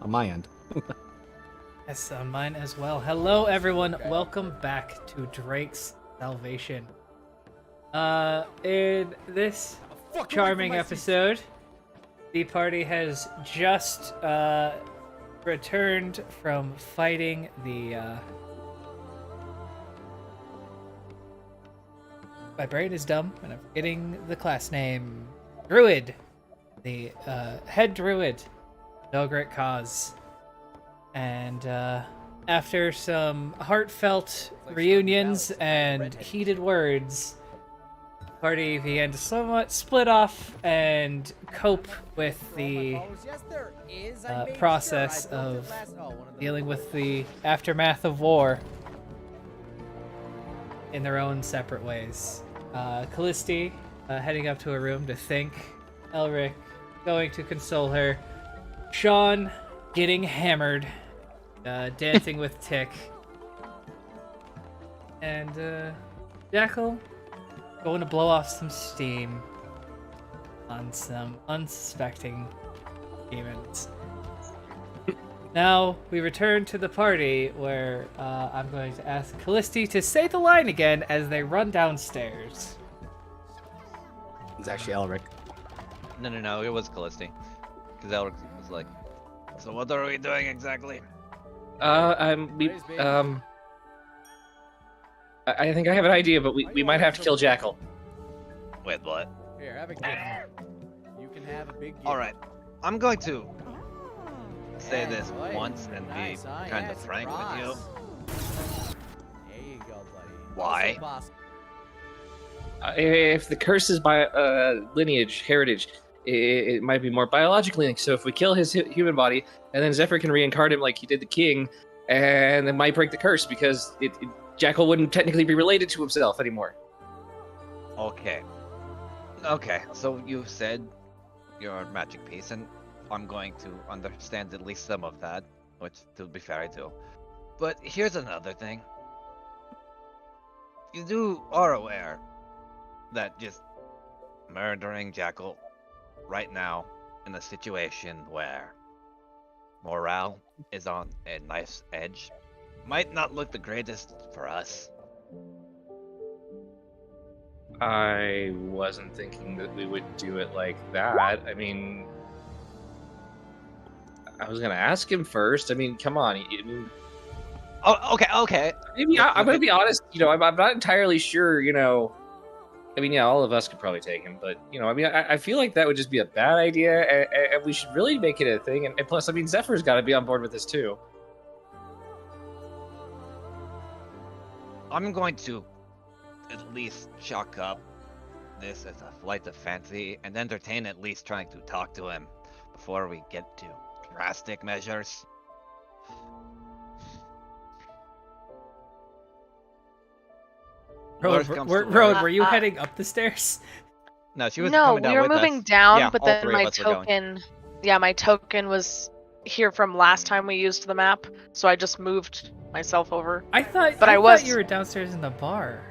on my end. Yes, mine as well. Hello, everyone. Welcome back to Drake's Salvation. In this charming episode, the party has just returned from fighting the. My brain is dumb, and I'm forgetting the class name. Druid, the head druid, no great cause. And after some heartfelt reunions and heated words, the party began to somewhat split off and cope with the process of dealing with the aftermath of war in their own separate ways. Callisti heading up to her room to think, Elric going to console her, Sean getting hammered, dancing with Tick, and Jackal going to blow off some steam on some unsuspecting demons. Now we return to the party where I'm going to ask Callisti to say the line again as they run downstairs. It's actually Elric. No, it was Callisti. Because Elric was like, so what are we doing exactly? I think I have an idea, but we might have to kill Jackal. Wait, what? Here, have a gift. You can have a big gift. Alright, I'm going to say Yeah, this boy. once and Nice, be huh? kind Yeah, of frank with you. surprise. There you go, buddy. Why? Also, boss, If the curse is by lineage, heritage, it might be more biologically linked. So if we kill his human body, and then Zephyr can reincarnate him like he did the king, and it might break the curse because Jackal wouldn't technically be related to himself anymore. Okay, so you said your magic piece, and I'm going to understand at least some of that, which, to be fair, I do. But here's another thing. You are aware that just murdering Jackal right now in a situation where morale is on a nice edge might not look the greatest for us. I wasn't thinking that we would do it like that. I mean, I was gonna ask him first. I mean, come on. Oh, okay. I'm gonna be honest. I'm not entirely sure. I mean, yeah, all of us could probably take him, but I feel like that would just be a bad idea, and we should really make it a thing. And plus, I mean, Zephyr's got to be on board with this too. I'm going to at least chalk up this as a flight of fancy and entertain at least trying to talk to him before we get to drastic measures. Road, Worst comes to Road, worst- were you heading up the stairs? No, she was No, coming down we were with moving us. down, Yeah, but all then three of my us were going. token, my token was here from last time we used the map, so I just moved myself over. I thought, But I thought was- you were downstairs in the bar.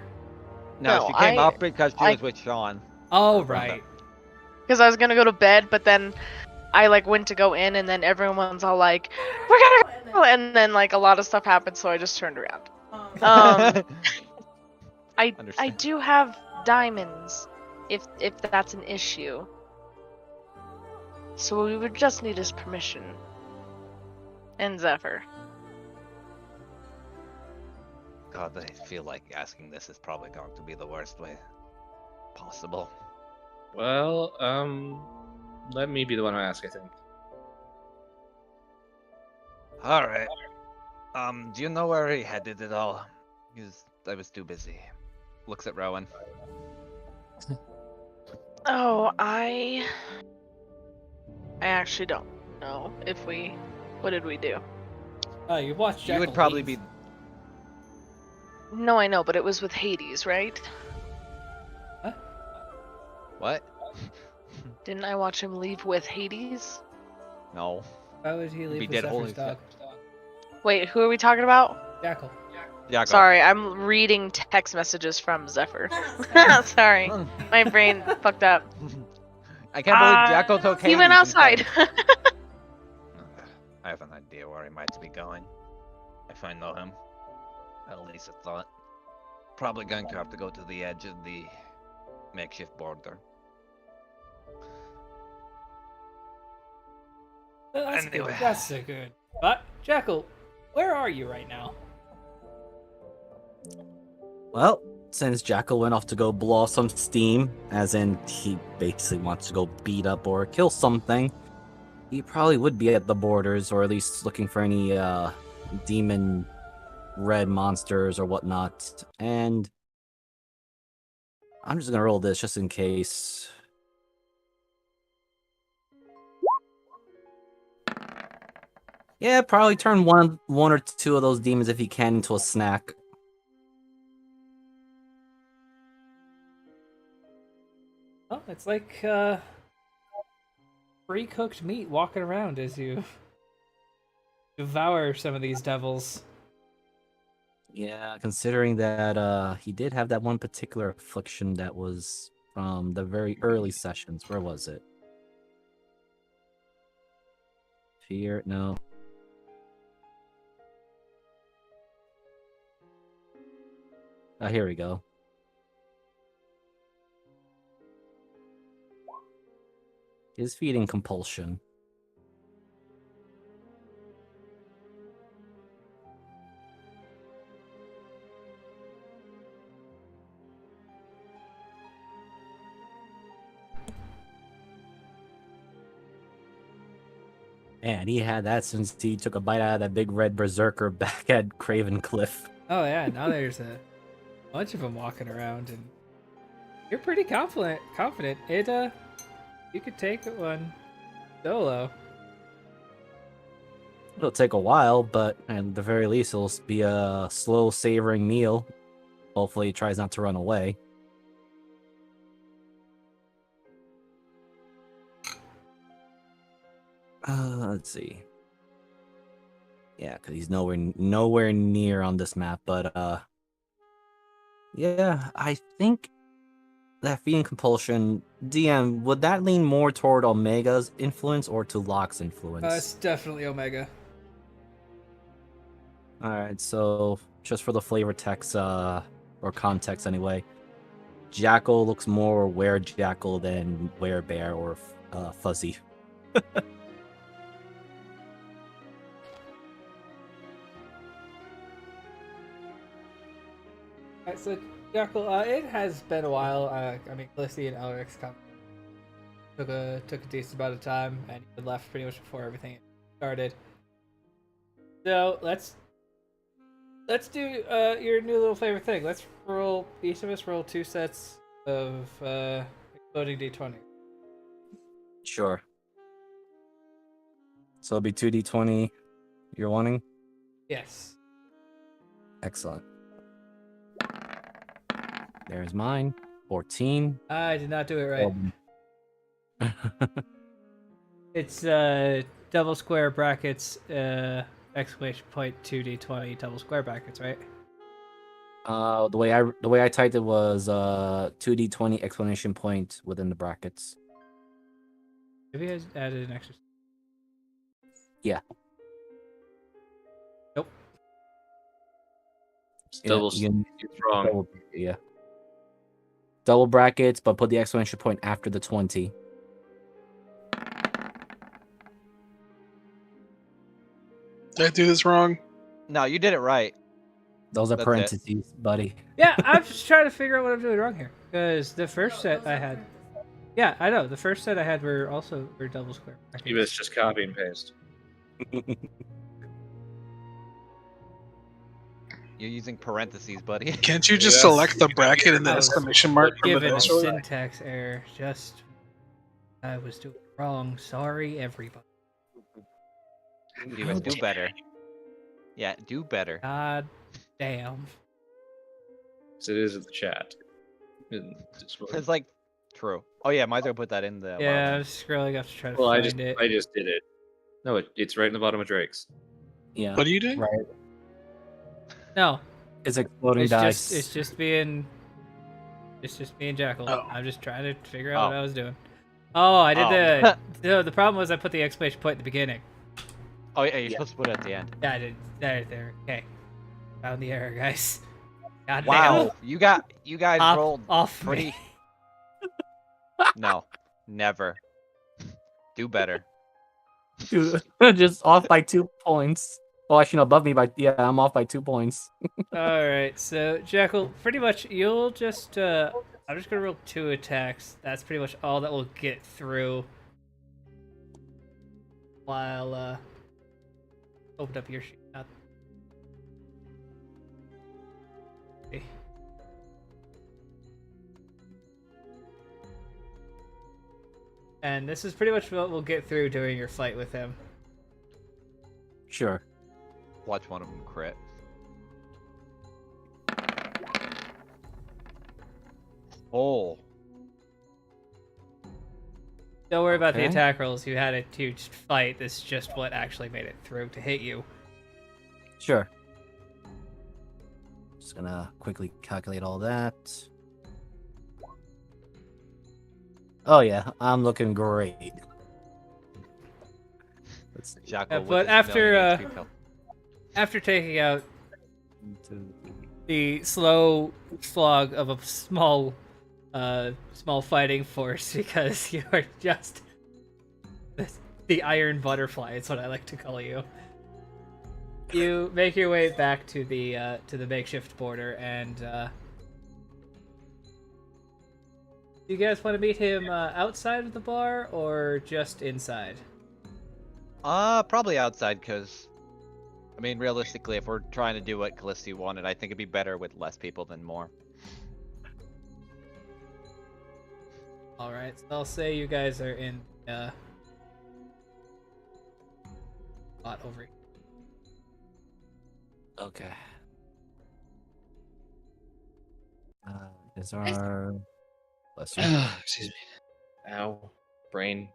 No, No, she came I- up because she I- was with Sean. Oh, right. Because I was gonna go to bed, but then I went to go in, and then everyone's all like, "We're gonna go," and then a lot of stuff happened, so I just turned around. I Understand. do have diamonds, if that's an issue. So we would just need his permission. And Zephyr. God, I feel like asking this is probably going to be the worst way possible. Well, let me be the one to ask. I think. Alright. Do you know where he headed at all? I was too busy. Looks at Rowan. Oh, I actually don't know if we. What did we do? You watched You would Jackal probably leave. be. No, I know, but it was with Hades, right? What? Didn't I watch him leave with Hades? No. Why would he leave Be with dead Zephyr's holy dog? Wait, who are we talking about? Jackal. Yeah, go. Sorry, I'm reading text messages from Zephyr. Sorry, my brain fucked up. I can't believe Jackal took He went Hades outside. instead. I have an idea where he might be going. If I know him. At least a thought. Probably going to have to go to the edge of the makeshift border. That's Anyway. good. That's a good. But Jackal, where are you right now? Well, since Jackal went off to go blow off some steam, as in he basically wants to go beat up or kill something, he probably would be at the borders, or at least looking for any demon red monsters or whatnot. And I'm just gonna roll this just in case. Yeah, probably turn one or two of those demons if he can into a snack. Oh, it's like pre-cooked meat walking around as you devour some of these devils. Yeah, considering that he did have that one particular affliction that was from the very early sessions. Where was it? Fear? No. Here we go. His feeding compulsion. Man, he had that since he took a bite out of that big red berserker back at Craven Cliff. Oh yeah, now there's a bunch of them walking around, and you're pretty confident. It you could take one solo. It'll take a while, but at the very least, it'll be a slow, savoring meal. Hopefully, he tries not to run away. Let's see. Yeah, because he's nowhere near on this map. But yeah, I think that feeding compulsion, DM, would that lean more toward Omega's influence or to Locke's influence? It's definitely Omega. All right, so just for the flavor text, or context anyway, Jackal looks more Were-Jackal than Were-Bear or Fuzzy. Alright, so Jackal, it has been a while. I mean, Glissy and Elric's took a decent amount of time, and he left pretty much before everything started. So let's do your new little favorite thing. Let's roll, each of us roll 2 sets of exploding d20. Sure. So it'll be 2d20 you're wanting? Yes. Excellent. There's mine. 14. I did not do it right. It's double square brackets, exclamation point 2d20 double square brackets, right? The way I typed it was 2d20 exclamation point within the brackets. Maybe I added an extra. Yeah. Nope. It's Yeah, double. you- It's wrong. Yeah. Double brackets, but put the exclamation point after the 20. Did I do this wrong? No, you did it right. Those are That's it. parentheses, buddy. Yeah, I'm just trying to figure out what I'm doing wrong here. Because the first set I had. Yeah, I know. The first set I had were double square brackets. He was just copy and paste. You're using parentheses, buddy. Can't you just Yes. select the bracket and the I was exclamation mark from the Given a initial? syntax error, just I was doing it wrong. Sorry, everybody. Viewers, do better. Yeah, do better. God damn. So it is in the chat. In Discord. It's like true. Oh yeah, might as well put that in the. Yeah, I was scrolling up to try to Well, I find it. just did it. No, it's right in the bottom of Drake's. Yeah. What are you doing? Right. No, It's exploding dice. it's just being Jackal. Oh. I'm just trying to figure out what Oh. I was doing. Oh, I did Oh. the problem was I put the exclamation point at the beginning. Oh yeah, you're supposed to put it at the end. Yeah, I did. There. Okay. Found the error, guys. God Wow, damn. you guys Hop rolled off pretty. me. No, never. Do better. Dude, just off by 2 points. Oh, actually, no, above me by I'm off by 2 points. Alright, so Jackal, pretty much you'll just I'm just gonna roll 2 attacks. That's pretty much all that will get through. While open up your sheet. Okay. And this is pretty much what we'll get through during your fight with him. Sure. Watch one of them crit. Oh, Don't worry about the Okay. attack rolls. You had a huge fight. This is just what actually made it through to hit you. Sure. Just gonna quickly calculate all that. Oh yeah, I'm looking great. Let's see. Jackal but with his after, million HP pill. After taking out 1, 2, 3. the slow slog of a small fighting force, because you are just the iron butterfly, is what I like to call you. You make your way back to the makeshift border, and do you guys want to meet him outside of the bar or just inside? Probably outside, cause I mean, realistically, if we're trying to do what Callisti wanted, I think it'd be better with less people than more. All right, so I'll say you guys are in spot over here. Okay. Is our bless you. Excuse me. Ow. Brain.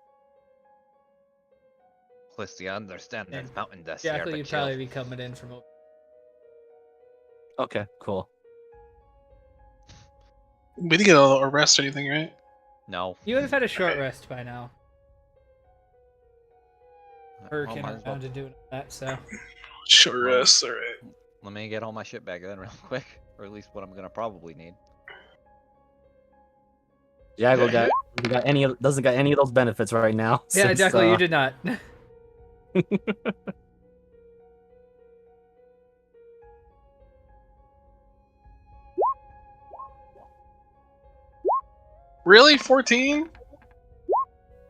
Callisti, I understand there's And mountain dust here, Jackal, but you'd chill. probably be coming in from over. Okay, cool. We didn't get a rest or anything, right? No. You would have had a short rest by now. Well, Hurricane might as well- around to doing that, so. Sure Well, rest, alright. Let me get all my shit back then real quick, or at least what I'm gonna probably need. Jago doesn't got any of those benefits right now. Yeah, since, Jackal, you did not. Really? 14? You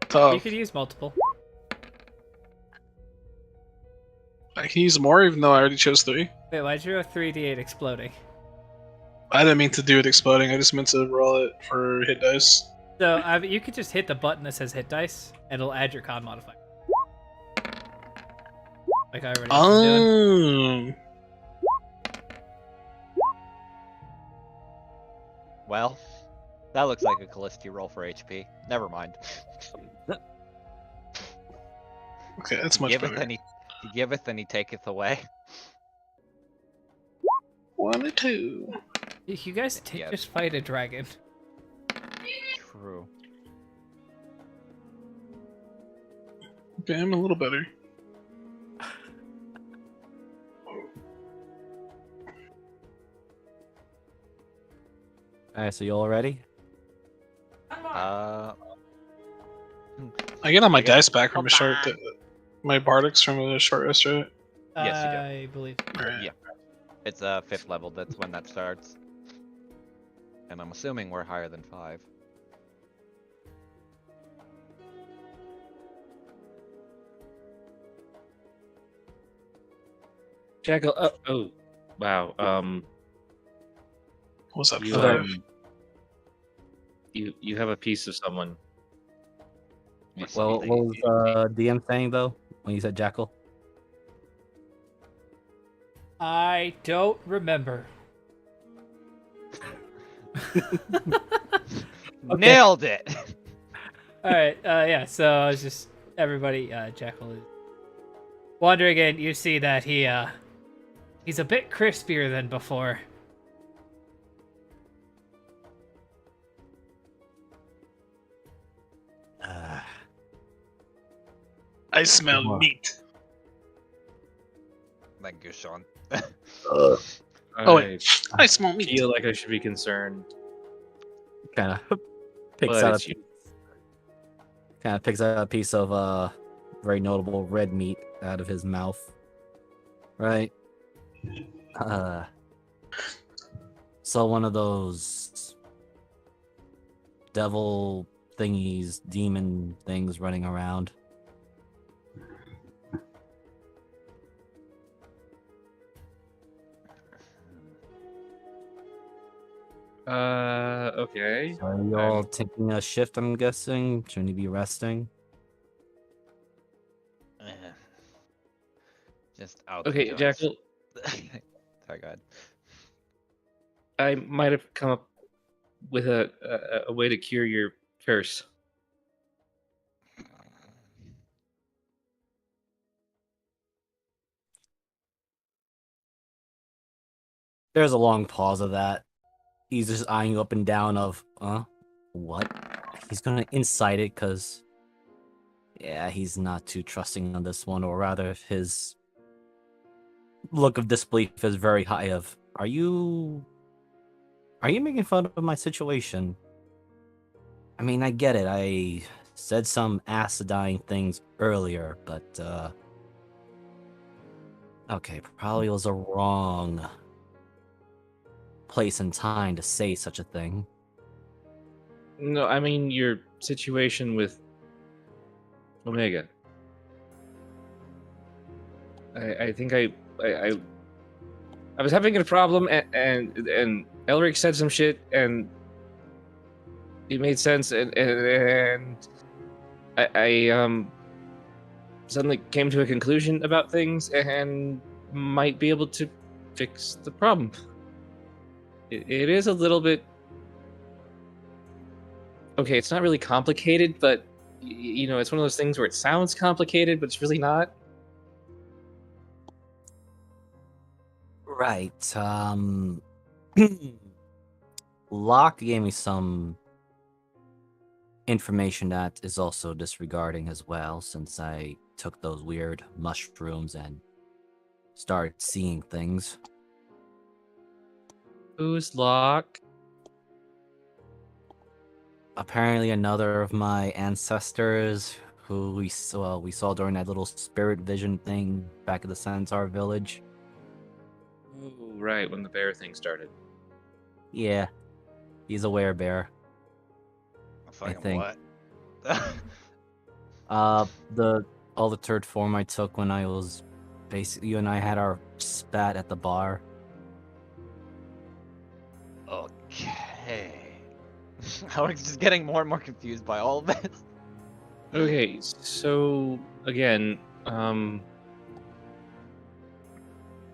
Tough. could use multiple. I can use more even though I already chose 3. Wait, why'd you go 3d8 exploding? I didn't mean to do it exploding, I just meant to roll it for hit dice. So you could just hit the button that says hit dice, and it'll add your con modifier. Like I already was doing. Well, that looks like a Callisti roll for HP. Never mind. Okay, that's much Giveth better. and he giveth and he taketh away. 1 or 2. You guys did Yeah. just fight a dragon. True. Okay, I'm a little better. Alright, so you all ready? Uh, I get all my I guess- dice back from a short. My Bardic's from a short rest, right? Yes, you do. I believe. Alright. Yeah. It's 5th level. That's when that starts. And I'm assuming we're higher than 5. Jackal. Oh. Wow. What's that? You 5? you have a piece of someone. Well, what was DM saying though when you said Jackal? I don't remember. Nailed it! Alright, yeah, so I was just everybody, Jackal is wandering in, you see that he's a bit crispier than before. I smell Come on. meat. Thank you, Sean. Oh, wait. I smell I meat. feel like I should be concerned, Kind of picks but out it's you. a piece of very notable red meat out of his mouth. Right. So one of those devil thingies, demon things running around. Okay. Are you all taking a shift, I'm guessing? Shouldn't you be resting? Just out. Okay, the joints. Jackal, Sorry, go ahead. I might have come up with a way to cure your curse. There's a long pause of that. He's just eyeing you up and down of, what? He's gonna incite it, because, yeah, he's not too trusting on this one, or rather, his look of disbelief is very high of, are you making fun of my situation? I mean, I get it, I said some acidine things earlier, but, okay, probably was a wrong place and time to say such a thing. No, I mean your situation with Omega. I think I was having a problem, and Elric said some shit, and it made sense, and I suddenly came to a conclusion about things, and might be able to fix the problem. It is a little bit okay. It's not really complicated, but you know, it's one of those things where it sounds complicated, but it's really not. Right. Locke gave me some information that is also disregarding as well, since I took those weird mushrooms and started seeing things. Who's Locke? Apparently another of my ancestors who we saw during that little spirit vision thing back at the Centaur village. Oh, right, when the bear thing started. Yeah. He's a werebear. Fucking think. what? All the third form I took when I was basically, you and I had our spat at the bar. Okay. Alex just getting more and more confused by all of this. Okay, so again,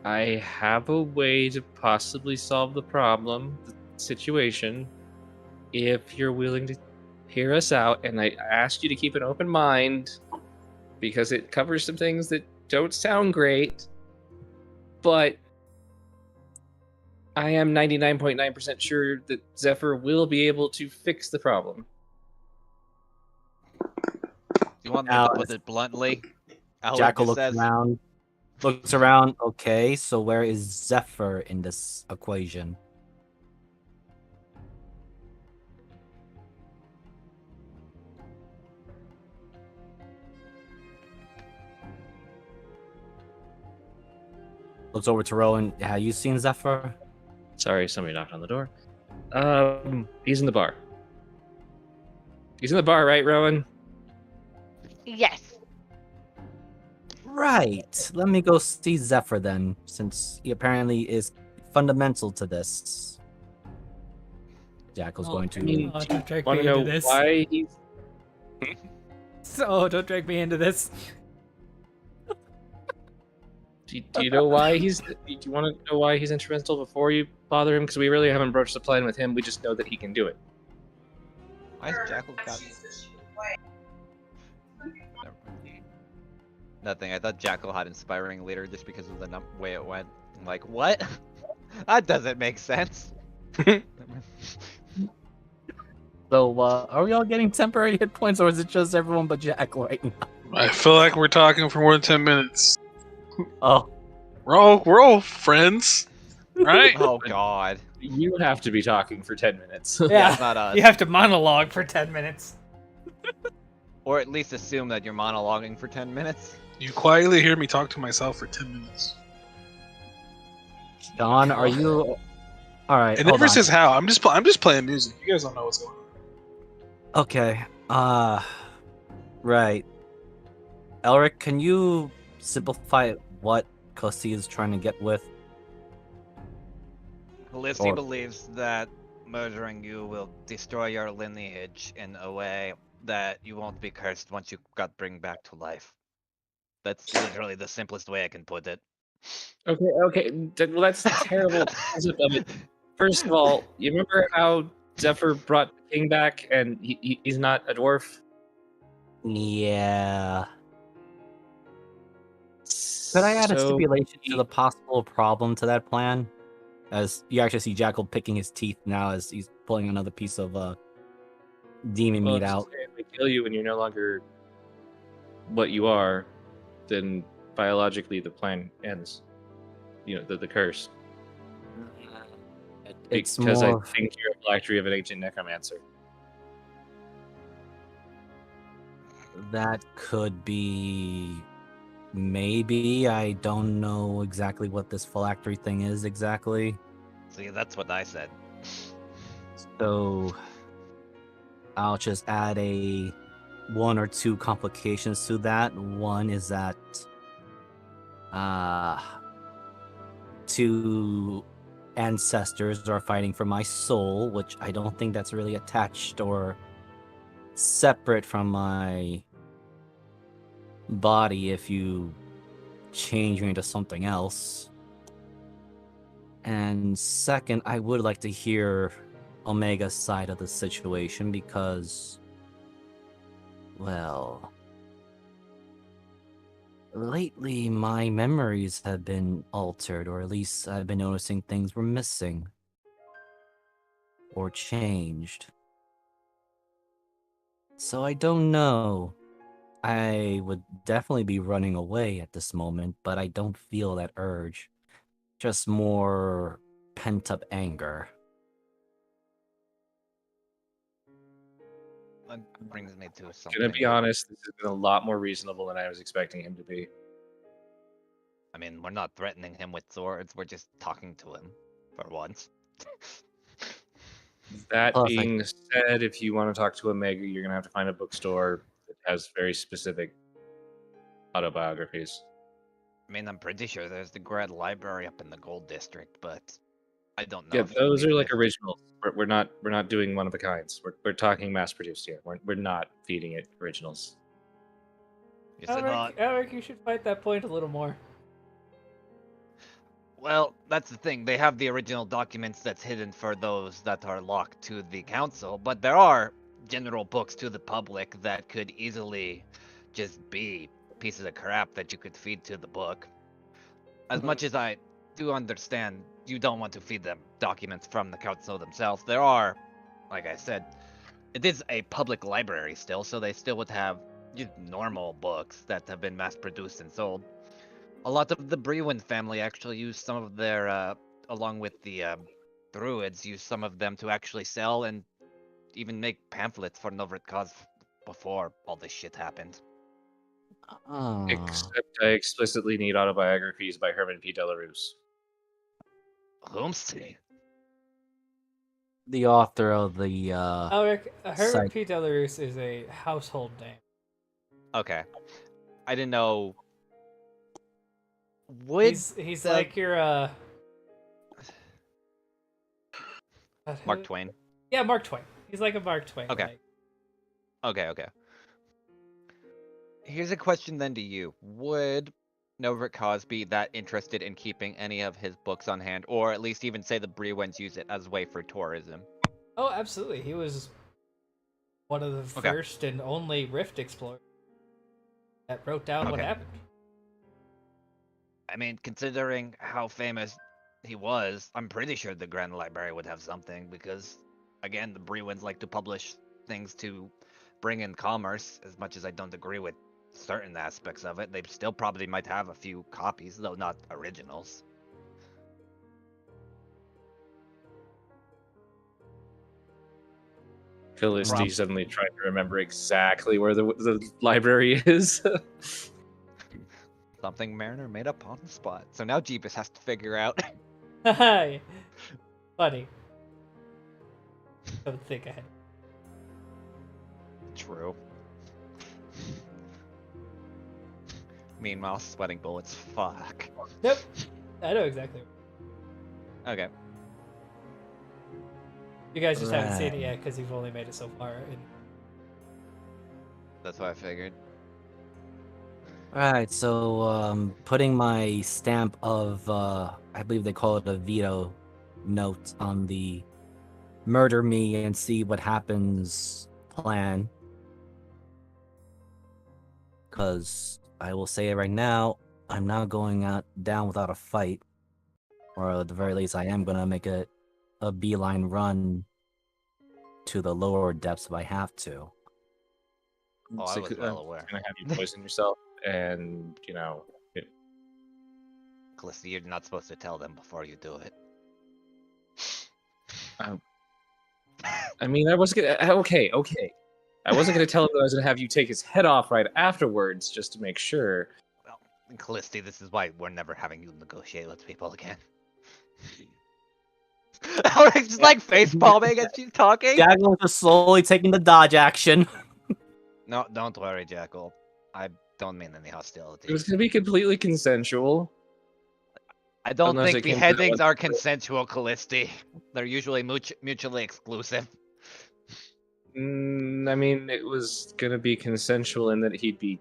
I have a way to possibly solve the problem, the situation, if you're willing to hear us out. And I asked you to keep an open mind because it covers some things that don't sound great, but I am 99.9% sure that Zephyr will be able to fix the problem. Do you want me to put it bluntly? Alex Jackal just looks around. Okay, so where is Zephyr in this equation? Looks over to Rowan. Have you seen Zephyr? Sorry, somebody knocked on the door. He's in the bar. He's in the bar, right, Rowan? Yes. Right. Let me go see Zephyr then, since he apparently is fundamental to this. Jackal's going to. I mean, don't drag Want me to know into this. why he's? So don't drag me into this. Do you know why he's? Do you want to know why he's instrumental before you bother him? Because we really haven't broached the plan with him. We just know that he can do it. Why is Jackal got... Never mind. Nothing. I thought Jackal had inspiring leader just because of the way it went. I'm like, what? That doesn't make sense. So, are we all getting temporary hit points, or is it just everyone but Jackal right now? I feel like we're talking for more than 10 minutes. Oh, We're all friends, right? Oh God. You have to be talking for 10 minutes. Yeah, not us. you have to monologue for 10 minutes. Or at least assume that you're monologuing for 10 minutes. You quietly hear me talk to myself for 10 minutes. Don, are you all right? It Hold never on. says how. I'm just playing music. You guys don't know what's going on. Okay. Right. Elric, can you simplify what Kosi is trying to get with? Felicity Or- believes that murdering you will destroy your lineage in a way that you won't be cursed once you got bring back to life. That's literally the simplest way I can put it. Okay. Well, that's a terrible concept of it. First of all, you remember how Zephyr brought the king back and he's not a dwarf? Yeah. Could I add a So stipulation to the possible problem to that plan? As you actually see Jackal picking his teeth now as he's pulling another piece of demon well, meat out. if we kill you and you're no longer what you are, then biologically the plan ends. You know, the curse. It's Because more. I think you're a black tree of an ancient necromancer. That could be. Maybe. I don't know exactly what this phylactery thing is exactly. See, that's what I said. So I'll just add a one or two complications to that. One is that two ancestors are fighting for my soul, which I don't think that's really attached or separate from my body if you change me into something else. And second, I would like to hear Omega's side of the situation because, well, lately my memories have been altered, or at least I've been noticing things were missing or changed. So I don't know. I would definitely be running away at this moment, but I don't feel that urge. Just more pent-up anger. That brings me to something. Gonna be honest, this has been a lot more reasonable than I was expecting him to be. I mean, we're not threatening him with swords, we're just talking to him for once. That Plus, being said, if you want to talk to Omega, you're gonna have to find a bookstore that has very specific autobiographies. I mean, I'm pretty sure there's the Grand Library up in the Gold District, but I don't know. Yeah, if those we- are like if- originals. We're not doing one of a kinds. We're talking mass produced here. We're not feeding it originals. Is it not? Alric, you should fight that point a little more. Well, that's the thing. They have the original documents that's hidden for those that are locked to the council, but there are general books to the public that could easily just be pieces of crap that you could feed to the book. As much as I do understand you don't want to feed them documents from the council themselves, there are, like I said, it is a public library still, so they still would have just normal books that have been mass produced and sold. A lot of the Brewin family actually use some of their, along with the Druids, use some of them to actually sell and even make pamphlets for Novrit Cause before all this shit happened. Except I explicitly need autobiographies by Herman P. Delarose. Whomsy? the author of the Alric, Herman Site. P. Delarose is a household name. Okay. I didn't know. Would He's the- like your Mark Twain? Yeah, Mark Twain. He's like a Mark Twain. Okay. Okay. Here's a question then to you. Would Novrit Cause be that interested in keeping any of his books on hand, or at least even say the Brewens use it as a way for tourism? Oh, absolutely. He was one of the Okay. first and only Rift explorers that wrote down what Okay. happened. I mean, considering how famous he was, I'm pretty sure the Grand Library would have something because, again, the Brewens like to publish things to bring in commerce. As much as I don't agree with certain aspects of it. They still probably might have a few copies, though not originals. Felicity suddenly trying to remember exactly where the library is. Something Mariner made up on the spot. So now Jeebus has to figure out. Hi. Funny. Don't think ahead. True. Meanwhile, sweating bullets. Fuck. Nope. I know exactly. Okay. You guys just haven't seen it Right. yet because you've only made it so far. And That's what I figured. Alright, so putting my stamp of I believe they call it a veto note on the murder me and see what happens plan. Cause I will say it right now, I'm not going out down without a fight. Or at the very least I am gonna make a beeline run to the lower depths if I have to. Oh, I was well aware. Gonna have you poison yourself, and Callisto, you're not supposed to tell them before you do it. I mean, I was gonna. Okay. I wasn't gonna tell him that I was gonna have you take his head off right afterwards, just to make sure. Well, Callisto, this is why we're never having you negotiate with people again. Alric's just like face palming as she's talking. Jackal just slowly taking the dodge action. No, don't worry, Jackal. I don't mean any hostility. It was gonna be completely consensual. I don't unless think it came to that beheadings one- are consensual, Callisti. They're usually mutually exclusive. I mean, it was gonna be consensual in that he'd be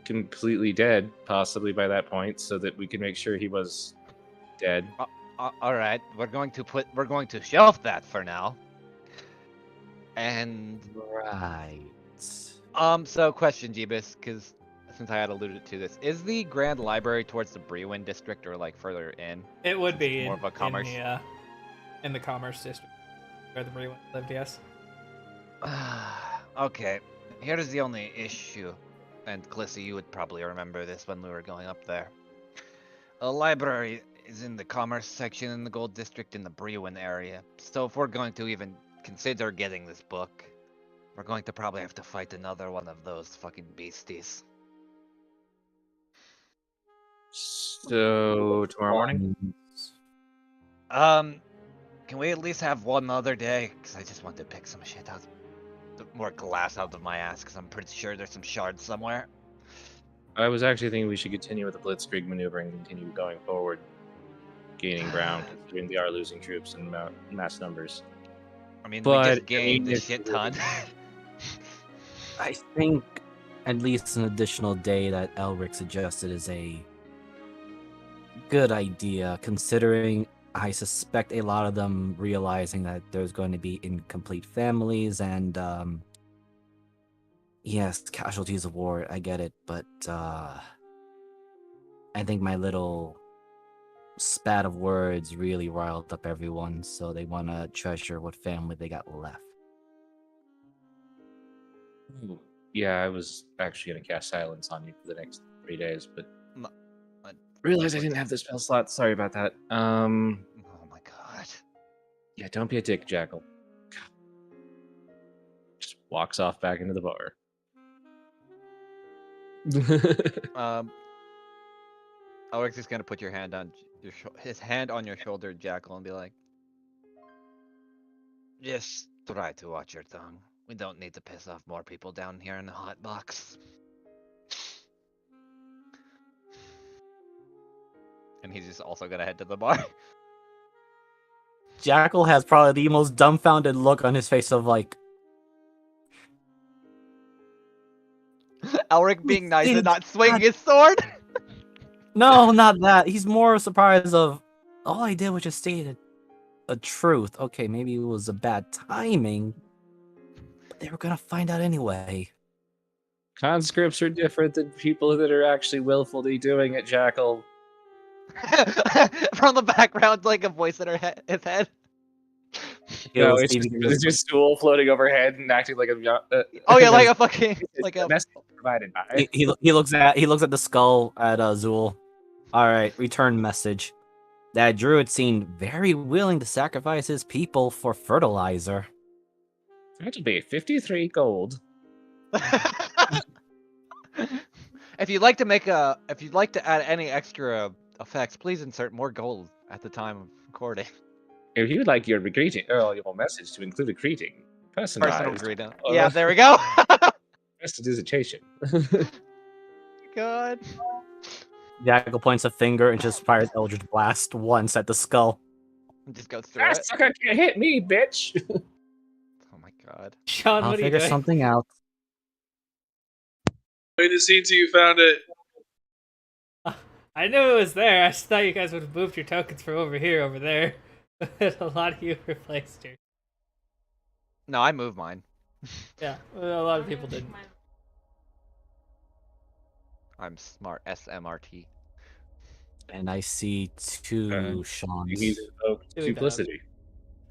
completely dead, possibly by that point, so that we could make sure he was dead. All right, we're going to shelf that for now. And Right. so question, Jeebus, because since I had alluded to this, is the Grand Library towards the Brewin district or like further in? it would be More of a commerce. in the commerce district where the Bree lived. Yes. Okay, here's the only issue, and Clissy, you would probably remember this when we were going up there. A library is in the commerce section in the Gold District in the Brewin area, so if we're going to even consider getting this book, we're going to probably have to fight another one of those fucking beasties. So tomorrow morning. Can we at least have one other day? Because I just want to pick some shit out, more glass out of my ass, because I'm pretty sure there's some shards somewhere. I was actually thinking we should continue with the Blitzkrieg maneuver and continue going forward, gaining ground, considering they are losing troops in mass numbers. I mean, we But, just gained a it's shit really- ton. I think at least an additional day that Elric suggested is a good idea, considering I suspect a lot of them realizing that there's going to be incomplete families and yes, casualties of war, I get it, but I think my little spat of words really riled up everyone, so they want to treasure what family they got left. Yeah, I was actually going to cast silence on you for the next 3 days, but I realized I didn't have the spell slot. Sorry about that. Oh my god. Yeah, don't be a dick, Jackal. Just walks off back into the bar. Alex is gonna put your hand on his hand on your shoulder, Jackal, and be like, "Just try to watch your tongue. We don't need to piss off more people down here in the hot box." And he's just also gonna head to the bar. Jackal has probably the most dumbfounded look on his face of like, Elric being nice and not swinging his sword. no, not that. He's more surprised of, all I did was just state a truth. Okay, maybe it was a bad timing, but they were gonna find out anyway. Conscripts are different than people that are actually willfully doing it, Jackal. From the background, like a voice in his head. He'll No, it's see if just, he can it's just stool floating overhead and acting like a. Oh yeah, like a fucking like a. message provided by. he looks at the skull at Zool. All right, return message. That druid seemed very willing to sacrifice his people for fertilizer. That'll be 53 gold. If you'd like to add any extra effects, please insert more gold at the time of recording. If you would like your greeting, your message to include a greeting, personalized, Personal greeting. Yeah, there we go. prestidigitation. God. Jackal points a finger and just fires Eldritch Blast once at the skull. Just goes through That it. sucker can't hit me, bitch. Oh my god. Sean, I'll what are you figure doing? something out. Wait to see till you found it. I knew it was there. I just thought you guys would have moved your tokens from over here over there. A lot of you replaced here. No, I moved mine. Yeah, well, a lot of people didn't. I'm smart. SMRT. And I see two Sean's. He's invoked Really bad. duplicity.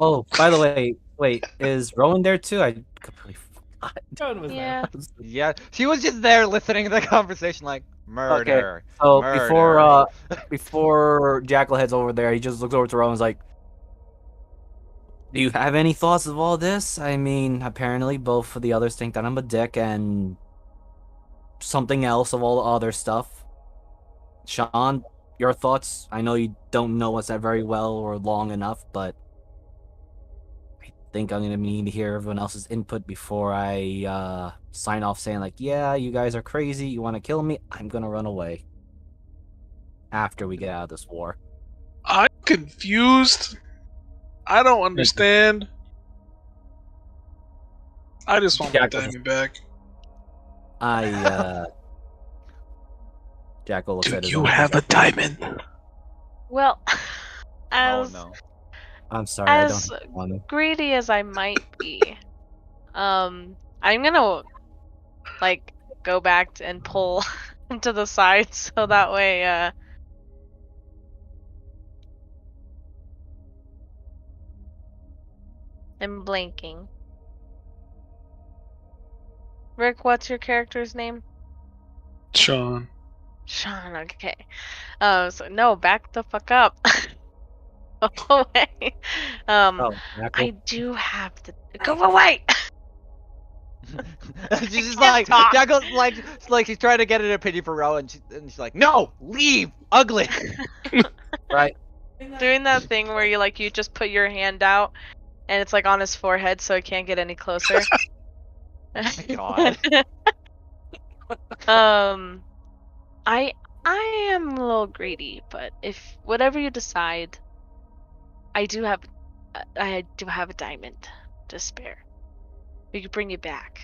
Oh, by the way, wait, is Rowan there too? I completely forgot. Sean was Yeah. Yeah, she was just there listening to the conversation, like murder. So murder. before Jackal heads over there, he just looks over to Rowan and is like, do you have any thoughts of all this? I mean, apparently both of the others think that I'm a dick and something else of all the other stuff. Sean, your thoughts? I know you don't know us that very well or long enough, but I think I'm gonna need to hear everyone else's input before I sign off saying like, yeah, you guys are crazy, you wanna kill me, I'm gonna run away. After we get out of this war. I'm confused. I don't understand. I just want my Jackal. diamond back. Jackal looks at Do his you own have a project. diamond? Well, Oh as no. I'm sorry, as I don't have one. greedy as I might be, I'm gonna like go back and pull to the side so that way I'm blanking. Rick, what's your character's name? Sean. Sean, okay. So no, back the fuck up. Go away. Oh, Jackal? I do have the go away. She's just can't like talk. Jackal's like she's trying to get an opinion for Rowan, and she's like, no, leave, ugly. Right. Doing that thing where you just put your hand out and it's like on his forehead so it can't get any closer. God. I am a little greedy, but if whatever you decide, I do have a diamond to spare. We could bring you back,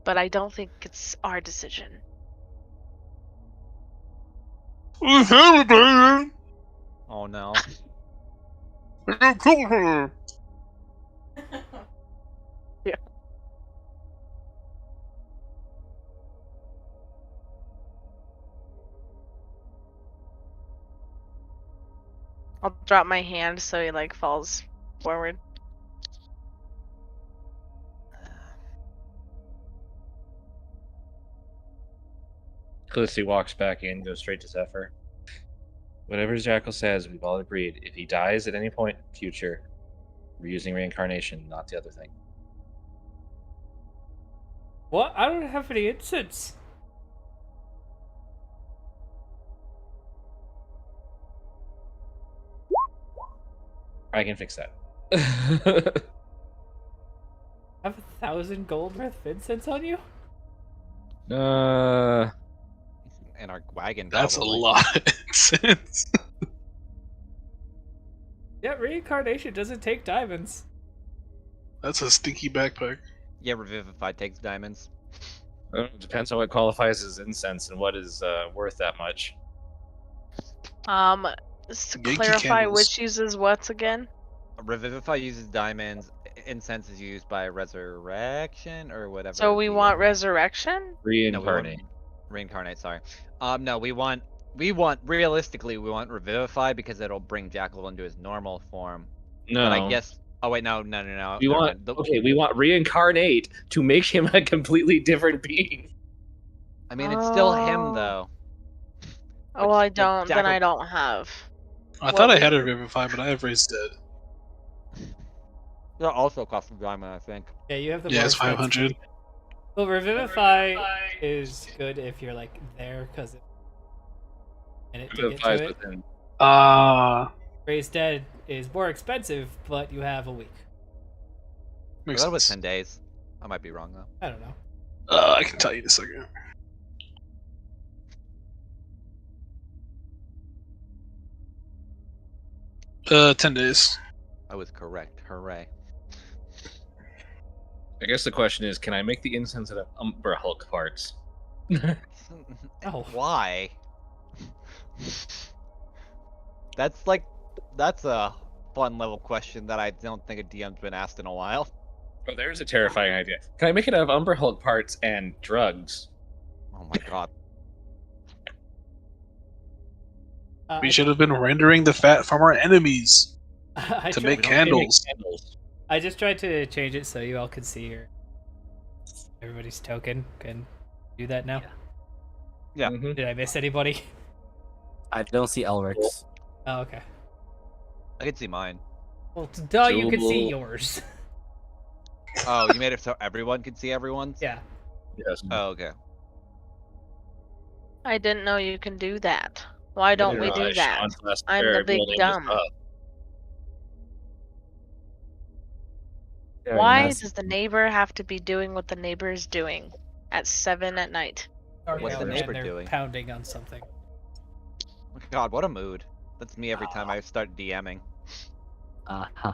but I don't think it's our decision. I have a diamond. Oh no. I killed her. I'll drop my hand so he falls forward. Felicity walks back in, goes straight to Zephyr. Whatever Jackal says, we've all agreed. If he dies at any point in the future, we're using reincarnation, not the other thing. What? I don't have any incense. I can fix that. I have 1,000 gold worth of incense on you? In our wagon. That's probably. a lot of incense. Yeah, reincarnation doesn't take diamonds. That's a stinky backpack. Yeah, Revivify takes diamonds. Depends on what qualifies as incense and what is worth that much. Just to Yankee clarify, candles. which uses what again? Revivify uses diamonds. Incense is used by resurrection or whatever. So we the, want resurrection? no, we want Reincarnate. reincarnate. Sorry. No, we want realistically we want Revivify because it'll bring Jackal into his normal form. No. But I guess Oh wait, no. We never want mind. we want reincarnate to make him a completely different being. I mean, it's still him though. Oh, well, I Which, like, don't. Then Jackal- I don't have. I What thought I was had a it? Revivify, but I have Raised Dead. That also costs a diamond, I think. Yeah, you have the Yeah, more it's expensive. 500. Well, Revivify is good if you're like there because it's a minute to get Revivifies to it. within. Raised Dead is more expensive, but you have a week. I Makes thought it was sense. 10 days. I might be wrong though. I don't know. I can tell you in a second. $10 days. I was correct. Hooray. I guess the question is, can I make the incense out of Umber Hulk parts? Oh. Why? That's a fun level question that I don't think a DM's been asked in a while. Oh, there's a terrifying idea. Can I make it out of Umber Hulk parts and drugs? Oh my god. We should have been rendering the fat from our enemies I to tried- make candles. I just tried to change it so you all could see everybody's token. Can do that now? Yeah. Mhm. Did I miss anybody? I don't see Elric's. Oh, okay. I can see mine. Well, duh, you can see Jewel. yours. Oh, you made it so everyone could see everyone's? Yeah. Yes. Oh, okay. I didn't know you can do that. Why don't we do that? Sean's last I'm pair the of big middle names is dumb. up. Very Why nice. does the neighbor have to be doing what the neighbor is doing at 7 at night? What's the And neighbor they're doing? pounding on something. Oh god, what a mood. That's me every time I start DMing. Uh-huh.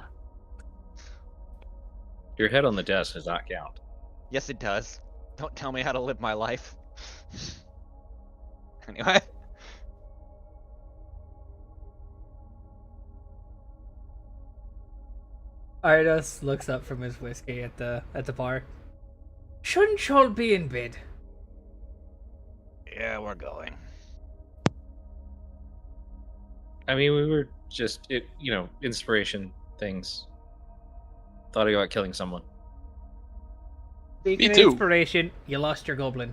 Your head on the desk does not count. Yes, it does. Don't tell me how to live my life. Anyway. Ardos looks up from his whiskey at the bar. Shouldn't y'all be in bed? Yeah, we're going. I mean, we were just, inspiration things. Thought about killing someone. Speaking of too. inspiration, you lost your goblin.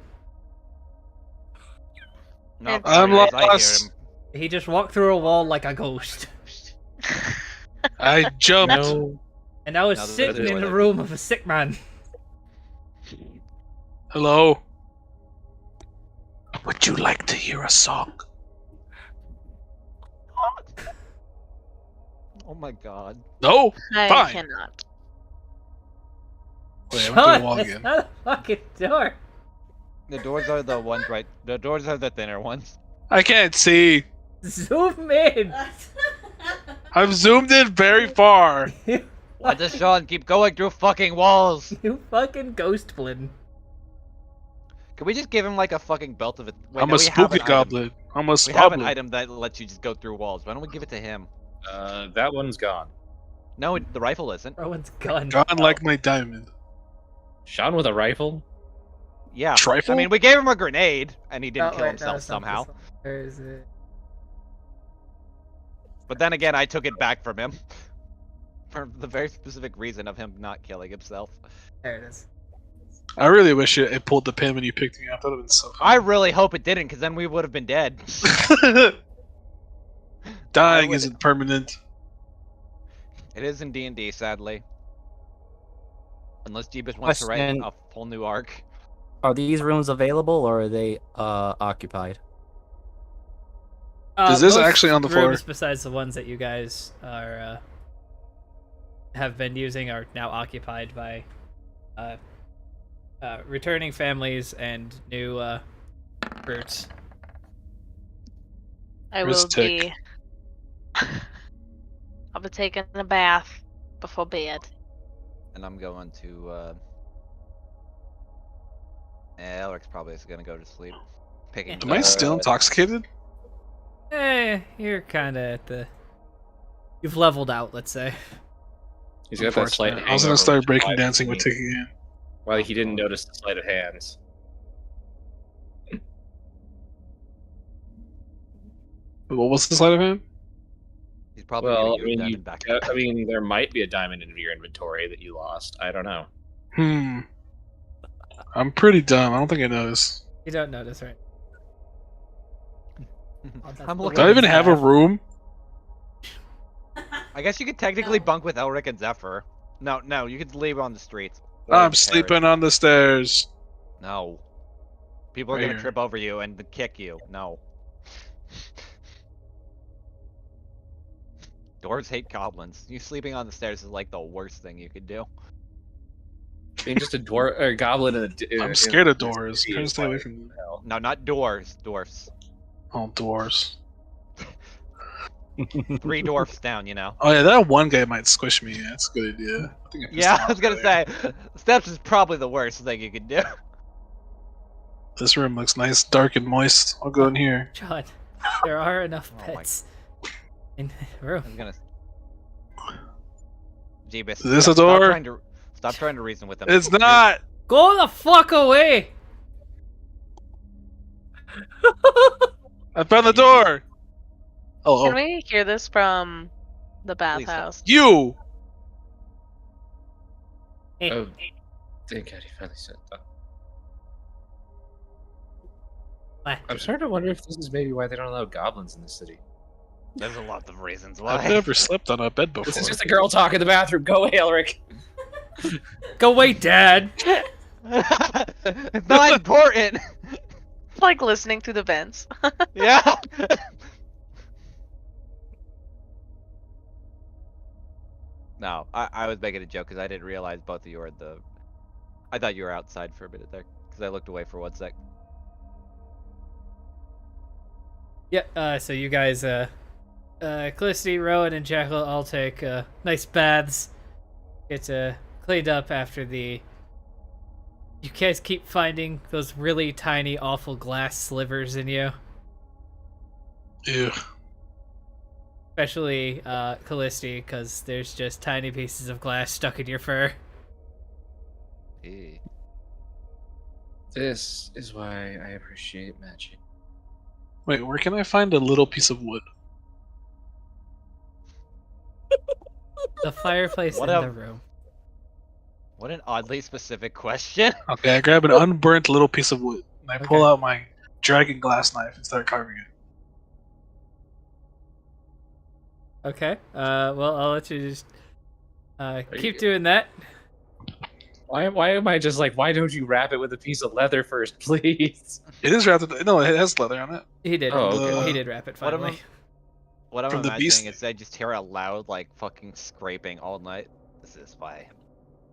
Not I'm quite as I hear lost. him. He just walked through a wall like a ghost. I jumped. No. And I was Now, that's sitting in what the I- room of a sick man. Hello. Would you like to hear a song? Oh my god. No? I Fine. cannot. Wait, I went through the wall It's again. not a fucking door. The doors are the ones right. The doors are the thinner ones. I can't see. Zoom in. I've zoomed in very far. Why does Sean keep going through fucking walls? You fucking ghost blin. Can we just give him like a fucking belt of it? Wait, I'm no, a we have spooky an item. goblin. I'm a We have an spoblin. item that lets you just go through walls. Why don't we give it to him? That one's gone. No, the rifle isn't. Rowan's gun. Gone like my diamond. Sean with a rifle? Yeah. Trifle? I mean, we gave him a grenade, and he didn't Oh, kill wait, no, himself it's not somehow. this one. Where is it? But then again, I took it back from him. For the very specific reason of him not killing himself. There it is. I really wish it pulled the pin when you picked me up. That would have been so I really hope it didn't, because then we would have been dead. fun. Dying would- isn't permanent. It is in D&D, sadly. Unless Jeebus wants to write Question. a whole new arc. Are these rooms available or are they occupied? Is this Most actually on the floor? rooms besides the ones that you guys are have been using are now occupied by returning families and new recruits. I Where's will Tick? be. I'll be taking a bath before bed. And I'm going to, Elric's probably is gonna go to sleep. Picking Am I still intoxicated? You're kind of at the. You've leveled out, let's say. He's got that slight Unfortunately. I was hangover, gonna start which is breaking why dancing he- with Tick again. Why he didn't notice the sleight of hands. What was the sleight of hand? He's probably Well, giving you a diamond back. I mean, there might be a diamond in your inventory that you lost. I don't know. I'm pretty dumb. I don't think I know this. You don't notice, right? Oh, that's I'm the looking. Do I even have a room? I guess you could technically bunk with Elric and Zephyr. No, you could leave on the streets. or I'm the terrace. sleeping on the stairs. No. People are Right gonna here. trip over you and kick you. No. Dwarves hate goblins. You sleeping on the stairs is like the worst thing you could do. Being just a dwarf or a goblin I'm scared of doors. I'm trying to stay away from them. No, not dwarves. Dwarfs. Oh, dwarves. 3 dwarfs down, you know. Oh yeah, that one guy might squish me. Yeah, that's a good idea. I think I pissed Yeah, him I was off gonna earlier. say, steps is probably the worst thing you could do. This room looks nice, dark and moist. I'll go in here. John, there are enough Oh my- pets in the room. I was gonna. Jeebus. Is this a door? Stop trying to reason with them. It's not. Go the fuck away! I found the door. Oh, Can we hear this from the Please bathhouse? you. Oh, thank God he finally said that. What? I'm starting to wonder if this is maybe why they don't allow goblins in the city. There's a lot of reasons I've why. never slept on a bed before. This is just a girl talk in the bathroom. Go away, Elric. Go away, Dad! It's not important. It's like listening through the vents. Yeah. No, I was making a joke because I didn't realize both of you were the. I thought you were outside for a minute there because I looked away for 1 sec. Yeah, so you guys, Callisti, Rowan, and Jackal all take, nice baths. Get, cleaned up after the... You guys keep finding those really tiny, awful glass slivers in you. Ew. Especially, Callisti, because there's just tiny pieces of glass stuck in your fur. This is why I appreciate magic. Wait, where can I find a little piece of wood? The fireplace What in up? the room. What an oddly specific question. Okay, I grab an unburnt little piece of wood and I pull Okay. out my dragon glass knife and start carving it. Okay, well, I'll let you just, keep you- doing that. Why am I just like, why don't you wrap it with a piece of leather first, please? It is wrapped. No, it has leather on it. He did. Oh, okay. He did wrap it What am finally. What I'm From the imagining beast. is I just hear a loud, like, fucking scraping all night. This is why I'm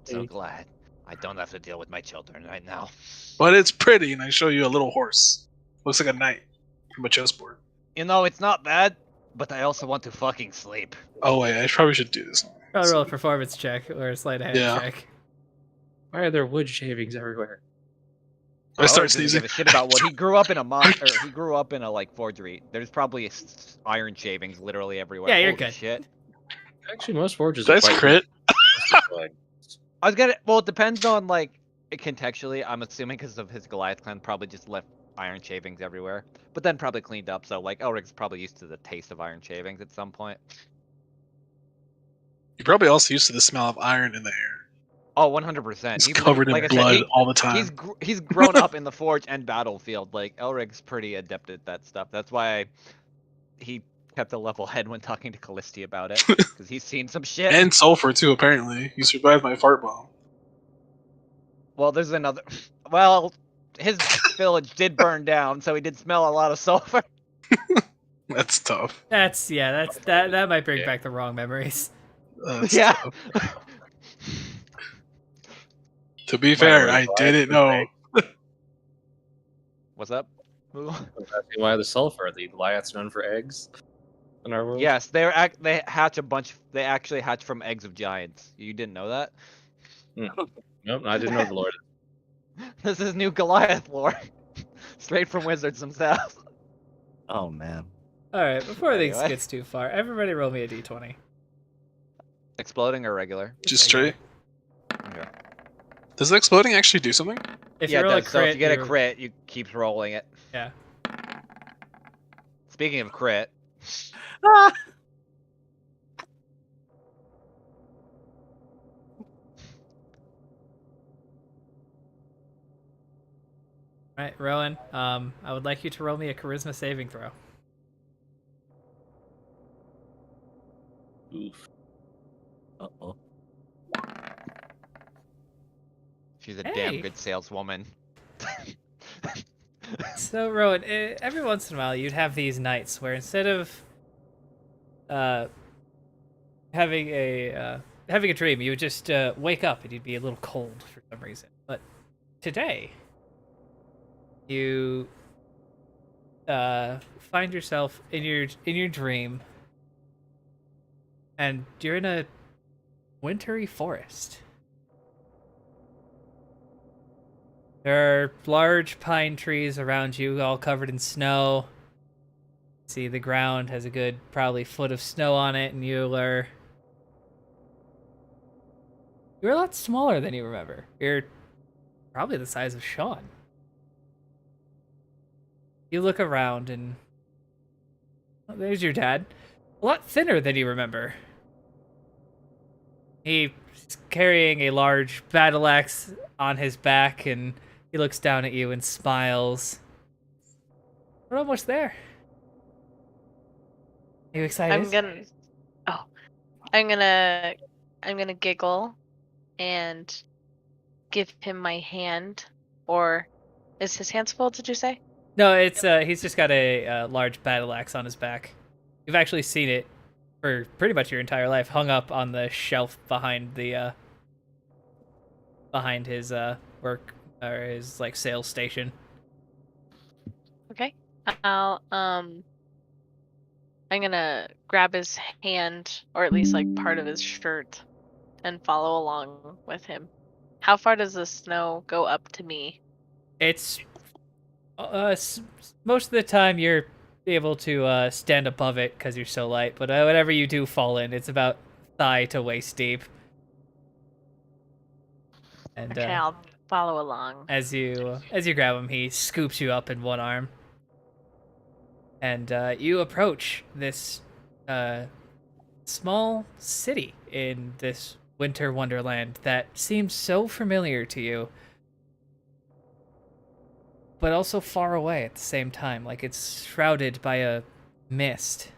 so glad I don't have to deal with my children right now. But it's pretty, and I show you a little horse. Looks like a knight from a chessboard. You know, it's not bad, but I also want to fucking sleep. Oh wait, I probably should do this one. I'll roll a performance check or a sleight of hand Yeah. check. Why are there wood shavings everywhere? I start Ulrich doesn't sneezing. give a shit about what he grew up in he grew up in a like forgery. There's probably iron shavings literally everywhere. Yeah, you're Holy good. Shit. Actually, most forges Did I are crit? I was gonna. Well, it depends on like contextually. I'm assuming because of his Goliath clan, probably just left iron shavings everywhere, but then probably cleaned up. So like Elric's probably used to the taste of iron shavings at some point. You're probably also used to the smell of iron in the air. Oh, 100%. It's covered in like I blood said, all the time. he's grown up in the forge and battlefield. Like Elric's pretty adept at that stuff. That's why he kept a level head when talking to Callisti about it, because he's seen some shit. And sulfur too, apparently. You survived my fart bomb. Well, there's another. Well, his village did burn down, so he did smell a lot of sulfur. That's tough. That might bring Yeah. back the wrong memories. That's Yeah. tough. To be fair, I didn't know. What's up? Asking why the sulfur? The Goliaths known for eggs in our world. Yes, they hatch a bunch. They actually hatch from eggs of giants. You didn't know that? Nope, I didn't know the Lord. This is new Goliath lore, straight from wizards themselves. Oh man. All right, before things Anyway. gets too far, everybody roll me a d20. Exploding or regular? Just straight. Okay. Does the exploding actually do something? If Yeah, you it roll does. a So crit, if you get a you're- crit, you keep rolling it. Yeah. Speaking of crit, All right, Rowan. I would like you to roll me a charisma saving throw. Oof. Uh-oh. She's a Hey. damn good saleswoman. So, Rowan, every once in a while, you'd have these nights where instead of uh, having a dream, you would just wake up and you'd be a little cold for some reason. But today, you find yourself in your dream, and you're in a wintry forest. There are large pine trees around you, all covered in snow. See, the ground has a good, probably, foot of snow on it, and you're a lot smaller than you remember. You're probably the size of Sean. You look around, and oh, there's your dad. A lot thinner than you remember. He's carrying a large battle axe on his back, and he looks down at you and smiles. We're almost there. Are you excited? I'm gonna giggle and give him my hand. Or is his hands full? Did you say? No, it's he's just got a large battle axe on his back. You've actually seen it for pretty much your entire life, hung up on the shelf behind the behind his work or his like sales station. Okay. I'm gonna grab his hand, or at least like part of his shirt, and follow along with him. How far does the snow go up to me? It's most of the time you're able to stand above it because you're so light, but whenever you do fall in, it's about thigh to waist deep. And Okay, I'll follow along. as you grab him, he scoops you up in one arm, and you approach this small city in this winter wonderland that seems so familiar to you, but also far away at the same time, like it's shrouded by a mist.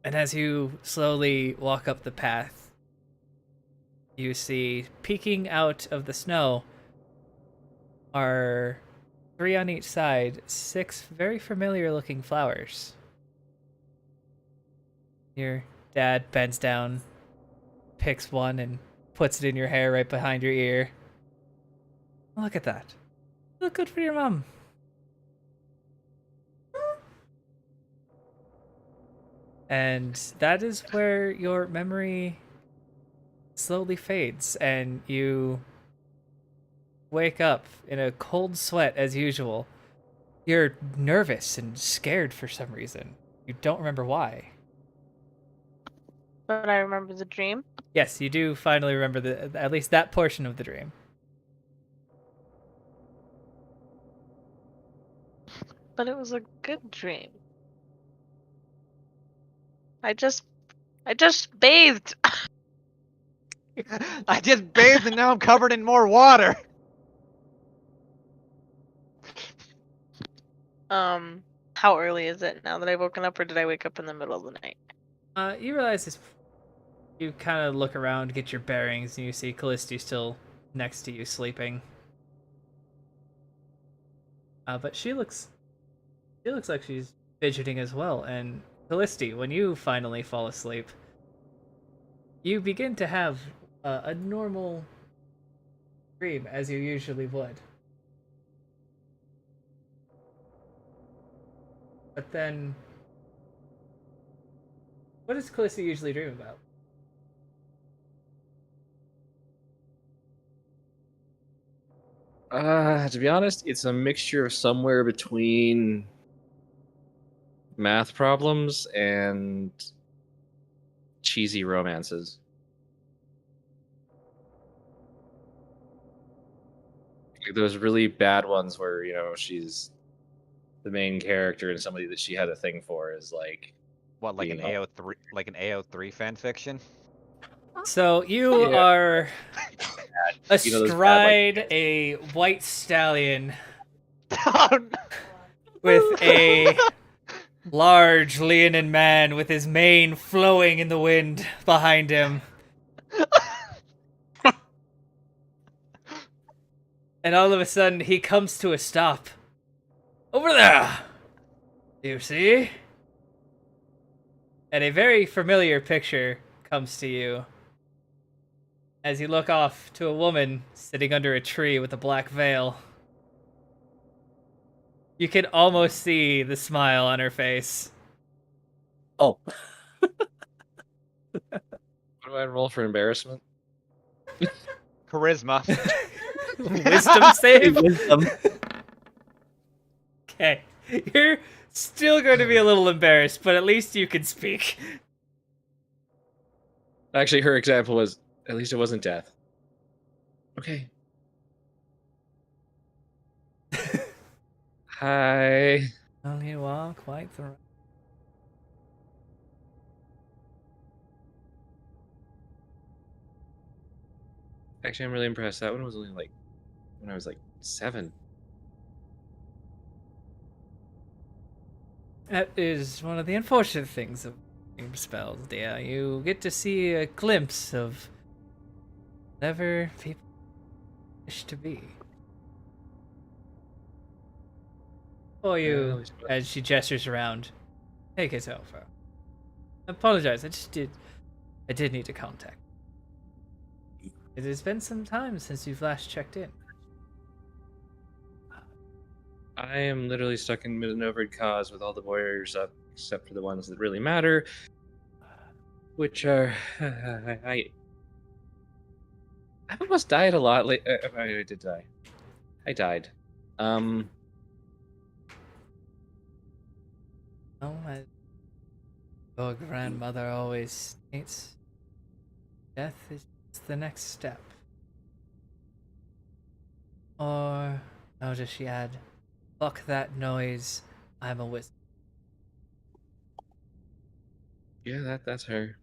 And as you slowly walk up the path, you see peeking out of the snow are 3 on each side, 6 very familiar looking flowers. Your dad bends down, picks one, and puts it in your hair right behind your ear. Look at that. Look good for your mom. And that is where your memory slowly fades, and you wake up in a cold sweat as usual. You're nervous and scared for some reason. You don't remember why. But I remember the dream. Yes, you do finally remember at least that portion of the dream. But it was a good dream. I just bathed. I just bathed and now I'm covered in more water. How early is it now that I've woken up, or did I wake up in the middle of the night? You realize this. You kind of look around, get your bearings, and you see Callisti still next to you, sleeping. But she looks like she's fidgeting as well. And Callisti, when you finally fall asleep, you begin to have a normal dream as you usually would. But then, what does Callisti usually dream about? To be honest, it's a mixture of somewhere between math problems and cheesy romances. Like those really bad ones where, she's the main character and somebody that she had a thing for is like What, like an AO3 fan fiction? So you Yeah. are You know, those bad, Astride a white stallion Oh, no. with a large leonine man with his mane flowing in the wind behind him. And all of a sudden, he comes to a stop. Over there! Do you see? And a very familiar picture comes to you as you look off to a woman sitting under a tree with a black veil. You can almost see the smile on her face. Oh, What do I roll for embarrassment? Charisma. Wisdom save? wisdom. Okay. You're still going to be a little embarrassed, but at least you can speak. Actually, her example was, at least it wasn't death. Okay. Hi. Well, you are quite the... Actually, I'm really impressed. That one was only like when I was like 7. That is one of the unfortunate things of being spells, dear. You get to see a glimpse of whatever people wish to be. For you, as she gestures around, take it over. I apologize, I did need to contact. It has been some time since you've last checked in. I am literally stuck in mid-novered cause with all the warriors up, except for the ones that really matter, which are I almost died a lot. I did die. I died. Oh, as your grandmother always states, death is just the next step. Or, how does she add, fuck that noise, I'm a wizard. Yeah, that's her.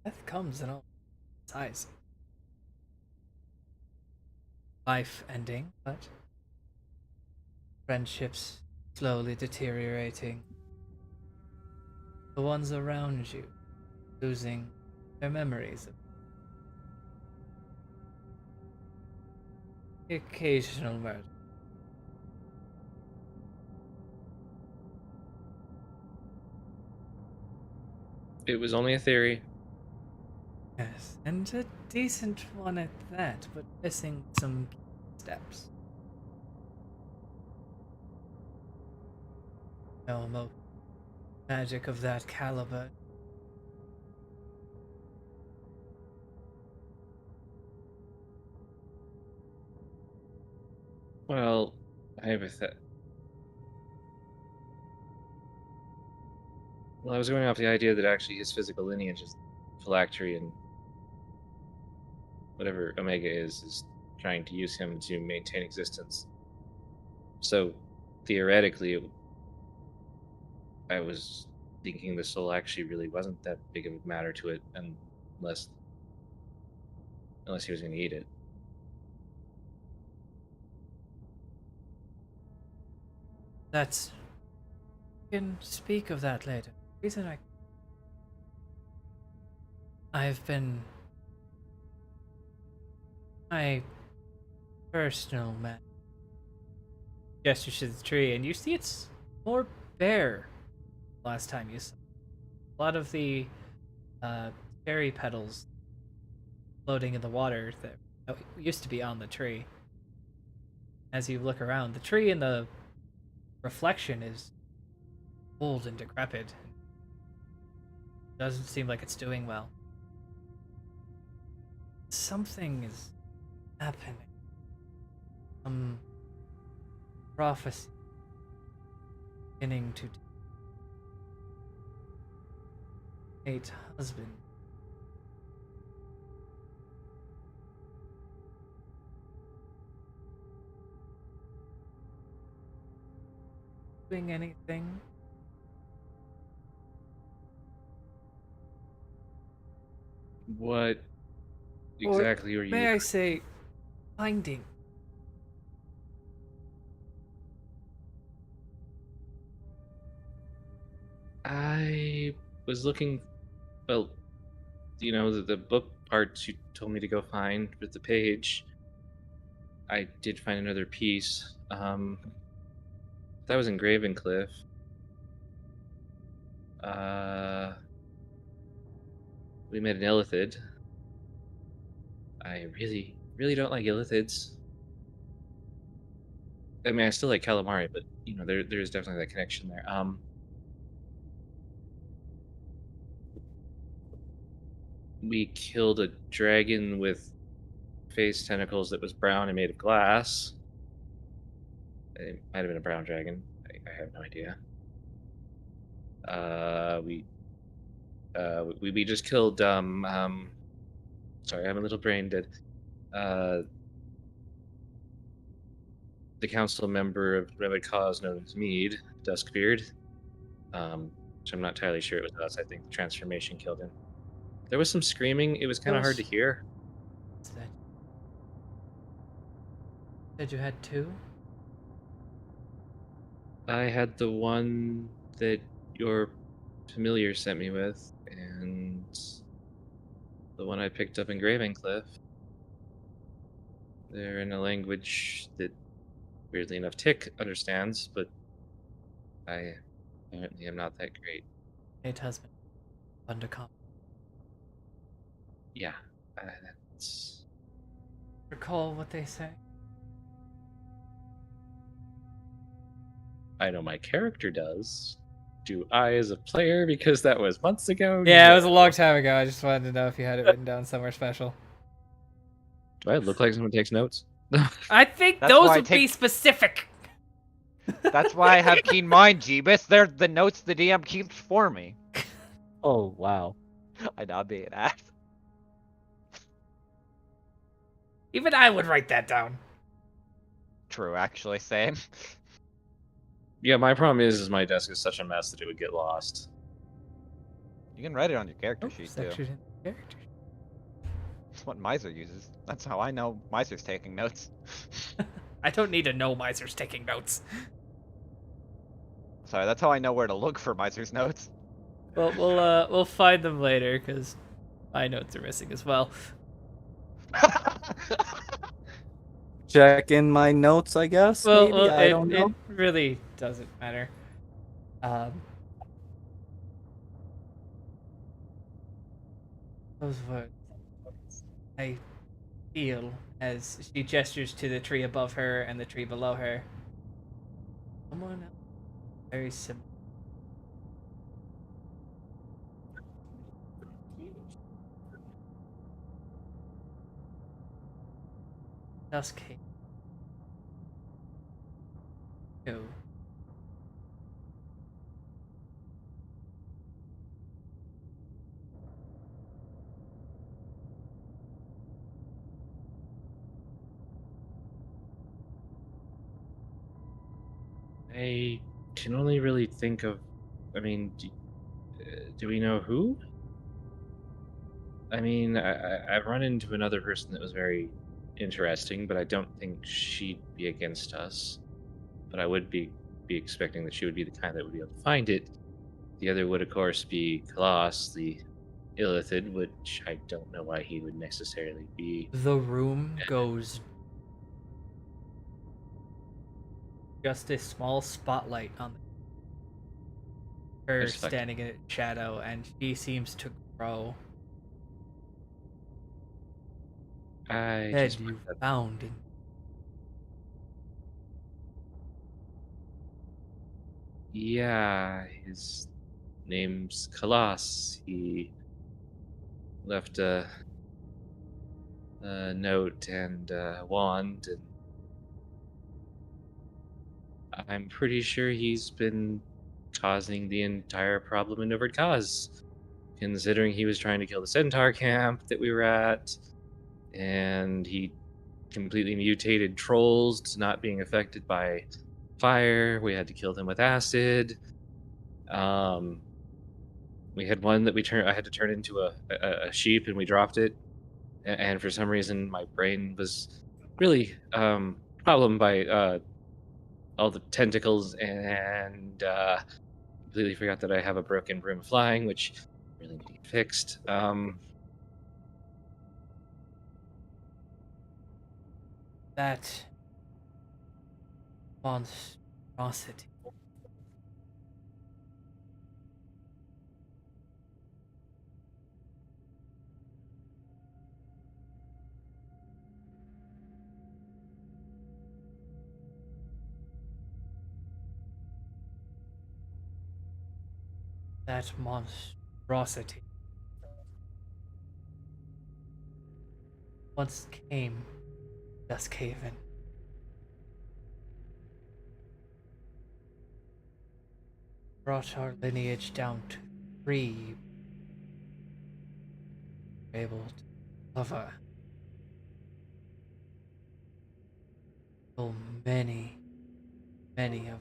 Death comes in all sizes. Life ending, but friendships slowly deteriorating. The ones around you losing their memories of the occasional murder. It was only a theory. Yes, and a decent one at that, but missing some steps. No magic of that caliber. Well, I have a Well, I was going off the idea that actually his physical lineage is phylactery, and whatever Omega is trying to use him to maintain existence. So, theoretically, I was thinking the soul actually really wasn't that big of a matter to it, unless he was going to eat it. That's... We can speak of that later. The reason I've been... My personal man gestures to the tree, and you see it's more bare last time you saw. A lot of the cherry petals floating in the water that used to be on the tree. As you look around, the tree in the reflection is old and decrepit. Doesn't seem like it's doing well. Something is happening. Some prophecy beginning to take husband. Doing anything? What Or exactly were you? may I say, finding? I was looking. Well, the book parts you told me to go find with the page. I did find another piece. That was in Gravencliff. We met an illithid. I really, really don't like illithids. I mean, I still like calamari, but there's definitely that connection there. We killed a dragon with face tentacles that was brown and made of glass. It might have been a brown dragon. I have no idea. We just killed sorry, I'm a little brain dead. The council member of whatever cause known as Mead, Duskbeard. Which I'm not entirely sure it was us. I think the transformation killed him. There was some screaming. It was kind of hard to hear. Said you had two? I had the one that your familiar sent me with, and the one I picked up in Gravencliff. They're in a language that, weirdly enough, Tick understands, but I apparently am not that great. It has been fun to come. Yeah, that's... Recall what they say? I know my character does. Do I, as a player, because that was months ago? Yeah, No. it was a long time ago. I just wanted to know if you had it written down somewhere special. Do I look like someone takes notes? I think That's those why I would be take- specific. That's why I have keen mind, Jeebus. They're the notes the DM keeps for me. Oh wow. I not be an ass. Even I would write that down. True, actually, same. Yeah, my problem is my desk is such a mess that it would get lost. You can write it on your character Oh, sheet too. section in character. That's what Miser uses. That's how I know Miser's taking notes. I don't need to know Miser's taking notes. Sorry, that's how I know where to look for Miser's notes. Well, we'll find them later because my notes are missing as well. Check in my notes, I guess. Well, maybe I don't know. It really doesn't matter. Those words I feel as she gestures to the tree above her and the tree below her. Someone else very similar. Dusk Haze. Ew. I can only really think of. I mean, do we know who? I mean, I've run into another person that was very interesting, but I don't think she'd be against us. But I would be expecting that she would be the kind that would be able to find it. The other would, of course, be Kalass, the illithid, which I don't know why he would necessarily be. The room goes. Just a small spotlight on her Just like- standing in its shadow, and she seems to grow. I Head just you found in. Yeah, his name's Kalass. He left a note and a wand, and I'm pretty sure he's been causing the entire problem in Novard Kaz, considering he was trying to kill the Centaur camp that we were at, and he completely mutated trolls to not being affected by fire. We had to kill them with acid. We had one that I had to turn into a sheep, and we dropped it. And for some reason, my brain was really problem by all the tentacles, and completely forgot that I have a broken broom of flying, which really need to get fixed. That monstrosity. That monstrosity once came to Duskhaven. Brought our lineage down to 3, able to cover so many, many of us.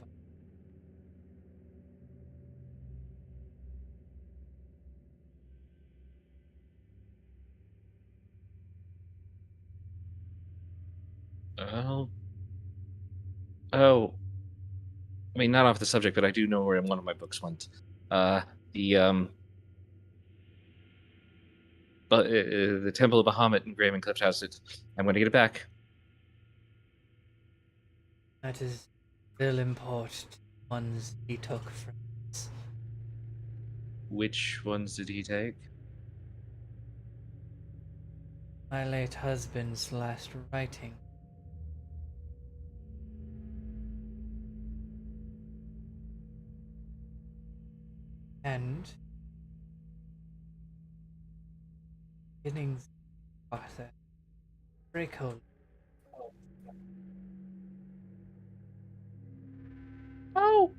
Oh, oh, I mean, not off the subject, but I do know where one of my books went. The but the Temple of Bahamut in Graven Cliff has it. I'm going to get it back. That is still important. Ones he took from us. Which ones did he take? My late husband's last writing. And beginnings Arthur Draco. Oh,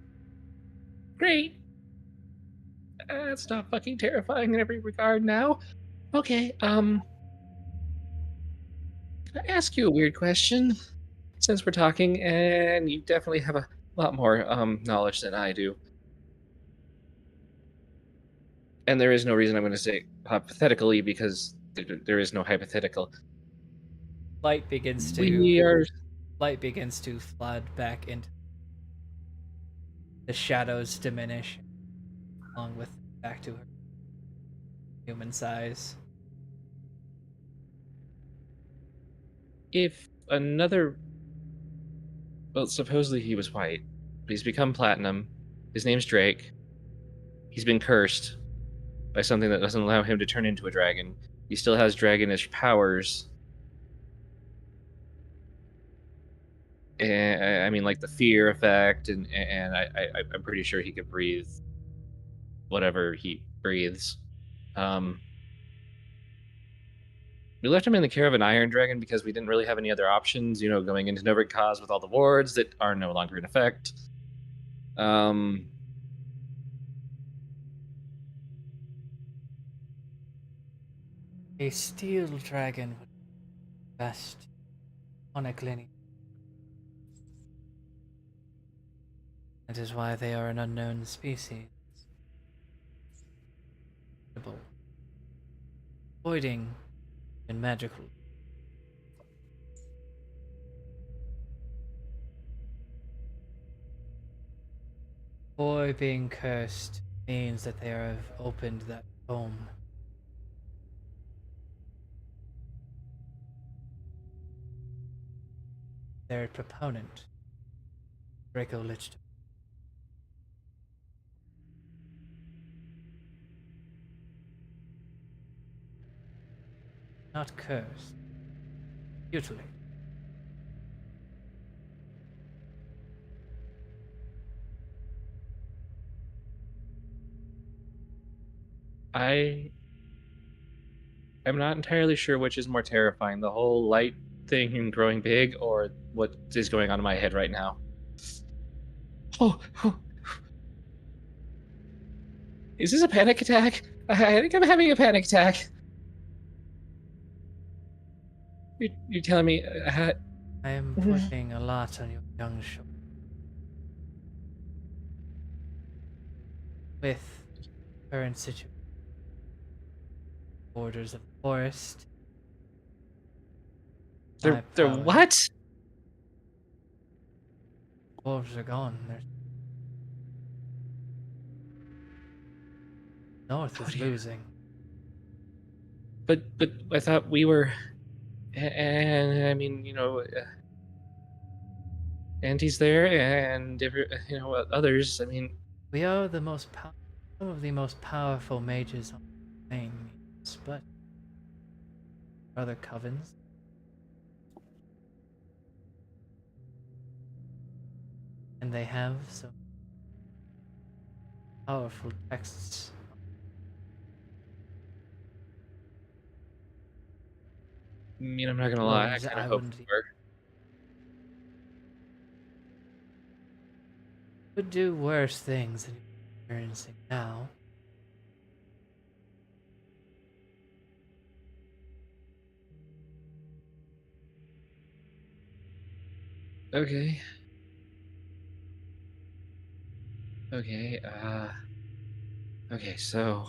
great. That's not fucking terrifying in every regard now. Okay, can I ask you a weird question? Since we're talking, and you definitely have a lot more knowledge than I do. And there is no reason I'm going to say hypothetically, because there is no hypothetical. Light begins We are. to flood back into the shadows diminish along with back to her human size. If another. Well, supposedly he was white, but he's become platinum. His name's Drake. He's been cursed by something that doesn't allow him to turn into a dragon. He still has dragonish powers. And I mean, like the fear effect, and I'm pretty sure he could breathe whatever he breathes. We left him in the care of an Iron Dragon because we didn't really have any other options, going into Novik Cause with all the wards that are no longer in effect. A steel dragon would be best on a lineage. That is why they are an unknown species. Avoiding and magical. Boy being cursed means that they have opened that home. Their proponent, Draco Lich. Not cursed. Mutilate. I am not entirely sure which is more terrifying, the whole light thing and growing big, or what is going on in my head right now. Oh. Is this a panic attack? I think I'm having a panic attack. You're telling me... I am putting a lot on your young shoulder. With current situation. Borders of the forest. They're My they're power. what? Wolves are gone. There's North What is do you- losing. But I thought we were, and I mean, Auntie's there, and others. I mean, We are some of the most powerful mages on the plane, yes, but other covens. And they have some powerful texts. I'm not gonna lie, I Runes kind of I hope wouldn't we were. could do worse things than you're experiencing now. Okay. Okay. Okay. So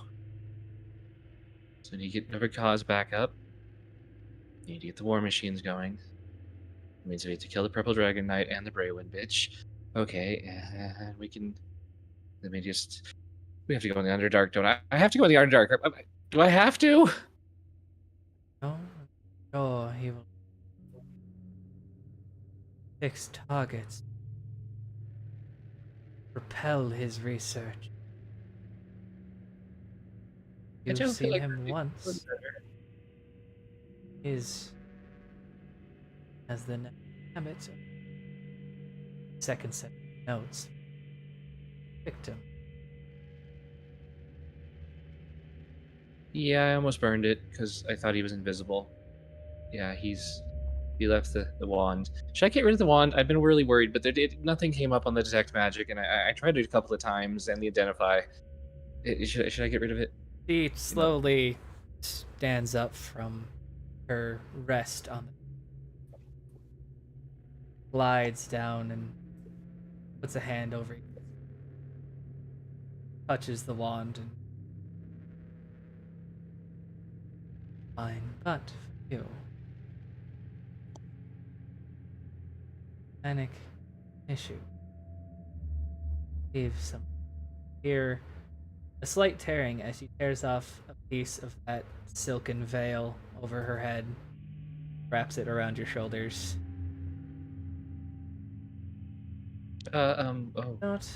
you need to get another cause back up. You need to get the war machines going. It means we have to kill the Purple Dragon Knight and the Braywind bitch. Okay, and we can. Let me just. We have to go in the Underdark, don't I? I have to go in the Underdark. Do I have to? No? Sure, he will fix targets. Repel his research. I You've don't feel seen like him we're doing once. better. Is as the Hammett second set of notes. Victim. Yeah, I almost burned it because I thought he was invisible. Yeah, he left the wand. Should I get rid of the wand? I've been really worried, but nothing came up on the detect magic, and I tried it a couple of times and the identify. Should I get rid of it? She slowly stands up from her rest on the glides down and puts a hand over you, touches the wand and fine, but for you. Panic issue. Leave some here. A slight tearing as she tears off a piece of that silken veil over her head, wraps it around your shoulders. Oh. Don't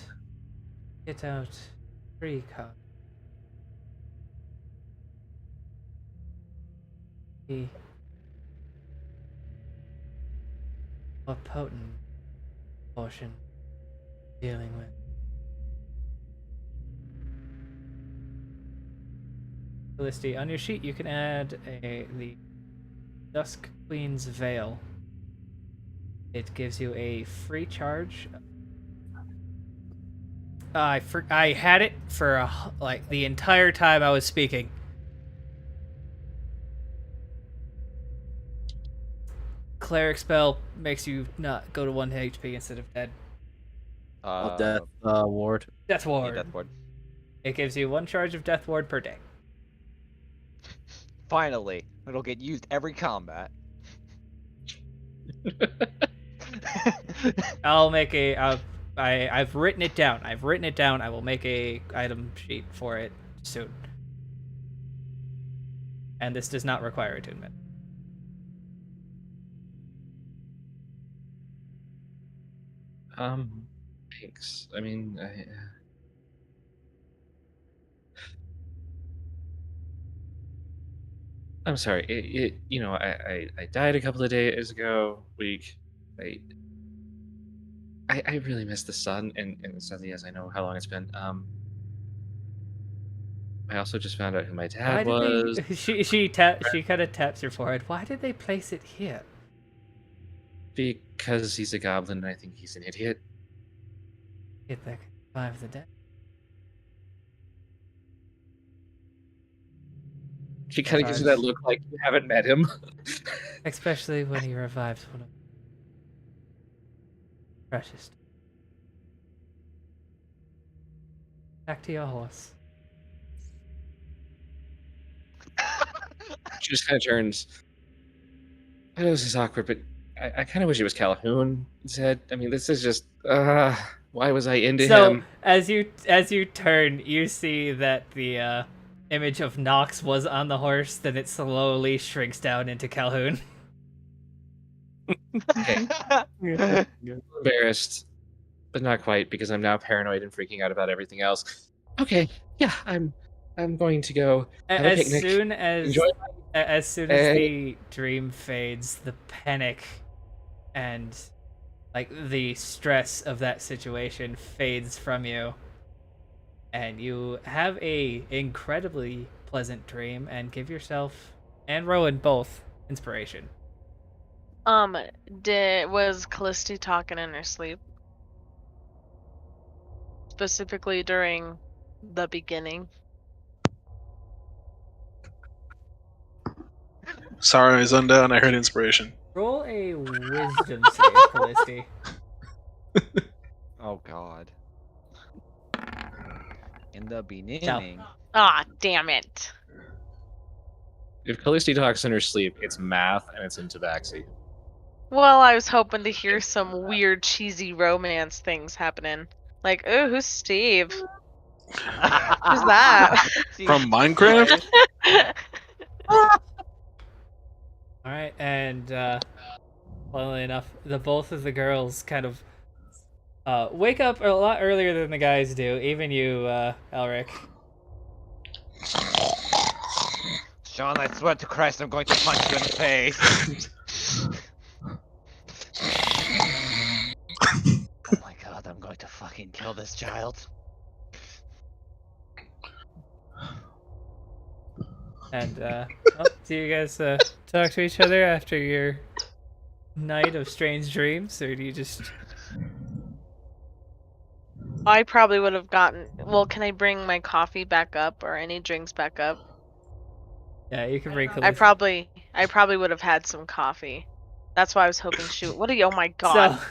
get out free card. The more potent portion dealing with. Felicity, on your sheet you can add the Dusk Queen's Veil. It gives you a free charge. I had it for like the entire time I was speaking. Cleric spell makes you not go to 1 HP instead of dead. Of death ward. Death Yeah, Ward. Death Ward. It gives you 1 charge of Death Ward per day. Finally, it'll get used every combat. I'll make I've written it down. I've written it down. I will make a item sheet for it soon. And this does not require attunement. Thanks. I mean, I'm sorry. I died a couple of days ago. I I really miss the sun, and suddenly, as I know how long it's been. I also just found out who my Why dad did was. they she kind of taps your forehead. Why did they place it here? Because he's a goblin, and I think he's an idiot. Get that survive the dead. She kind of gives you that look like you haven't met him. Especially when he revives one of precious. Back to your horse. She just kind of turns. I know this is awkward, but I kind of wish it was Calhoun instead. I mean, this is just. Why was I into So him? as you turn, you see that the image of Nox was on the horse. Then it slowly shrinks down into Calhoun. Okay. Embarrassed, but not quite because I'm now paranoid and freaking out about everything else. Okay, yeah, I'm going to go have a As picnic. soon as Enjoy as soon as the dream fades, the panic and like the stress of that situation fades from you, and you have a incredibly pleasant dream and give yourself and Rowan both inspiration. Was Callisti talking in her sleep? Specifically during the beginning? Sorry, I zoned out and I heard inspiration. Roll a wisdom save, Callisti. Oh God. In the beginning. Ah, damn it. If Callisti talks in her sleep, it's math and it's in tabaxi. Well, I was hoping to hear some weird, cheesy romance things happening. Like, ooh, who's Steve? Who's that? From Minecraft? All right, and funnily enough, both of the girls kind of wake up a lot earlier than the guys do. Even you, Elric. Sean, I swear to Christ, I'm going to punch you in the face. Oh my God, I'm going to fucking kill this child. And do you guys talk to each other after your night of strange dreams, or do you just? I probably would have gotten. Well, can I bring my coffee back up or any drinks back up? Yeah, you can bring. I probably would have had some coffee. That's why I was hoping she. What are you? Oh my God. So,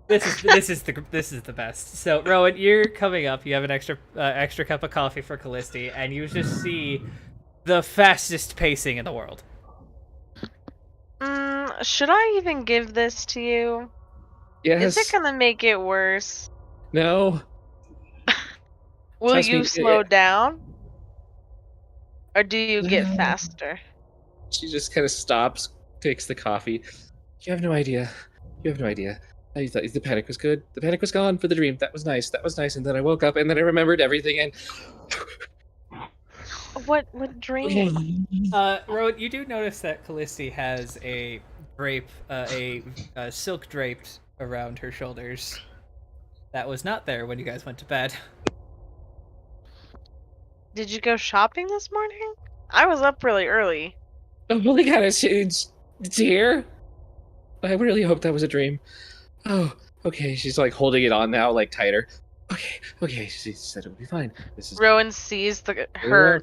this is the best. So Rowan, you're coming up. You have an extra cup of coffee for Callisti, and you just see the fastest pacing in the world. Should I even give this to you? Yes. Is it gonna make it worse? No. Will Trust you me, slow down? Or do you get faster? She just kind of stops, takes the coffee. You have no idea. You have no idea. I thought the panic was good. The panic was gone for the dream. That was nice. That was nice. And then I woke up and then I remembered everything. And What dream? Rowan, you do notice that Callisti has a drape, a silk draped around her shoulders. That was not there when you guys went to bed. Did you go shopping this morning? I was up really early. oh my God, it's here. I really hope that was a dream. Oh, okay. She's like holding it on now, like tighter. Okay. She said it would be fine. This is Rowan sees her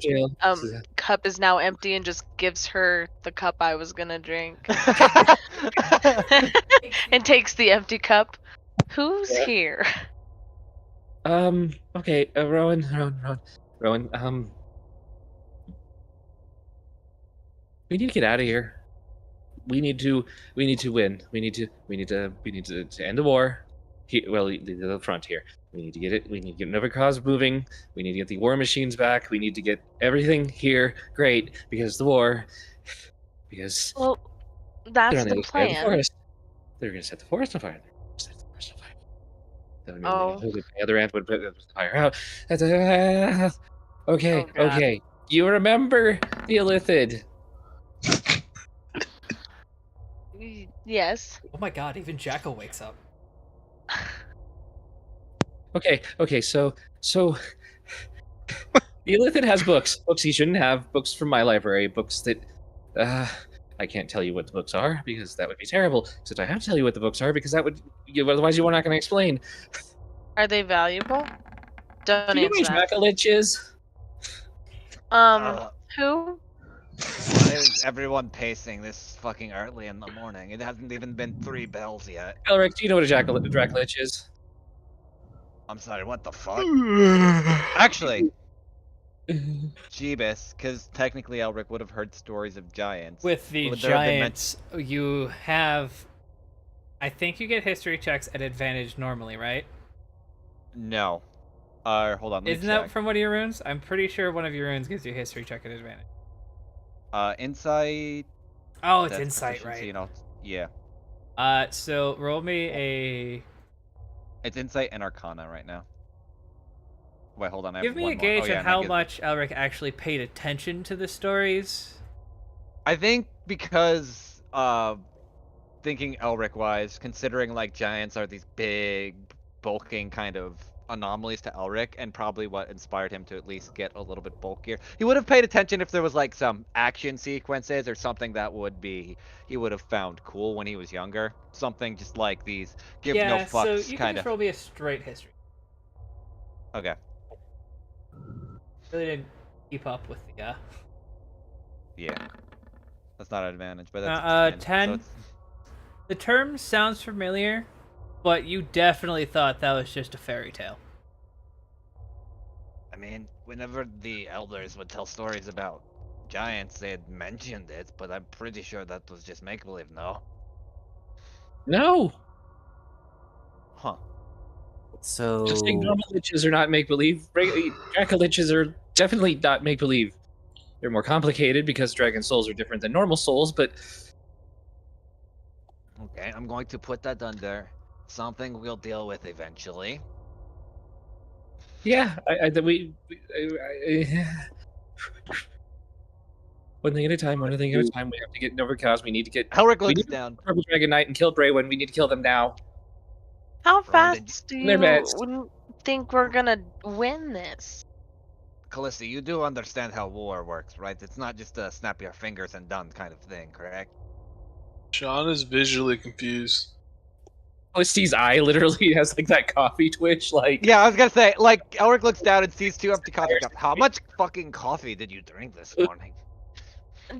cup is now empty and just gives her the cup I was gonna drink. And takes the empty cup. Who's here? Okay. Rowan. We need to get out of here. We need to win. We need to end the war. The front here. We need to get it. We need to get another cause moving. We need to get the war machines back. We need to get everything here great because the war. Because well, that's they're on the the other side of the plan. forest. They're going to set the forest on fire. The other end would put the fire out. Okay. Oh, God. Okay. You remember the Illithid? Yes. Oh my God! Even Jackal wakes up. Okay. So the Illithid has books. Books he shouldn't have. Books from my library. Books that I can't tell you what the books are because that would be terrible. Except I have to tell you what the books are because that would otherwise you were not going to explain. Are they valuable? Don't Do you know answer who that. Jackal is? Who? Why is everyone pacing this fucking early in the morning? It hasn't even been 3 bells yet. Elric, do you know what a Dracolich is? I'm sorry, what the fuck? Actually, Jeebus, because technically Elric would have heard stories of giants. With the Would there have been giants, you have. I think you get history checks at advantage normally, right? No. Hold on, let me Isn't check. that from one of your runes? I'm pretty sure one of your runes gives you history check at advantage. Insight. Oh, it's That's insight, proficiency right? and all. Yeah. So roll me a. It's insight and arcana right now. Wait, hold on. I Give have me one a more. gauge Oh, yeah, on and that how gives- much Elric actually paid attention to the stories. I think because thinking Elric wise, considering like giants are these big, bulking kind of anomalies to Elric, and probably what inspired him to at least get a little bit bulkier. He would have paid attention if there was like some action sequences or something that he would have found cool when he was younger. Something just like these give no Yeah, so fucks you can kind just of. roll me a straight history. Okay. Really didn't keep up with the. Yeah. That's not an advantage, but that's 10. 10. So it's... The term sounds familiar, but you definitely thought that was just a fairy tale. I mean, whenever the elders would tell stories about giants, they had mentioned it, but I'm pretty sure that was just make believe, no? No, Huh. So just think normal liches are not make believe. Draco-liches are definitely not make believe. They're more complicated because dragon souls are different than normal souls, but Okay, I'm going to put that under something we'll deal with eventually. yeah, one thing at a time. One thing at a time. We have to get over cows. We need to get. Elric We looks need to down. Purple Dragon Knight and kill Braywin. We need to kill them now. How Ron, did fast do In their you midst. think we're gonna win this? Callisti, you do understand how war works, right? It's not just a snap your fingers and done kind of thing, correct? Sean is visually confused. Steve's eye literally has like that coffee twitch. Like, Yeah, I was gonna say, like, Elric looks down and sees 2 empty coffee cups. How much fucking coffee did you drink this morning?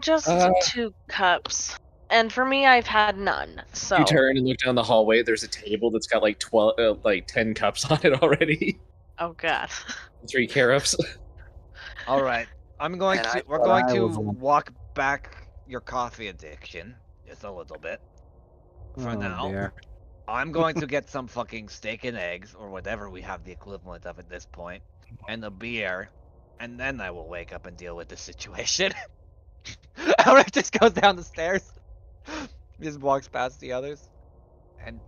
Just Uh, 2 cups. And for me, I've had none. So you turn and look down the hallway. There's a table that's got like 12, like 10 cups on it already. oh god. 3 carafes. All right, we're going thought I to was the one- walk back your coffee addiction just a little bit. For Oh, now, dear. I'm going to get some fucking steak and eggs or whatever we have the equivalent of at this point, and a beer, and then I will wake up and deal with the situation. Elric just goes down the stairs, just walks past the others, and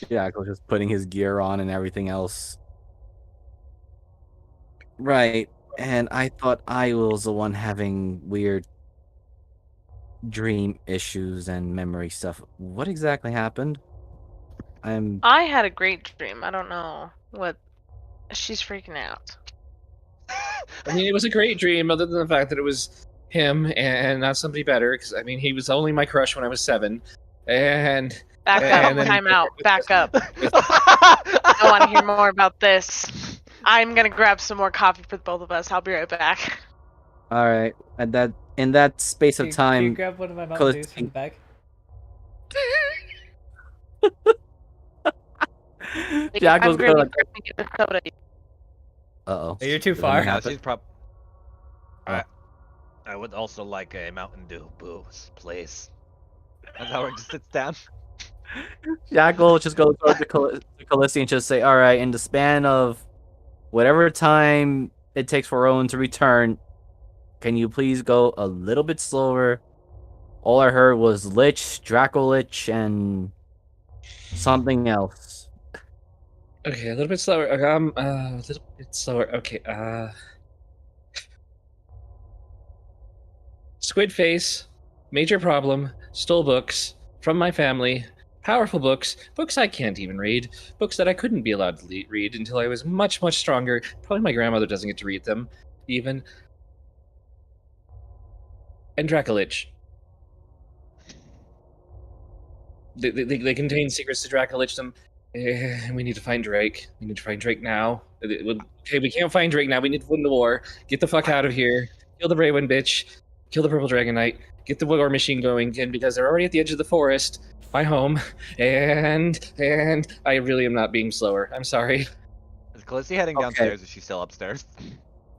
Jackal just putting his gear on and everything else. Right. And I thought I was the one having weird dream issues and memory stuff. What exactly happened? I had a great dream. I don't know what. She's freaking out. I mean, it was a great dream, other than the fact that it was him and not somebody better. Because I mean, he was only my crush when I was 7, and Back And up. then- Time out. Back up. I want to hear more about this. I'm gonna grab some more coffee for the both of us. I'll be right back. all right. And that in that space of Can you time, grab one of my Mountain Close Dews from the bag? Jackal's I'm going gonna like, get the soda. uh-oh. You're too Does far. that yeah, happen? she's prob. Oh. I would also like a Mountain Dew booze, please. As Howard just sits down. Jackal just goes over to Callisti and just say, all right, in the span of whatever time it takes for Rowan to return, can you please go a little bit slower? All I heard was Lich, Draco-Lich, and something else. okay, a little bit slower. A little bit slower. Okay, Squid Face, major problem, stole books from my family, powerful books, books I can't even read, books that I couldn't be allowed to read until I was much, much stronger. Probably my grandmother doesn't get to read them, even. And Dracolich. They contain secrets to Dracolichdom. We need to find Drake. We need to find Drake now. Okay, we can't find Drake now. We need to win the war. Get the fuck out of here. Kill the Braywin bitch. Kill the Purple Dragon Knight. Get the war machine going again because they're already at the edge of the forest. My home. And I really am not being slower. I'm sorry. Is Callisti heading Okay. downstairs? Or is she still upstairs?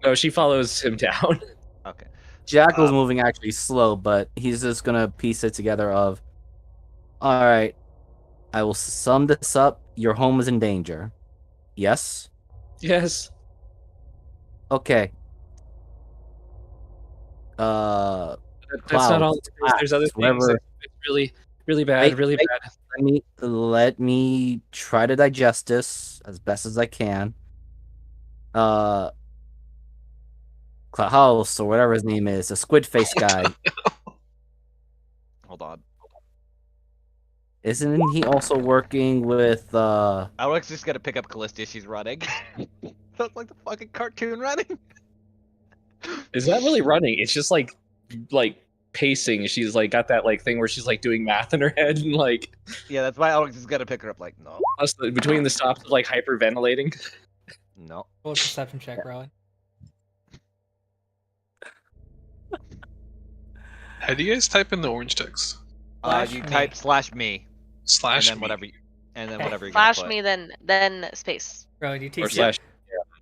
No, she follows him down. Okay. Jackal's Um, moving actually slow, but he's just gonna piece it together of, all right, I will sum this up. Your home is in danger. Yes? Yes. Okay. That's not all. Clouds, There's other flats, things. whatever. It's really, really bad. Wait, Really wait. bad. Let me try to digest this as best as I can. Uh, Klaus or whatever his name is, a squid face guy. hold on. Isn't he also working with Alex just gotta pick up Callistia. She's running. Sounds like the fucking cartoon running. Is that really running? It's just like pacing. She's like got that like thing where she's like doing math in her head and like Yeah, that's why Alex is gonna pick her up. Like, no, us between the stops of like hyperventilating. no. Roll a perception check, Rowan. How do you guys type in the orange text? Slash You me. type /me Slash and then me. whatever, and then Okay. whatever you're gonna Flash put. me, then space. Rowan, you Or teach slash.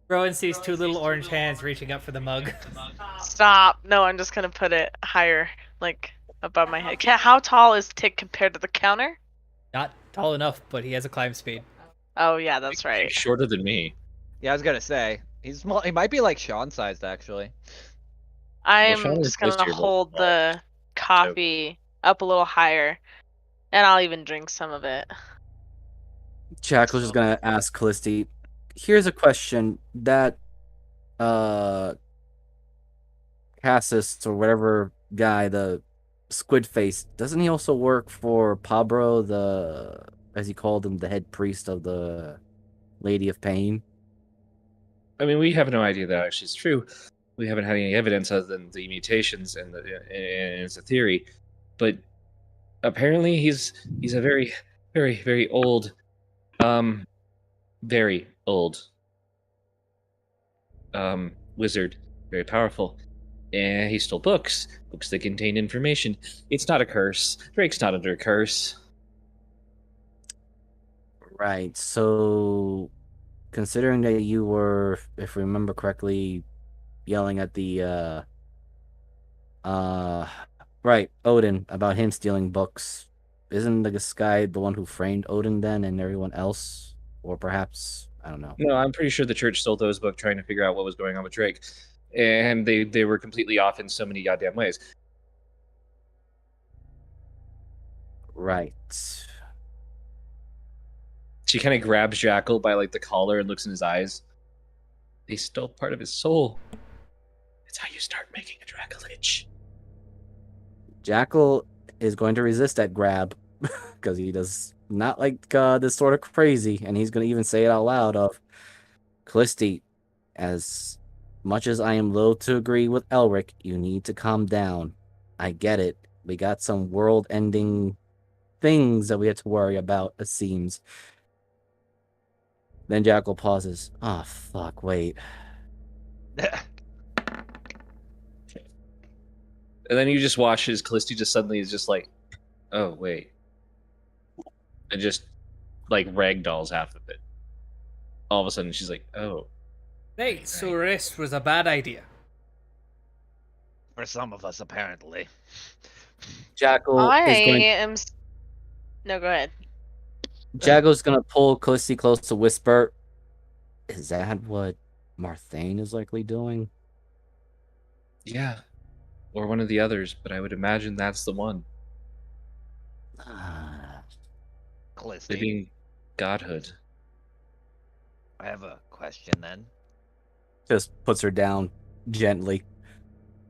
Rowan sees two little orange hands reaching up for the mug. Stop. No, I'm just gonna put it higher, like above my head. How tall is Tick compared to the counter? Not tall enough, but he has a climb speed. Oh yeah, that's right. He's shorter than me. Yeah, I was gonna say he's small. He might be like Sean sized actually. I'm Sean is just close gonna to your hold level. the coffee up a little higher, and I'll even drink some of it. Jackal's just gonna ask Callisti. Here's a question that Cassis or whatever guy, the squid face, doesn't he also work for Pabro, the as he called him, the head priest of the Lady of Pain? I mean, we have no idea that actually is true. We haven't had any evidence other than the mutations and it's a theory. But apparently, he's a very, very, very old, very old wizard, very powerful. And he stole books that contain information. It's not a curse. Drake's not under a curse. Right. So, considering that you were, if we remember correctly, yelling at the right, Odin about him stealing books, isn't this guy the one who framed Odin then, and everyone else, or perhaps I don't know. No, I'm pretty sure the church stole those books trying to figure out what was going on with Drake. And they were completely off in so many goddamn ways. Right. She kind of grabs Jackal by like the collar and looks in his eyes. They stole part of his soul. It's how you start making a Dracolich. Jackal is going to resist that grab because he does not like this sort of crazy, and he's going to even say it out loud of, Callisti, as much as I am loath to agree with Elric, you need to calm down. I get it. We got some world-ending things that we have to worry about, it seems. Then Jackal pauses. Oh, fuck, wait. And then you just watch as Callisti just suddenly is just like, oh, wait. And just like ragdolls half of it. All of a sudden she's like, oh. Hey, so rest was a bad idea. For some of us, apparently. Jackal I is going. am. No, go ahead. Jackal's gonna pull Callisti close to whisper. Is that what Marthane is likely doing? Yeah. Or one of the others, but I would imagine that's the one. Callisti, Living godhood. I have a question then. Just puts her down gently.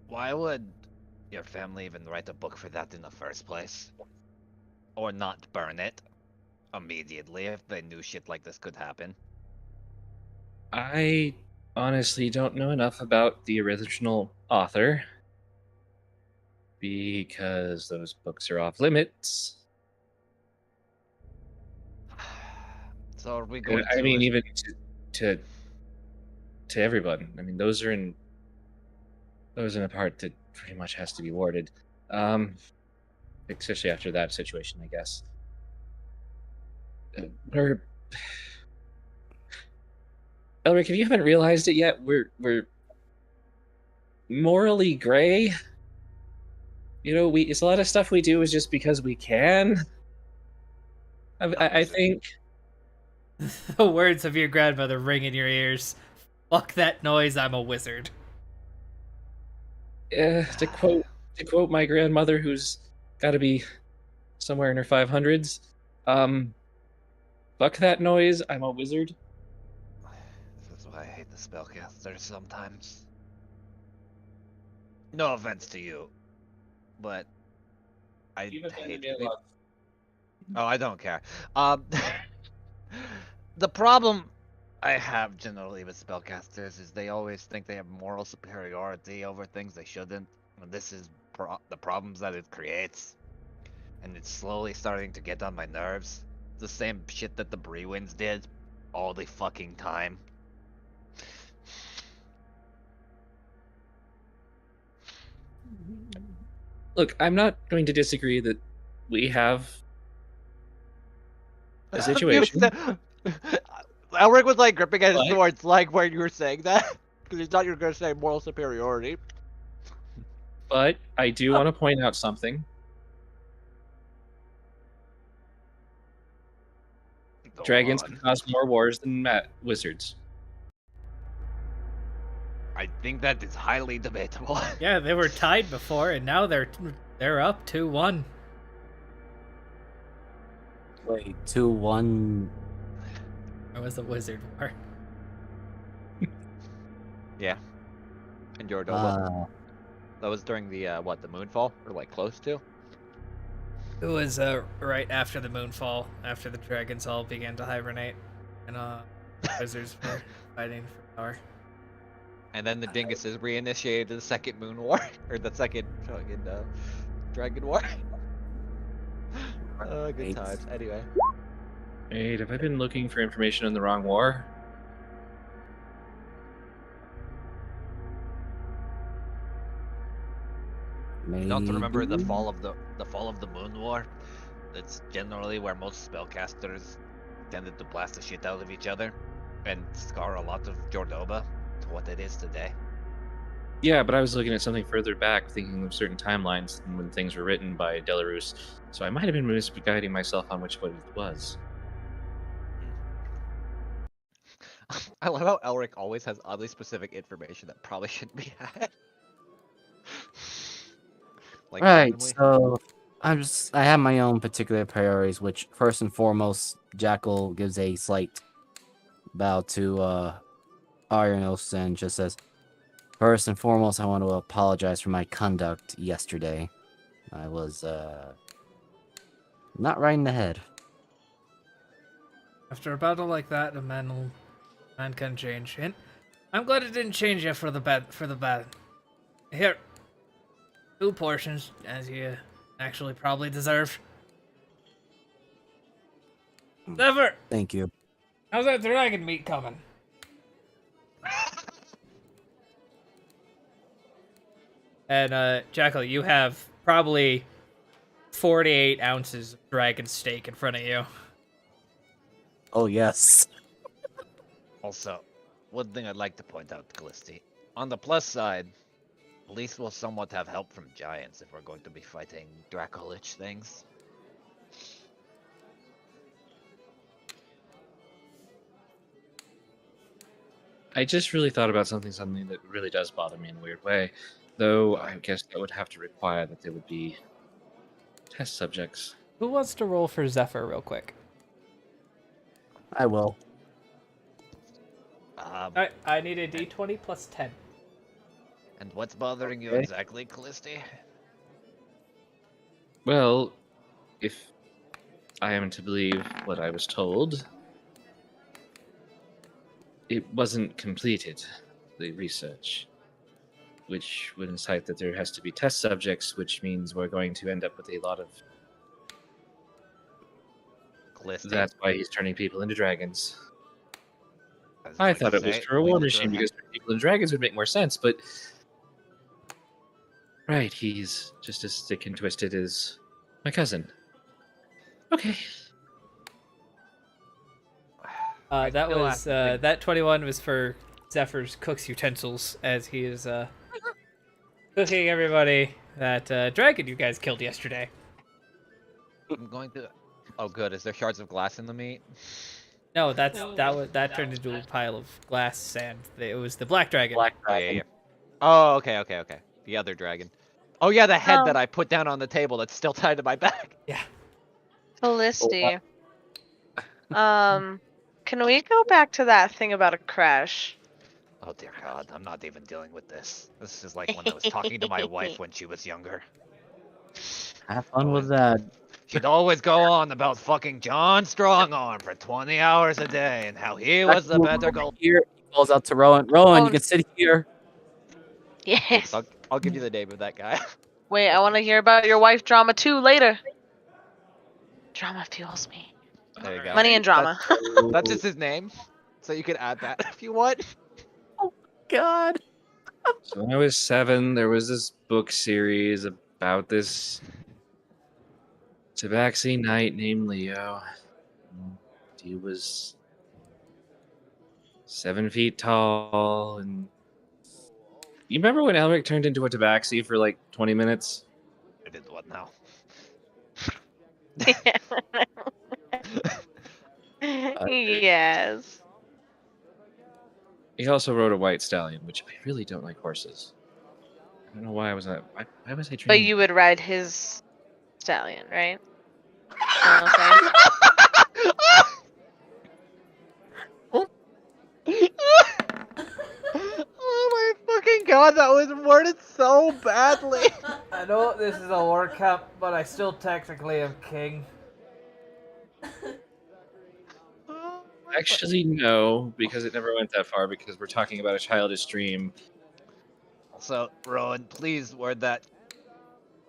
Why would your family even write a book for that in the first place? Or not burn it immediately if they knew shit like this could happen? I honestly don't know enough about the original author because those books are off limits. So are we going I to? mean, even to everyone. I mean, those are in a part that pretty much has to be warded. Especially after that situation, I guess. We're Elric, if you haven't realized it yet, we're morally gray. You know, it's a lot of stuff we do is just because we can. I think The words of your grandmother ring in your ears. Fuck that noise, I'm a wizard. to quote my grandmother, who's got to be somewhere in her 500s. Fuck that noise, I'm a wizard. This is why I hate the spellcasters sometimes. No offense to you, but I hate people. Oh, I don't care. Um, the problem I have generally with spellcasters is they always think they have moral superiority over things they shouldn't, and this is the problems that it creates, and it's slowly starting to get on my nerves. It's the same shit that the Brewins did all the fucking time. Look, I'm not going to disagree that we have a situation. Elric was like gripping at his But- swords, like when you were saying that, because he thought you were going to say moral superiority. But I do want to point out something. Go Dragons on. can cause more wars than wizards. I think that is highly debatable. Yeah, they were tied before, and now they're up 2-1. Wait, 2-1. It was a wizard war. Yeah. And Jordoba. That was during the the moonfall, or like close to. It was right after the moonfall, after the dragons all began to hibernate, and wizards were fighting for power. And then the dinguses reinitiated the second moon war, or the second fucking dragon war. Good Right. times. Anyway. Wait, have I been looking for information on the wrong war? Not to remember the Maybe? fall of the moon war. That's generally where most spellcasters tended to blast the shit out of each other, and scar a lot of Jordoba to what it is today. Yeah, but I was looking at something further back, thinking of certain timelines and when things were written by Delarus, so I might have been misguiding myself on which one it was. I love how Elric always has oddly specific information that probably shouldn't be had. Like Right, randomly. so I have my own particular priorities, which first and foremost, Jackal gives a slight bow to Arianos and just says, first and foremost, I want to apologize for my conduct yesterday. I was not right in the head. After a battle like that, a man can change. And I'm glad it didn't change you for the bad. Here, 2 portions, as you actually probably deserve. Never. Thank you. How's that dragon meat coming? And Jackal, you have probably 48 ounces of dragon steak in front of you. Oh yes. Also, one thing I'd like to point out, Callisti. On the plus side, at least we'll somewhat have help from giants if we're going to be fighting Dracolich things. I just really thought about something that really does bother me in a weird way, though I guess that would have to require that there would be test subjects. Who wants to roll for Zephyr real quick? I will. I need a d20 plus 10. And what's bothering you Okay. exactly, Callisti? Well, if I am to believe what I was told, it wasn't completed, the research, which would incite that there has to be test subjects, which means we're going to end up with a lot of... Callisti. That's why he's turning people into dragons. was I going thought to it was say, for a war we machine have- because turning people into dragons would make more sense, but... Right, he's just as sick and twisted as my cousin. Okay. I That still was have to think- that 21 was for Zephyr's cook's utensils, as he is cooking everybody that dragon you guys killed yesterday. I'm going to. Oh, good. Is there shards of glass in the meat? No, that turned into a pile of glass sand. It was the black dragon. Black Oh, dragon. yeah. Oh, okay. The other dragon. Oh, yeah, the head that Um, I put down on the table that's still tied to my back. Yeah. Felicity. Can we go back to that thing about a crash? Oh, dear God. I'm not even dealing with this. This is like when I was talking to my wife when she was younger. Have fun with that. She'd always go on about fucking John Strongarm for 20 hours a day and how he was the better goal. Here, he calls out to Rowan. Rowan, Oh. you can sit here. Yes. I'll give you the name of that guy. Wait, I want to hear about your wife drama too later. Drama fuels me. There you go. Money and drama. That's just his name. So you can add that if you want. God. So when I was 7, there was this book series about this tabaxi knight named Leo. He was 7 feet tall, and you remember when Elric turned into a tabaxi for like 20 minutes? I did what now? Yes. He also rode a white stallion, which I really don't like horses. I don't know why I was not. Why was I But training? you would ride his stallion, right? Okay. Oh my fucking God, that was worded so badly. I know this is a war camp, but I still technically am king. Actually, no, because it never went that far. Because we're talking about a childish dream. So, Rowan, please word that.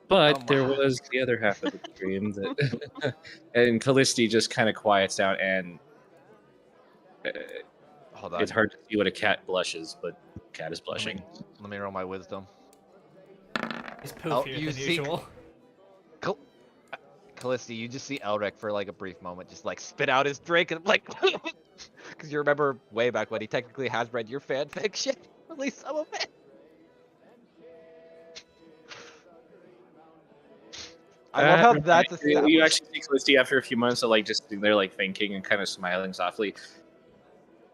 But Oh there my- was the other half of the dream that, and Callisti just kind of quiets down, and Hold on. it's hard to see what a cat blushes, but cat is Let me, blushing. let me roll my wisdom. He's Oh, poofier you than see- usual. Callisti, you just see Elric for like a brief moment, just like spit out his drink and like, because you remember way back when he technically has read your fan fiction, at least some of it. I love how that's You established. actually see Callisti after a few months of like just sitting there like thinking and kind of smiling softly.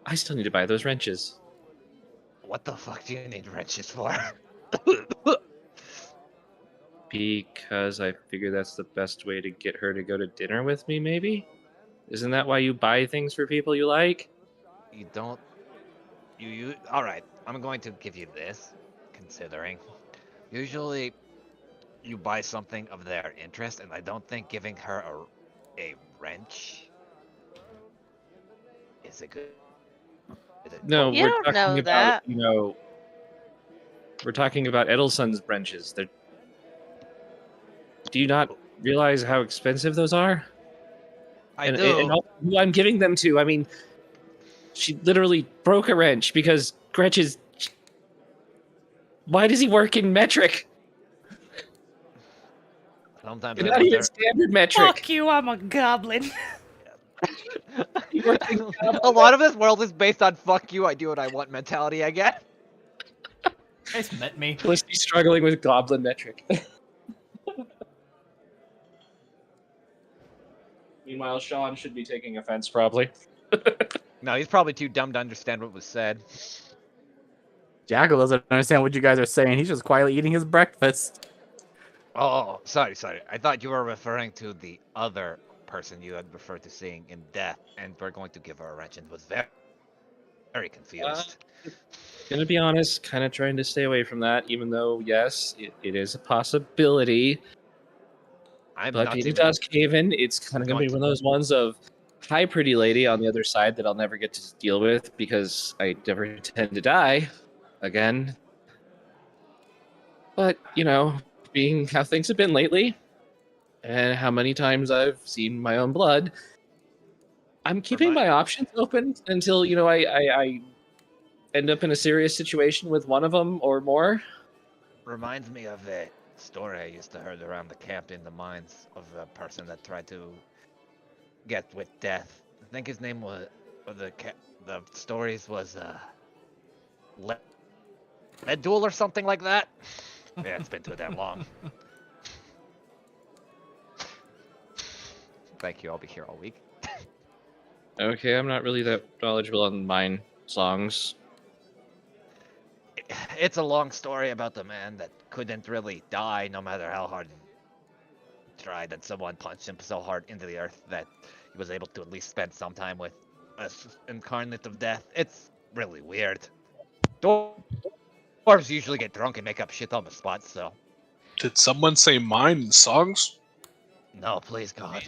I still need to buy those wrenches. What the fuck do you need wrenches for? Because I figure that's the best way to get her to go to dinner with me, maybe? Isn't that why you buy things for people you like? You don't. All right. I'm going to give you this, considering. Usually, you buy something of their interest, and I don't think giving her a wrench is a good. No, You we're don't talking know about, that. we're talking about Edelson's wrenches. Do you not realize how expensive those are? I And do. also who I'm giving them to. I mean, she literally broke a wrench because Gretch's. Why does he work in metric? Sometimes And I not even wonder. standard metric. Fuck you, I'm a goblin. He works in A lot of this world is based on "fuck you, I do what I want" mentality. I guess. You guys met me. Felicity struggling with goblin metric. Meanwhile, Sean should be taking offense, probably. No, he's probably too dumb to understand what was said. Jackal doesn't understand what you guys are saying. He's just quietly eating his breakfast. Oh, sorry. I thought you were referring to the other person you had referred to seeing in death, and we're going to give her a wrench, and was very confused. Gonna be honest, kind of trying to stay away from that, even though, yes, it is a possibility. I'm But not if he even- does cave in, it's kind of gonna be one of those ones of, hi, pretty lady, on the other side that I'll never get to deal with because I never intend to die again. But, being how things have been lately, and how many times I've seen my own blood, I'm keeping my options open until, I end up in a serious situation with one of them or more. Reminds me of a story I used to heard around the camp in the mines of a person that tried to get with death. I think his name was, or the stories was, Lead Duel or something like that. Yeah, it's been too damn long. Thank you. I'll be here all week. Okay, I'm not really that knowledgeable on mine songs. It's a long story about the man that couldn't really die no matter how hard he tried, and someone punched him so hard into the earth that he was able to at least spend some time with us incarnate of death. It's really weird. Dwarves usually get drunk and make up shit on the spot, so Did someone say mine in songs? no, please God.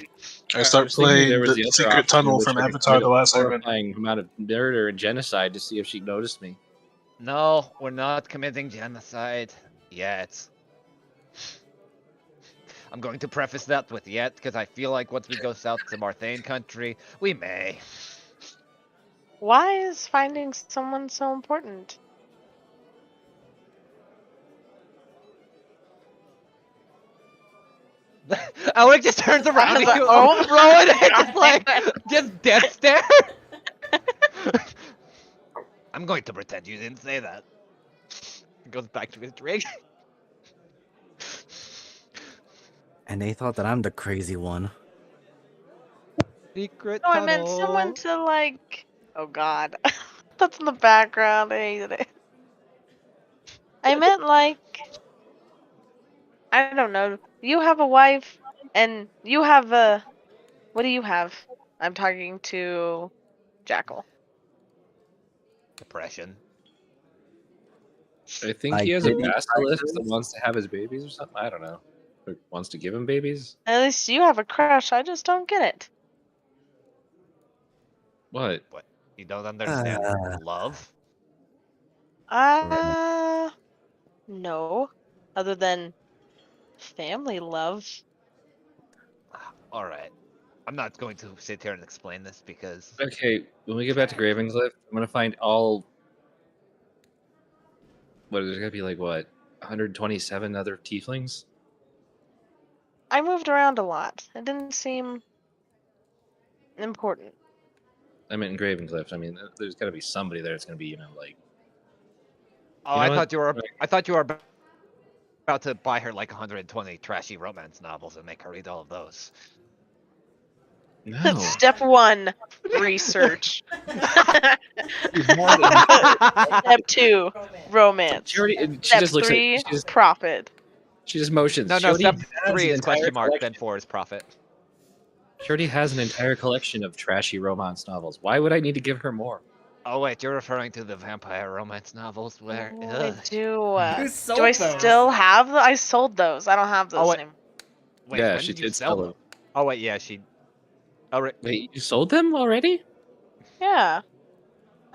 I start was thinking there playing was the other Secret option in Tunnel which from I could Avatar: commit The a Last Airbender. horrifying amount of murder and genocide to see if she noticed me. No, we're not committing genocide yet. I'm going to preface that with yet, because I feel like once we go south to Marthane country, we may. Why is finding someone so important? Alec just turns around and goes, Oh. Rowan, and just like, just death stare. I'm going to pretend you didn't say that. He goes back to his drink. And they thought that I'm the crazy one. Secret No, I meant someone to like. Oh God, that's in the background. I hated it. I meant like. I don't know. You have a wife, and you have a. What do you have? I'm talking to Jackal. Depression. I think I he has a didn't basilisk that practice. wants to have his babies or something. I don't know. Or wants to give him babies. At least you have a crush. I just don't get it. What? What? You don't understand Uh, love? No. Other than family love. Alright. I'm not going to sit here and explain this because Okay, when we get back to Gravenslift, I'm gonna find all. What there's gonna be like what 127 other tieflings? I moved around a lot. It didn't seem important. I meant in Gravenslift. I mean, there's gotta be somebody there that's gonna be, like. Oh, You know I what? thought you were about to buy her like 120 trashy romance novels and make her read all of those. No. Step 1, research. Step 2, romance. She already. She Step just looks at. 3, She profit. just motions. No, She already step has 3 an is entire question mark, collection. then 4 is profit. She already has an entire collection of trashy romance novels. Why would I need to give her more? Oh wait, you're referring to the vampire romance novels where Oh, ugh. I do. Who Do sold I those? still have them? I sold those. I don't have those wait. anymore. Wait, Yeah, when she did you did sell sell them? Oh wait, yeah, she right. Wait, you sold them already? Yeah.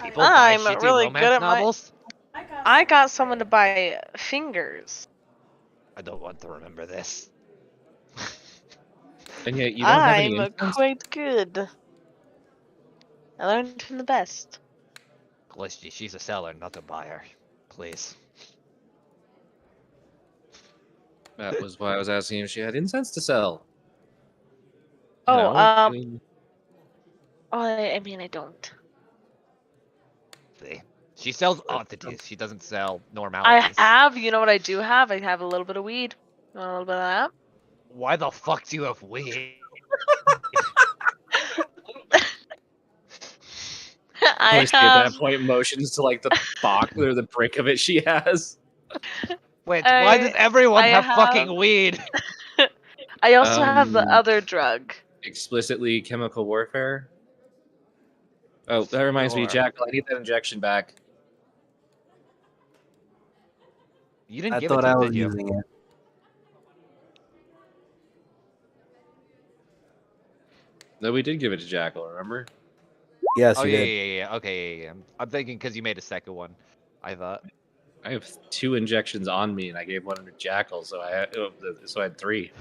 People buy I'm shitty really good romance at my. novels? I got someone to buy fingers. I don't want to remember this. And yet you don't have any I'm incense? quite good. I learned from the best. Glitchy, she's a seller, not a buyer. Please. That was why I was asking if she had incense to sell. Oh, I mean, I mean, I don't. See? She sells But- oddities, she doesn't sell I normalities. have, you know what I do have? I have a little bit of weed. You want a little bit of that? Why the fuck do you have weed? I Lucy at have. that point motions to like the box or the brick of it she has. Wait, why does everyone I have have- fucking weed? I also have the Um, other drug. Explicitly chemical warfare. Oh, that reminds me, Sure. Jack. I need that injection back. You didn't I give it thought to I him, was did you? using it. No, we did give it to Jackal. Remember? Yes, Oh you yeah, did. yeah. Okay, yeah. I'm thinking because you made a second one. I thought. I have 2 injections on me, and I gave one to Jackal, so I had 3.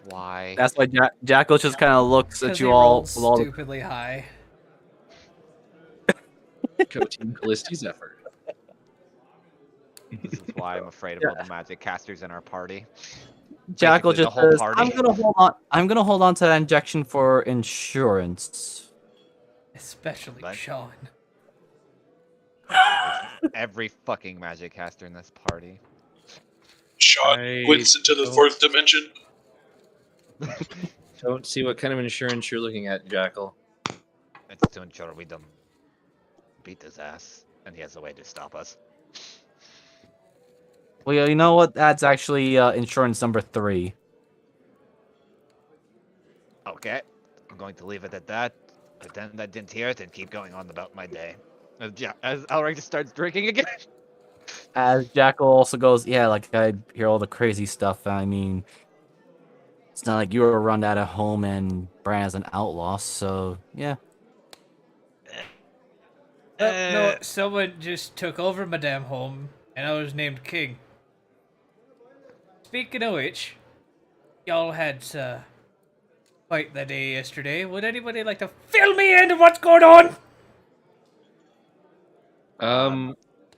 Why? That's why Jackal just kind of looks at Because you he all rolled with all the stupidly high. Team Callisti's effort. This is why I'm afraid of all the magic casters in our party. Jackal Basically, the just whole says, party. "I'm gonna hold on. I'm gonna hold on to that injection for insurance." Especially But- Sean. Every fucking magic caster in this party. shot I Gwyn's into the don't- fourth dimension. Don't see what kind of insurance you're looking at, Jackal. It's to ensure we don't beat his ass, and he has a way to stop us. Well, yeah, you know what? That's actually insurance number 3. Okay, I'm going to leave it at that. Pretend I didn't hear it and keep going on about my day. As Elric just starts drinking again. As Jackal also goes, yeah, like I hear all the crazy stuff. I mean, it's not like you were run out of home and brand as an outlaw, so yeah. Oh, no, someone just took over my damn home, and I was named King. Speaking of which, y'all had quite the day yesterday. Would anybody like to fill me into what's going on?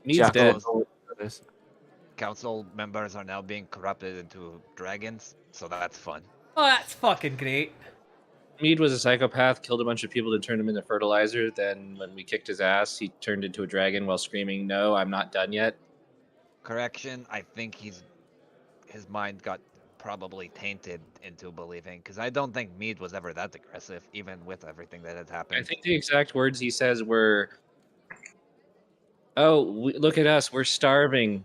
Mead's dead. Council members are now being corrupted into dragons, so that's fun. Oh, that's fucking great. Mead was a psychopath, killed a bunch of people to turn him into fertilizer. Then, when we kicked his ass, he turned into a dragon while screaming, "No, I'm not done yet." Correction, I think his mind got probably tainted into believing, because I don't think Mead was ever that aggressive, even with everything that had I happened. think the exact words he says were, "Oh, look at us, we're starving."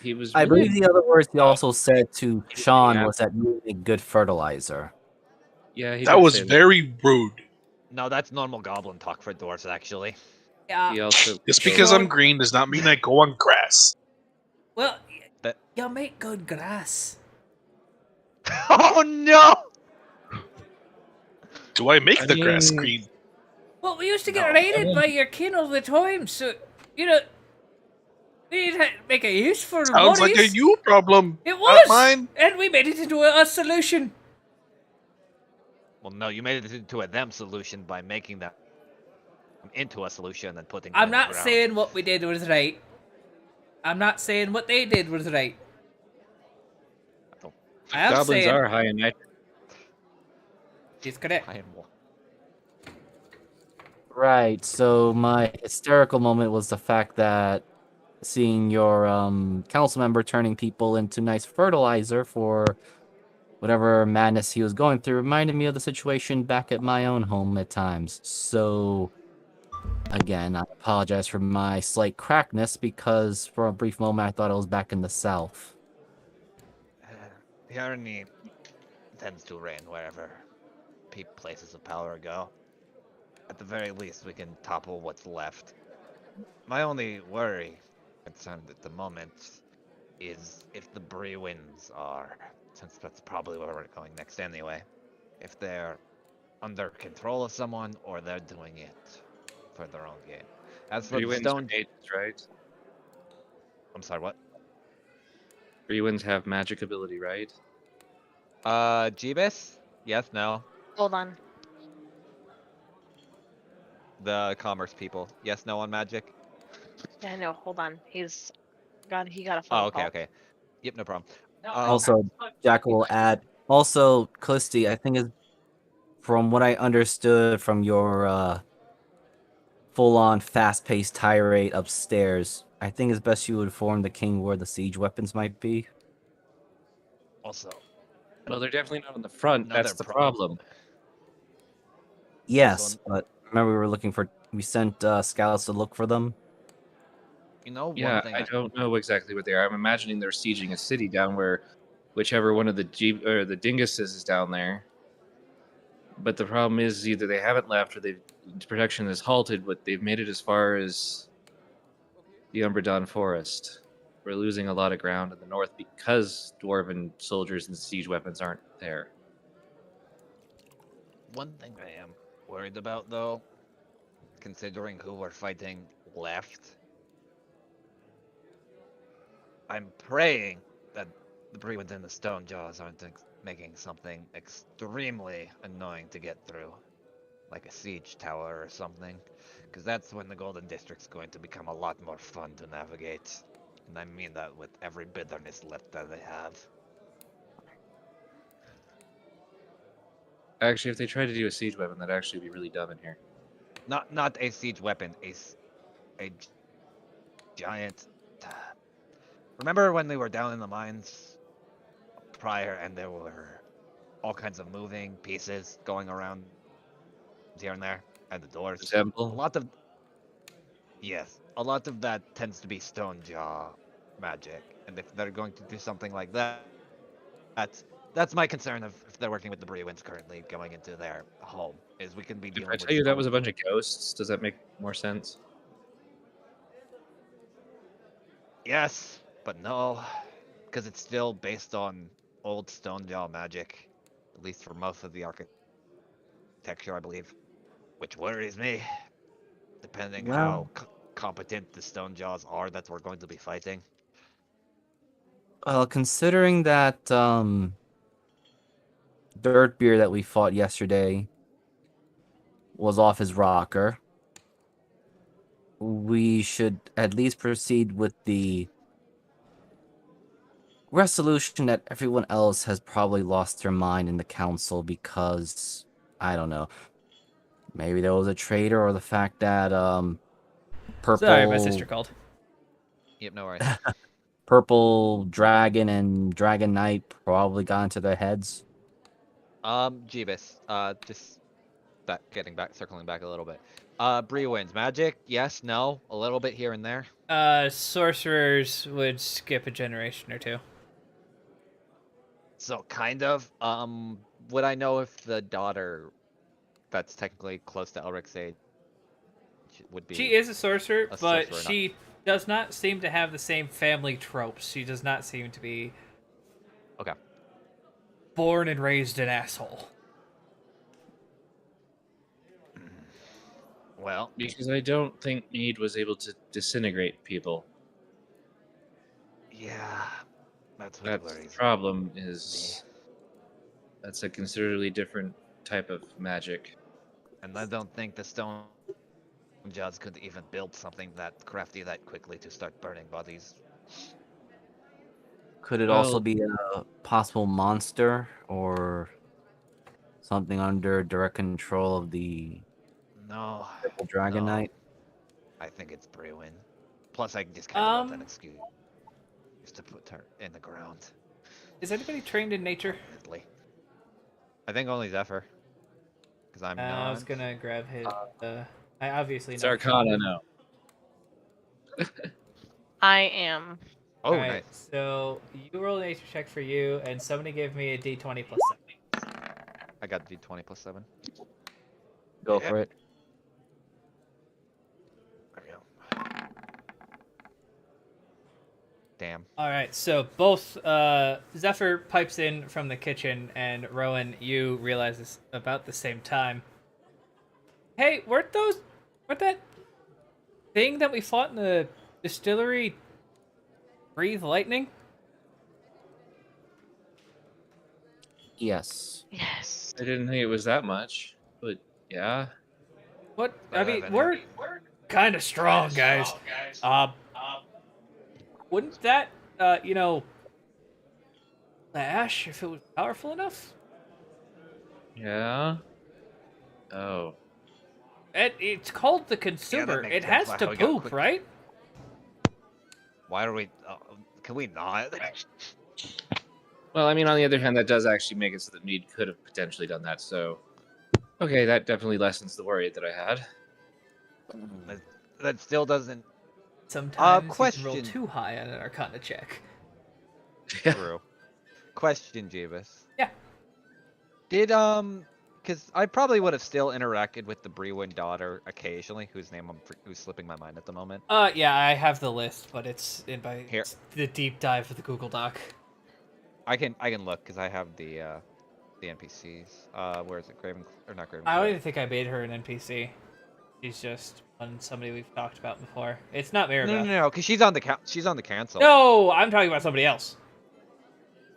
He was. I Really believe the other words he also said to He was Sean being was that you make good fertilizer. Yeah, he That did was say that. very rude. No, that's normal goblin talk for dwarves, actually. Yeah. He also Just because Sean- I'm green does not mean I go on grass. Well, That- you make good grass. Oh no! Do I make I the grass mean- green? Well, we used to get No. raided by your kin all the time, so, you know, we need to make a use for the Sounds like a bodies. you problem. It Not was! mine. And we made it into a solution. Well, no, you made it into a them solution by making them into a solution and putting them I'm in the not ground. saying what we did was right. I'm not saying what they did was right. I am Goblins saying are high in nitrogen. he's correct. I am one. Right, so my hysterical moment was the fact that seeing your council member turning people into nice fertilizer for whatever madness he was going through reminded me of the situation back at my own home at times. So again, I apologize for my slight crackness because for a brief moment I thought I was back in the South. The irony tends to reign wherever places of power go. At the very least, we can topple what's left. My only worry, concern at the moment, is if the Brewins are, since that's probably where we're going next anyway, if they're under control of someone or they're doing it for their own gain. As for the Brewins stone, are mages, right? I'm sorry, what? Brewins have magic ability, right? Jeebus? Yes, no. Hold on. The commerce people. Yes, no on magic. Yeah, no, hold on. He got a phone Oh, okay, call. okay. Yep, no problem. Also, Jack will add. Also, Callisti, I think is from what I understood from your full-on, fast-paced tirade upstairs. I think it's best you inform the king where the siege weapons might be. Also, Well, they're definitely not on the front. Another That's the pro- problem. Yes, but remember we sent scouts to look for them. you know, one Yeah, thing I don't know exactly what they are. I'm imagining they're sieging a city down where, whichever one of the the dinguses is down there. But the problem is either they haven't left or protection is halted, but they've made it as far as the Umbredawn Forest. We're losing a lot of ground in the north because dwarven soldiers and siege weapons aren't there. One thing I am worried about, though, considering who we're fighting left, I'm praying that the Brewins and the Stone Jaws aren't making something extremely annoying to get through, like a siege tower or something, because that's when the Golden District's going to become a lot more fun to navigate. And I mean that with every bitterness left that they have. Actually, if they try to do a siege weapon, that'd actually be really dumb in here. Not a siege weapon, a giant remember when we were down in the mines prior, and there were all kinds of moving pieces going around here and there, and the doors. A Example. lot of yes, a lot of that tends to be stone jaw magic, and if they're going to do something like that, that's my concern of if they're working with the Brewins currently going into their home, is we can be If I dealing with tell you that stone. was a bunch of ghosts, does that make more sense? Yes, but no, because it's still based on old stone jaw magic, at least for most of the architecture, I believe, which worries me, depending how Well, competent the stone jaws are that we're going to be fighting. considering that dirt beer that we fought yesterday was off his rocker, we should at least proceed with the resolution that everyone else has probably lost their mind in the council because I don't know. Maybe there was a traitor, or the fact that Sorry, my sister purple called. Yep, no worries. purple dragon and dragon knight probably got into their heads. Jeebus, just circling back a little bit. Bree wins. Magic, yes, no, a little bit here and there. Sorcerers would skip a generation or two. So kind of. Would I know if the daughter that's technically close to Elric's age would be She is a sorcerer, a but sorcerer or not? she does not seem to have the same family tropes. She does not seem to be Okay. born and raised an asshole. Well, Because I don't think Mead was able to disintegrate people. yeah, that's what That's the worries problem. me. Is that's a considerably different type of magic. And I don't think the stone judge could even build something that crafty that quickly to start burning bodies. Could it also Well, be a possible monster or something under direct control of the No, purple dragon no, knight? I think it's Brewin. Plus, I just kind of want that Um, excuse to put her in the ground is anybody trained in nature? permanently. I think only Zephyr, because I'm I was not. gonna grab his. I obviously it's know. Arcana now. I am. Oh, All right, nice. so you roll a nature check for you, and somebody give me a d20 plus 7. I got D20 plus 7. Go Yeah. for it. There we go. Damn. All right, so both Zephyr pipes in from the kitchen, and Rowan, you realize this about the same time. Hey, weren't that thing that we fought in the distillery breathe lightning? Yes. Yes. I didn't think it was that much, but yeah. What? Do I have mean, any- we're kind of strong, guys. Uh, wouldn't that, lash if it was powerful enough? Yeah. Oh. It's called the consumer. makes It sense has why to we got poop, quick- right? Why are we? Can we not? Well, I mean, on the other hand, that does actually make it so that Mead could have potentially done that. So, okay, that definitely lessens the worry that I had. That still doesn't. Sometimes you can roll Question. too high on an Arcana check. True. Question, Jeebus. Yeah. Did because I probably would have still interacted with the Brewin daughter occasionally, who's slipping my mind at the moment. Yeah, I have the list, but it's in by Here. the deep dive of the Google Doc. I can look because I have the NPCs. Where is it? Not Graven. I don't even think I made her an NPC. She's just somebody we've talked about before. It's not Maribel. No, because she's on the council. No, I'm talking about somebody else.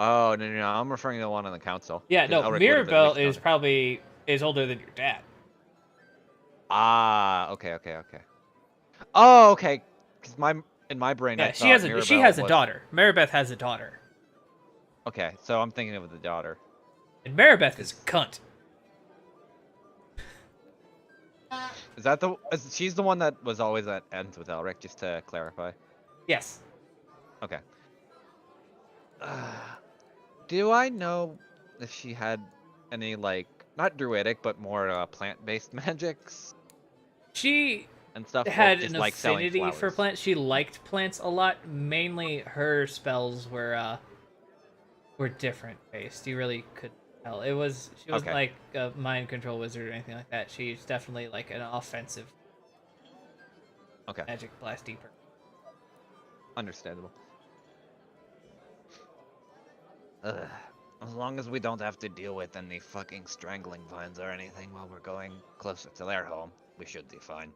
Oh no, I'm referring to the one on the council. Yeah, 'Cause no, Elric would have at Mirabelle least known is older than your dad. Ah, okay. Oh, okay. Because in my brain, I Yeah, thought she has a was- daughter. Maribeth has a daughter, Okay, so I'm thinking of the daughter. and Maribeth is a cunt. Is that she's the one that was always at ends with Elric? Just to clarify. Yes. Okay. Do I know if she had any, like, not druidic, but more plant-based magics She and stuff, or had an just like selling affinity for flowers? plants. She liked plants a lot. Mainly, her spells were different based. You really could tell. She wasn't Okay, like a mind control wizard or anything like that. She's definitely like an offensive okay, magic blasty person. understandable. Ugh. As long as we don't have to deal with any fucking strangling vines or anything while we're going closer to their home, we should be fine.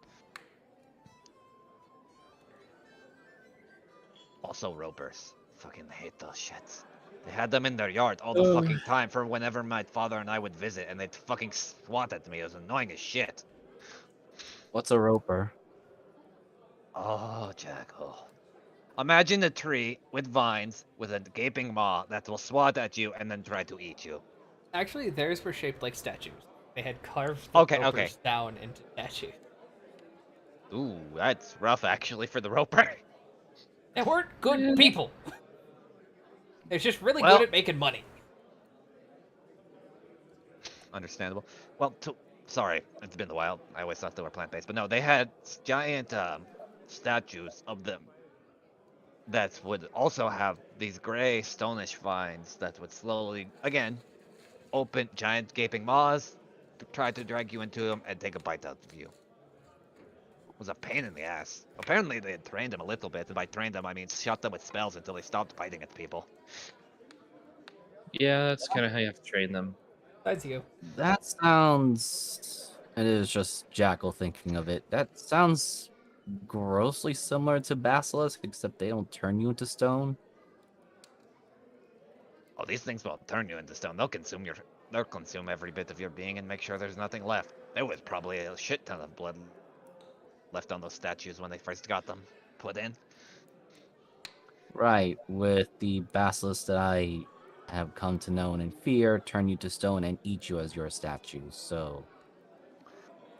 Also, ropers. Fucking hate those shits. They had them in their yard all the fucking time for whenever my father and I would visit, and they'd fucking swat at me. It was annoying as shit. What's a roper? Oh, Jackal. Imagine a tree with vines with a gaping maw that will swat at you and then try to eat you. Actually, theirs were shaped like statues. They had carved the Okay, okay. ropers down into statues. Ooh, that's rough actually for the roper. They weren't good people. They're just really good Well, at making money. understandable. Well, sorry, it's been a while. I always thought they were plant-based, but no, they had giant statues of them that would also have these gray stonish vines that would slowly, again, open giant gaping maws to try to drag you into them and take a bite out of you. It was a pain in the ass. Apparently, they had trained them a little bit, and by trained them, I mean shot them with spells until they stopped biting at people. Yeah, that's kind of how you have to train them. Besides you. That sounds. It is just Jackal thinking of it. That sounds grossly similar to Basilisk, except they don't turn you into stone. Oh, these things won't turn you into stone. They'll consume every bit of your being and make sure there's nothing left. There was probably a shit ton of blood left on those statues when they first got them put in. Right, with the Basilisk that I have come to know and fear, turn you to stone and eat you as your statues. So,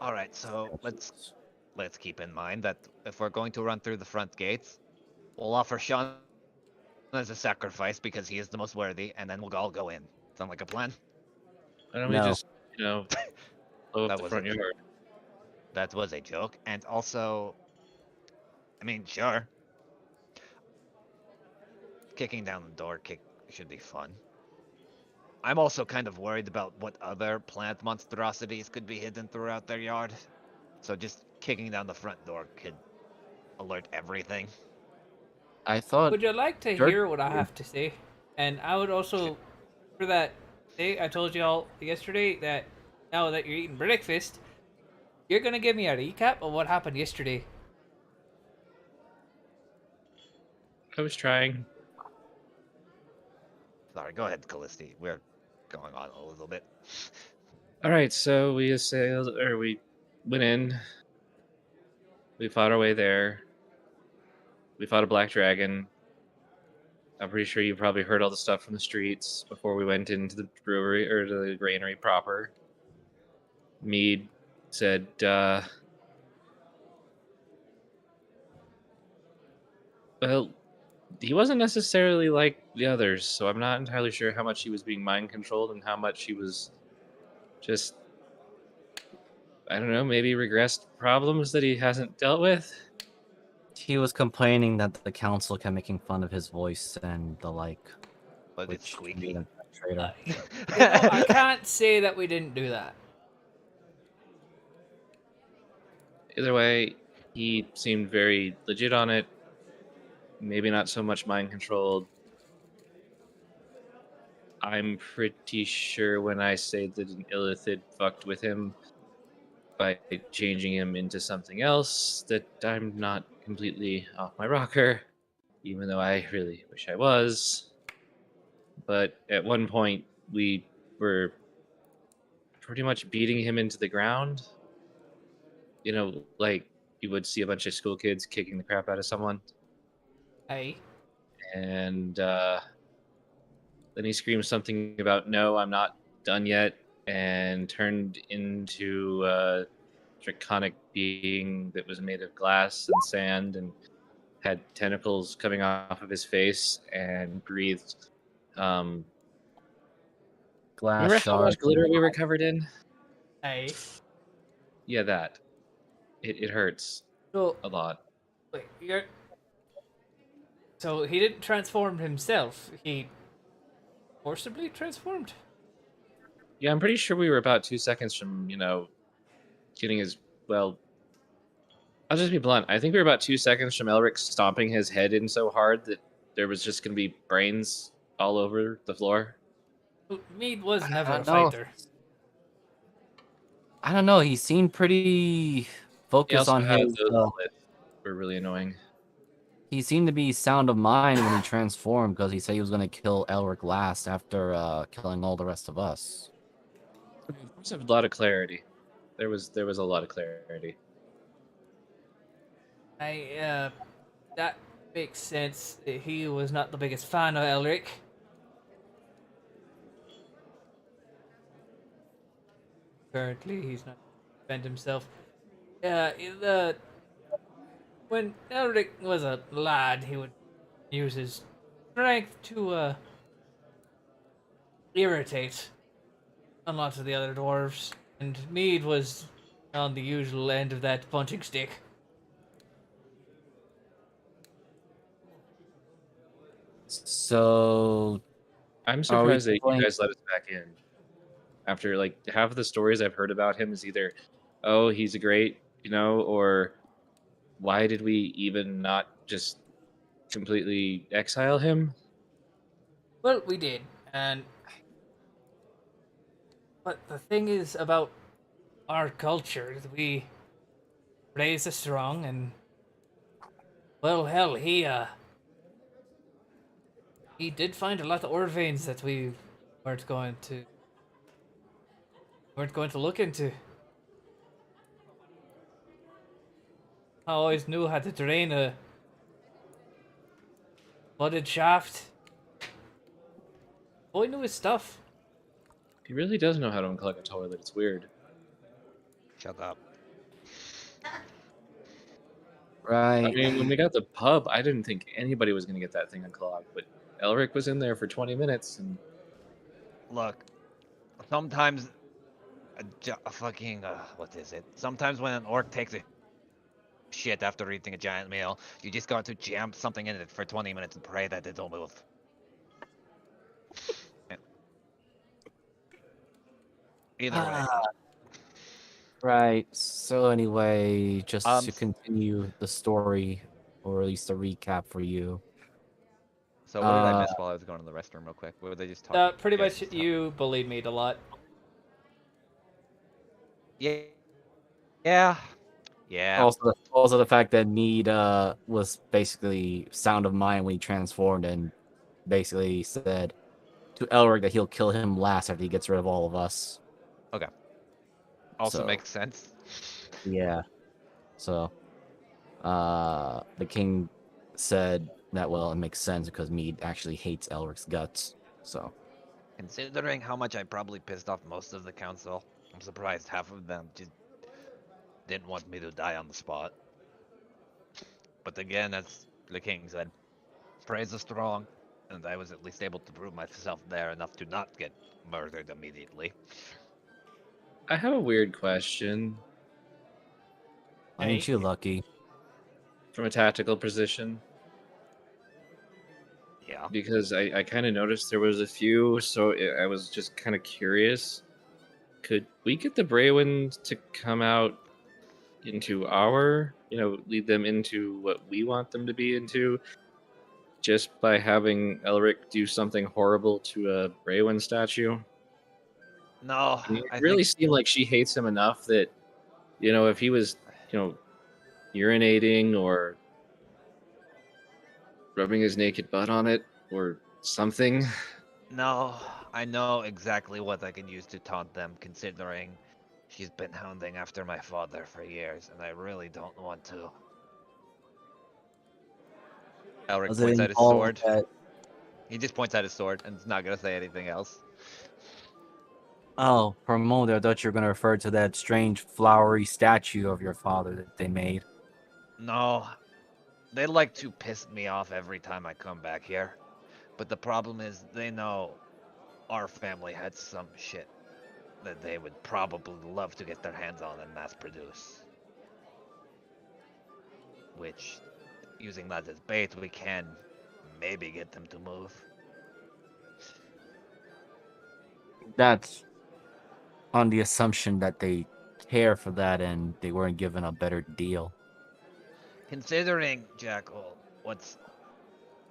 All right, so statues. let's keep in mind that if we're going to run through the front gates, we'll offer Sean as a sacrifice because he is the most worthy, and then we'll all go in. Sound like a plan? Why don't we No, just, blow up That the was a front yard? that was a joke, and also, I mean, sure, kicking down the door should be fun. I'm also kind of worried about what other plant monstrosities could be hidden throughout their yard. So just kicking down the front door could alert everything. I thought Would you like to dirt. hear what I have to say? And I would also, for that day, I told y'all yesterday that now that you're eating breakfast, you're gonna give me a recap of what happened yesterday. I was trying. Sorry, go ahead, Callisti. We're going on a little bit. All right, so we assailed, or we went in. We fought our way there. We fought a black dragon. I'm pretty sure you probably heard all the stuff from the streets before we went into the brewery or to the granary proper. Mead said, well, he wasn't necessarily like the others, so I'm not entirely sure how much he was being mind controlled and how much he was just, I don't know, maybe regressed problems that he hasn't dealt with. He was complaining that the council kept making fun of his voice and the like, But it's which made squeaky. him a traitor. I can't say that we didn't do that. Either way, he seemed very legit on it. Maybe not so much mind controlled. I'm pretty sure when I say that an illithid fucked with him by changing him into something else, that I'm not completely off my rocker, even though I really wish I was. But at one point, we were pretty much beating him into the ground. Like you would see a bunch of school kids kicking the crap out of someone. Hey, And then he screamed something about, no, I'm not done yet, and turned into a draconic being that was made of glass and sand and had tentacles coming off of his face and breathed Um, Glass remember how much shards. glitter we were covered in? Hey. Yeah, that. It hurts So a lot. wait, so he didn't transform himself. He forcibly transformed. Yeah, I'm pretty sure we were about 2 seconds from, getting his. Well, I'll just be blunt. I think we were about 2 seconds from Elric stomping his head in so hard that there was just going to be brains all over the floor. Mead was never I a don't know. fighter. I don't know. He seemed pretty He focused also on had his. those bullets were really annoying. He seemed to be sound of mind when he transformed because he said he was going to kill Elric last after killing all the rest of us. There was a lot of clarity. There was a lot of clarity. That makes sense. He was not the biggest fan of Elric. Currently, he's not defend himself. The when Elric was a lad, he would use his strength to irritate a lot of the other dwarves, and Mead was on the usual end of that punching stick. So, I'm are we surprised that you playing? guys let us back in. After like half of the stories I've heard about him is either, oh, he's a great, or why did we even not just completely exile him? Well, we did, and but the thing is about our culture, we raise the strong, and well, hell, he did find a lot of Orvains that we weren't going to weren't going to look into. I always knew how to drain a flooded shaft. Boy knew his stuff. He really does know how to unclog a toilet. It's weird. Shut up. Right. I mean, when we got the pub, I didn't think anybody was going to get that thing unclogged, but Elric was in there for 20 minutes, and Look, sometimes a fucking what is it? Sometimes when an orc takes a shit after eating a giant meal, you just got to jam something in it for 20 minutes and pray that it'll move. Either way. Right. So anyway, just to Um. continue the story, or at least a recap for you. So what did I Uh, miss while I was going to the restroom real quick? What were they just talking? Pretty guys much, just you bullied Mead a lot. Yeah. Yeah. Yeah. also the fact that Mead was basically sound of mind when he transformed and basically said to Elric that he'll kill him last after he gets rid of all of us. Okay. Also So makes sense. yeah. So the king said that well it makes sense because Mead actually hates Elric's guts. So Considering how much I probably pissed off most of the council, I'm surprised half of them just didn't want me to die on the spot. But again, as the king said, praise the strong, and I was at least able to prove myself there enough to not get murdered immediately. I have a weird question ain't Hey. you lucky? from a tactical position, Yeah. because I kind of noticed there was a few, so I was just kind of curious. Could we get the Braywins to come out into lead them into what we want them to be into, just by having Elric do something horrible to a Braywin statue? No, I mean, I it really think seemed like she hates him enough that, if he was, urinating or rubbing his naked butt on it or something. no. I know exactly what I can use to taunt them, considering she's been hounding after my father for years, and I really don't want to. Elric Does it points at his involve sword. that? He just points at his sword and is not gonna say anything else. Oh, for a moment I thought you were going to refer to that strange flowery statue of your father that they made. No, they like to piss me off every time I come back here. But the problem is, they know our family had some shit that they would probably love to get their hands on and mass produce. Which, using that as bait, we can maybe get them to move. That's on the assumption that they care for that and they weren't given a better deal. Considering, Jackal, what's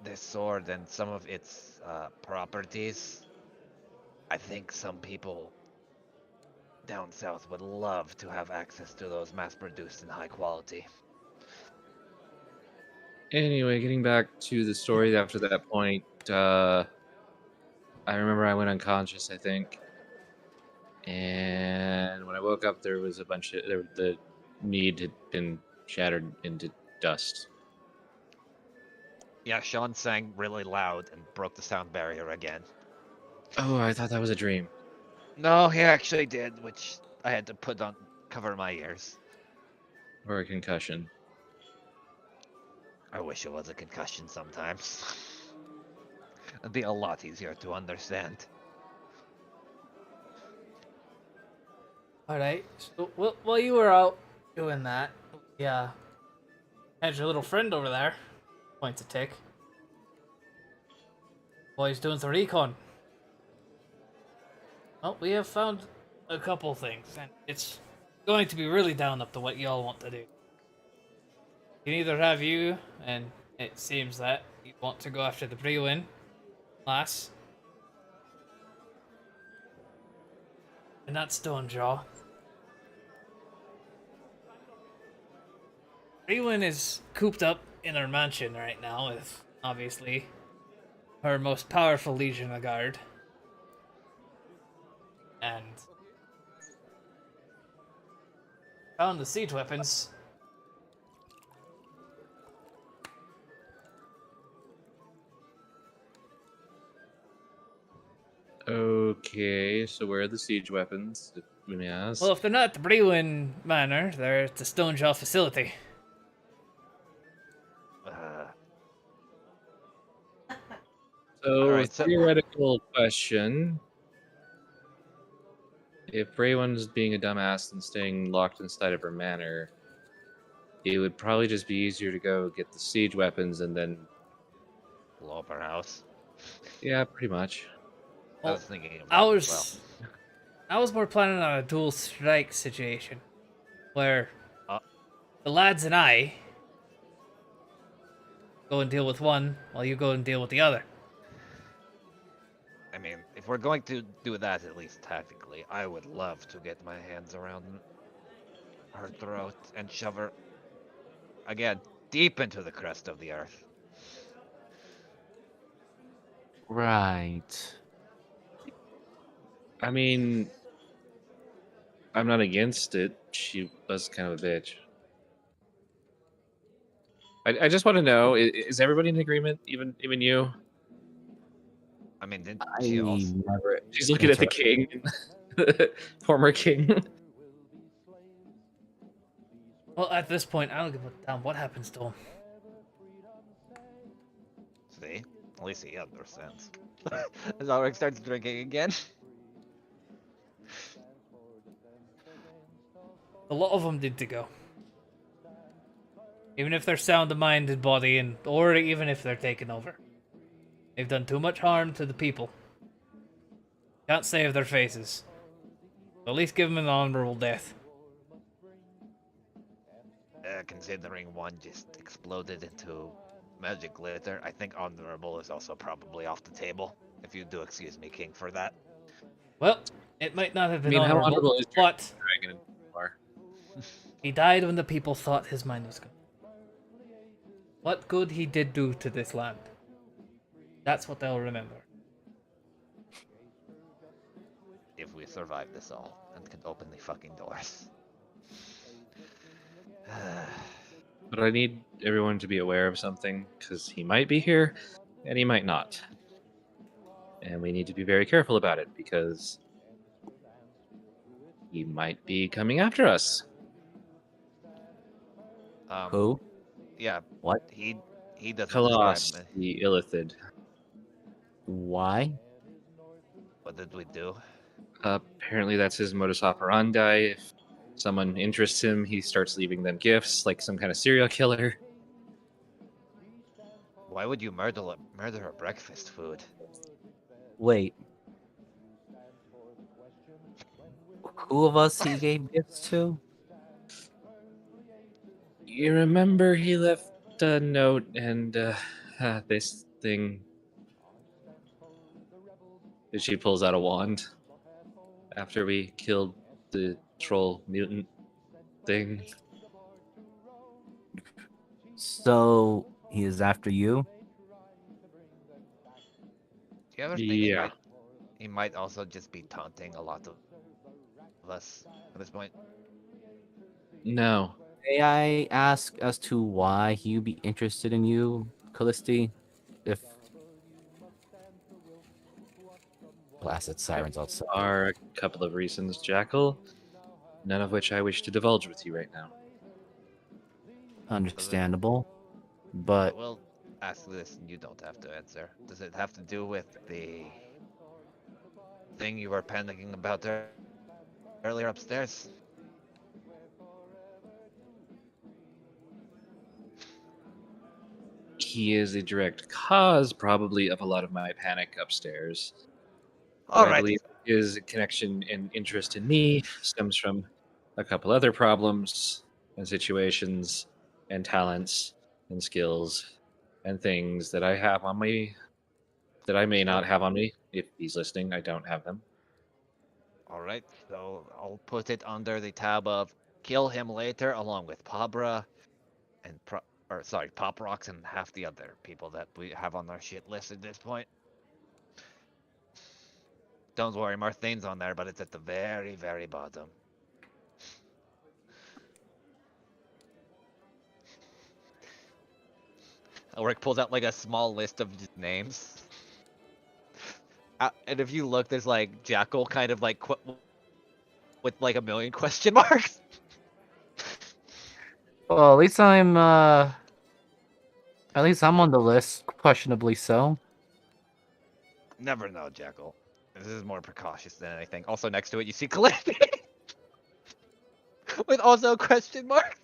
this sword and some of its properties, I think some people down south would love to have access to those mass-produced and high quality. Anyway, getting back to the story after that point, I remember I went unconscious, I think. And when I woke up, there was the mead had been shattered into dust. Yeah, Sean sang really loud and broke the sound barrier again. Oh, I thought that was a dream. No, he actually did, which I had to put on cover my ears. Or a concussion. I wish it was a concussion sometimes. It'd be a lot easier to understand. All right. So while you were out doing that, yeah, had your little friend over there. Points a tick. While he's doing some recon. Well, we have found a couple things, and it's going to be really down up to what y'all want to do. Can either have you, and it seems that you want to go after the Brewin class, and that's Stonejaw. Brewin is cooped up in her mansion right now with, obviously, her most powerful Legion of Guard. And found the siege weapons. Okay, so where are the siege weapons? If we may ask. Well, if they're not at the Brewin Manor, they're at the Stonejaw facility. So, Alright, so- theoretical question. If Brayon's being a dumbass and staying locked inside of her manor, it would probably just be easier to go get the siege weapons and then... blow up our house. Yeah, pretty much. I was thinking of that I as was, I was more planning on a dual strike situation, where the lads and I go and deal with one, while you go and deal with the other. I mean, if we're going to do that, at least tactically, I would love to get my hands around her throat and shove her, again, deep into the crust of the earth. Right. I mean, I'm not against it. She was kind of a bitch. I just want to know, is everybody in agreement? Even you? I mean, didn't I she also... never. She's looking at the king. Former king. Well, at this point, I don't give a damn what happens to him. See? At least he understands. Zarek starts drinking again. A lot of them need to go. Even if they're sound of mind and body, or even if they're taken over. They've done too much harm to the people. Can't save their faces. So at least give them an honorable death. Considering one just exploded into magic glitter, I think honorable is also probably off the table. If you do excuse me, King, for that. Well, it might not have I been mean, how honorable, honorable is but Dragon War? he died when the people thought his mind was gone. What good he did do to this land. That's what they'll remember. If we survive this all and can open the fucking doors. But I need everyone to be aware of something, because he might be here, and he might not. And we need to be very careful about it, because he might be coming after us. Who? Yeah. What? He doesn't Kalos, describe me. the Illithid. Why? What did we do? Apparently, that's his modus operandi. If someone interests him, he starts leaving them gifts, like some kind of serial killer. Why would you murder a breakfast food? Wait, who of us he gave gifts to? You remember he left a note and this thing. And she pulls out a wand after we killed the troll mutant thing. So he is after you? Do you ever think Yeah. he might also just be taunting a lot of us at this point? No. May I ask as to why he would be interested in you, Callisti? If blasted sirens outside. Are a couple of reasons, Jackal. None of which I wish to divulge with you right now. Understandable. I But will ask this and you don't have to answer. Does it have to do with the thing you were panicking about earlier upstairs? He is a direct cause, probably, of a lot of my panic upstairs. But I Alright. believe his connection and interest in me stems from a couple other problems and situations and talents and skills and things that I have on me that I may not have on me. If he's listening, I don't have them. Alright, so I'll put it under the tab of kill him later along with Pabra and Pop Rocks and half the other people that we have on our shit list at this point. Don't worry, Marthane's on there, but it's at the very, very bottom. Ulrich pulls out like a small list of just names. And if you look, there's like Jackal kind of like with like a million question marks. well, at least I'm on the list, questionably so. Never know, Jackal. This is more precautious than anything. Also next to it, you see Calamity with also a question mark.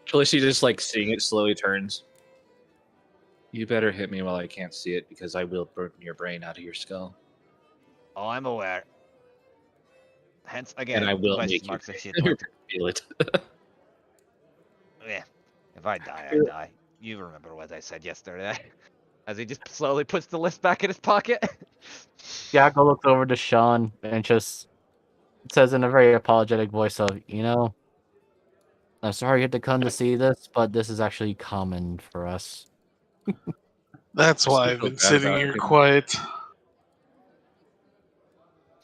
Felicity just like seeing it slowly turns. You better hit me while I can't see it because I will burn your brain out of your skull. Oh, I'm aware. Hence, again, And I will question make you marks and shit towards feel it. Yeah. If I die, I die. You remember what I said yesterday. As he just slowly puts the list back in his pocket. Jackal looks over to Sean and just says in a very apologetic voice of, I'm sorry you had to come to see this, but this is actually common for us. That's I why still I've feel been bad sitting about here him. quiet.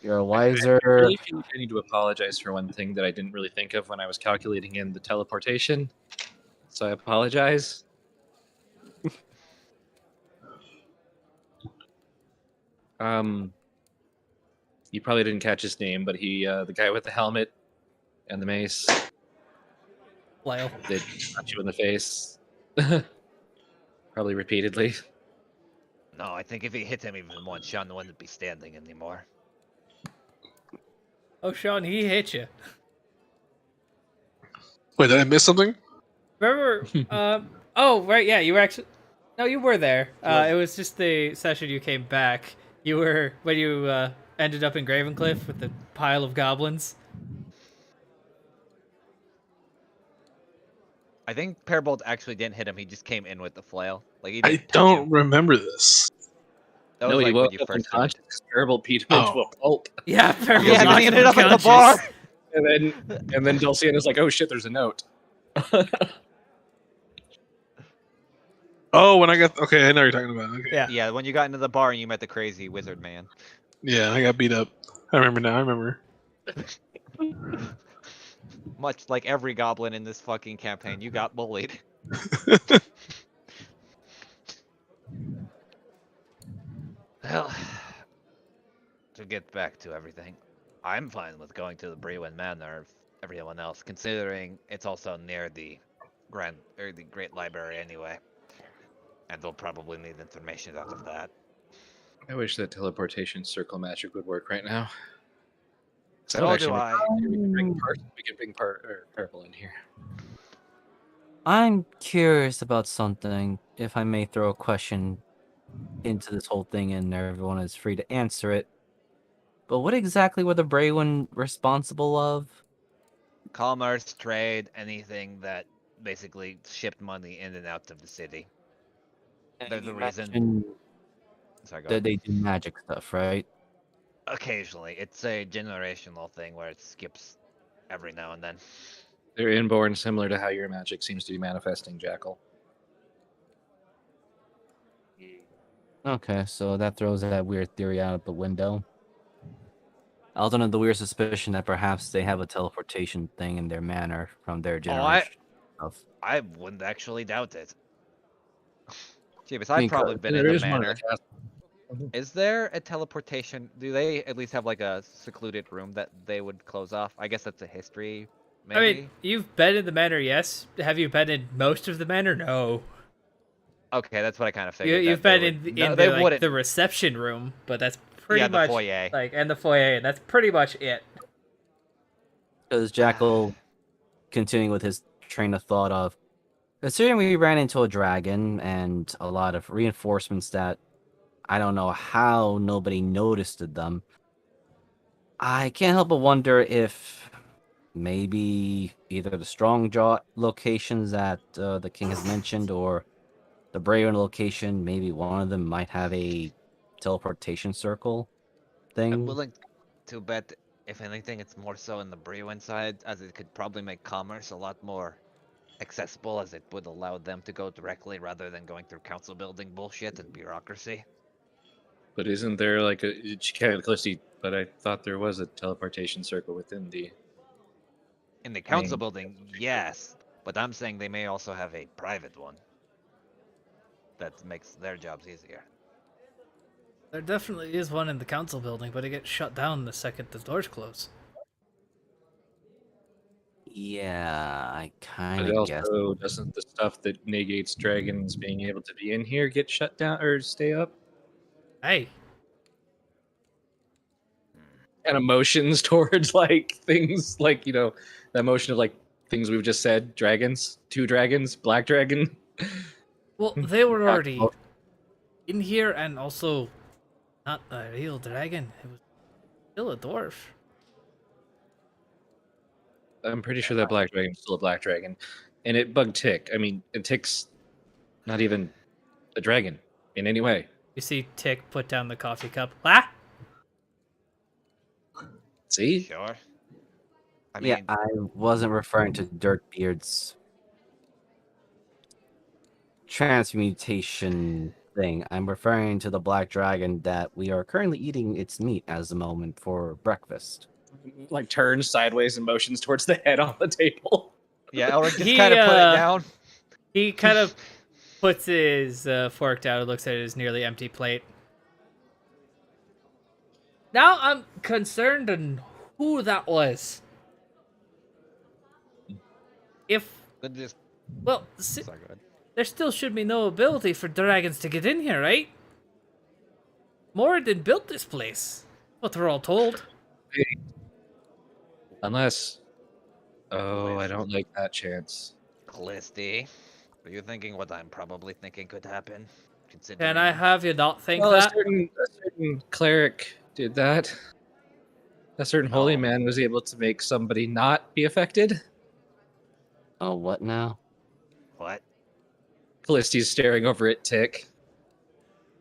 You're a I wiser. really feel like I need to apologize for one thing that I didn't really think of when I was calculating in the teleportation. So I apologize. um, you probably didn't catch his name, but the guy with the helmet and the mace Lyle. that shot you in the face, probably repeatedly. No, I think if he hit him even once, Sean wouldn't be standing anymore. Oh, Sean, he hit you. Wait, did I miss something? Remember? Oh, right. Yeah, you were actually. No, you were there. Was- It was just the session you came back. You were when you ended up in Gravencliff with the pile of goblins. I think Parbolt actually didn't hit him. He just came in with the flail. Like he I didn't touch don't him. remember this. That No, was he like when woke you up first came in. unconscious because Parable beat him into Oh. a pulp. Yeah, Purple Yeah, because he ended up at the bar. And then Dulciana's like, "Oh shit, there's a note." Oh, when I got okay, I know what you're talking about. Okay. Yeah. Yeah, when you got into the bar and you met the crazy wizard man. Yeah, I got beat up. I remember now. I remember. Much like every goblin in this fucking campaign, you got bullied. Well, to get back to everything, I'm fine with going to the Brewen Manor if everyone else, considering it's also near the the Great Library anyway. And they'll probably need information out of that. I wish that teleportation circle magic would work right now. So That would do actually I. we can bring purple in here. I'm curious about something. If I may throw a question into this whole thing, and everyone is free to answer it. But what exactly were the Braywin responsible of? Commerce, trade, anything that basically shipped money in and out of the city. They're the You reason. mentioned Sorry, go that ahead. they do magic stuff, right? Occasionally, it's a generational thing where it skips every now and then. They're inborn, similar to how your magic seems to be manifesting, Jackal. Okay, so that throws that weird theory out of the window. I also have the weird suspicion that perhaps they have a teleportation thing in their manor from their Oh, I generation of. I wouldn't actually doubt it. Jeebus, I I've mean, probably been in There the is one in the manor. castle. Is there a teleportation? Do they at least have like a secluded room that they would close off? I guess that's a history, I mean, maybe. you've been in the manor, yes. Have you been in most of the manor? No. Okay, that's what I kind of You, figured. you've That they been would. in No, the they like wouldn't. the reception room, but that's pretty Yeah, the much foyer. like and the foyer. That's pretty much it. Because Jackal, continuing with his train of thought of, considering we ran into a dragon and a lot of reinforcements that I don't know how nobody noticed them, I can't help but wonder if maybe either the strong jaw locations that the king has mentioned or the Brayon location, maybe one of them might have a teleportation circle I'm thing. willing to bet, if anything, it's more so in the Brewin side, as it could probably make commerce a lot more accessible, as it would allow them to go directly rather than going through council building bullshit and bureaucracy. But isn't there like a Callisti? But I thought there was a teleportation circle within the In the council main. building, yes, but I'm saying they may also have a private one that makes their jobs easier. There definitely is one in the council building, but it gets shut down the second the doors close. Yeah, I kind But it of guess. also doesn't the stuff that negates dragons being able to be in here get shut down or stay up? Hey, And emotions towards like things like that emotion of like things we've just said, dragons, two dragons, black dragon. well, they were Yeah, already in here, and also not a real dragon. It was still a dwarf. I'm pretty sure that black dragon is still a black dragon, and it bugged Tick. I mean, and Tick's not even a dragon in any way. You see Tick put down the coffee cup. Ah! See, Sure. I Yeah, mean, I wasn't referring to Dirtbeard's transmutation thing. I'm referring to the black dragon that we are currently eating its meat as the moment for breakfast. like turns sideways and motions towards the head on the table. yeah, Elric just He, kind of put it down. He kind of puts his fork down and looks at his nearly empty plate. Now I'm concerned on who that was. If, Then just well, sorry, go ahead. there still should be no ability for dragons to get in here, right? Moradin built this place. What we're all told. Unless, oh, I Please. don't like that chance. Clisty, are you thinking what I'm probably thinking could happen? Considering Can I have you not think Well, that? a certain cleric did that. A certain holy Oh. man was able to make somebody not be affected. Oh, what now? what? Callisti's staring over at Tick.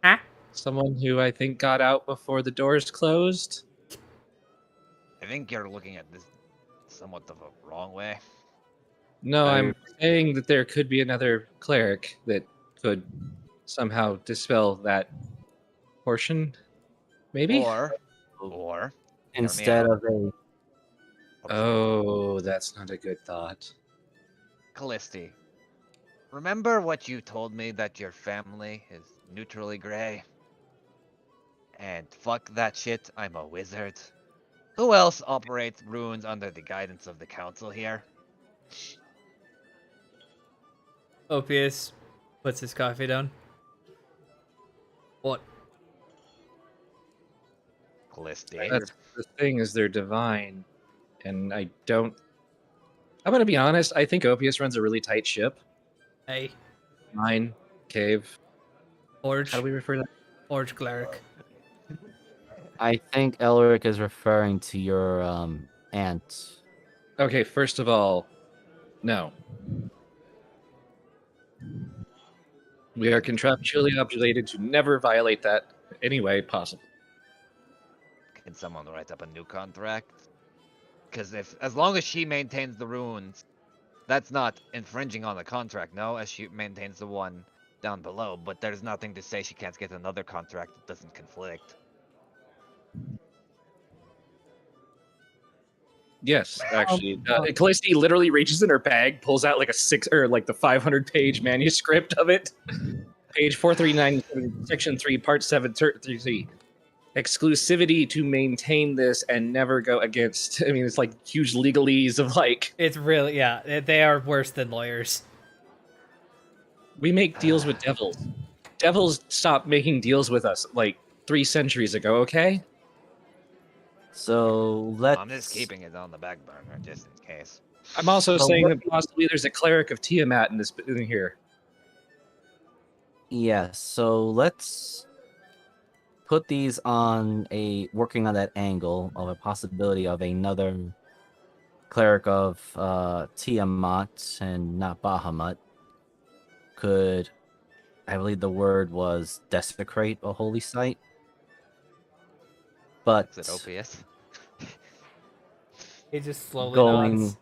Huh? Someone who I think got out before the doors closed. I think you're looking at this somewhat of a wrong way. No, I- I'm saying that there could be another cleric that could somehow dispel that portion. Maybe? Or Instead out. of a Oh, that's not a good thought. Callisti, remember what you told me that your family is neutrally gray? And fuck that shit, I'm a wizard. Who else operates runes under the guidance of the council here? Opius puts his coffee down. What? Callisti. That's the thing, is they're divine, and I don't. I'm gonna be honest. I think Opius runs a really tight ship. Hey, Mine, cave. Forge, How do we refer to that? Forge Cleric. I think Elric is referring to your aunt. Okay, first of all, no. We are contractually obligated to never violate that any way possible. Can someone write up a new contract? Because as long as she maintains the runes, that's not infringing on the contract, no, as she maintains the one down below. But there's nothing to say she can't get another contract that doesn't conflict. Yes, actually, Callisti literally reaches in her bag, pulls out like the 500-page manuscript of it, page 439, section 3, part 7, 33. Exclusivity to maintain this and never go against. I mean, it's like huge legalese of like, It's really, yeah, they are worse than lawyers. we make deals with devils. Devils stopped making deals with us like 3 centuries ago, okay? So let's. I'm just keeping it on the back burner just in case. I'm also So saying what- that possibly there's a cleric of Tiamat in here. Yes. So let's put these on working on that angle of a possibility of another cleric of Tiamat and not Bahamut could, I believe the word was desecrate a holy site. But Is it OPS? He just slowly going nods.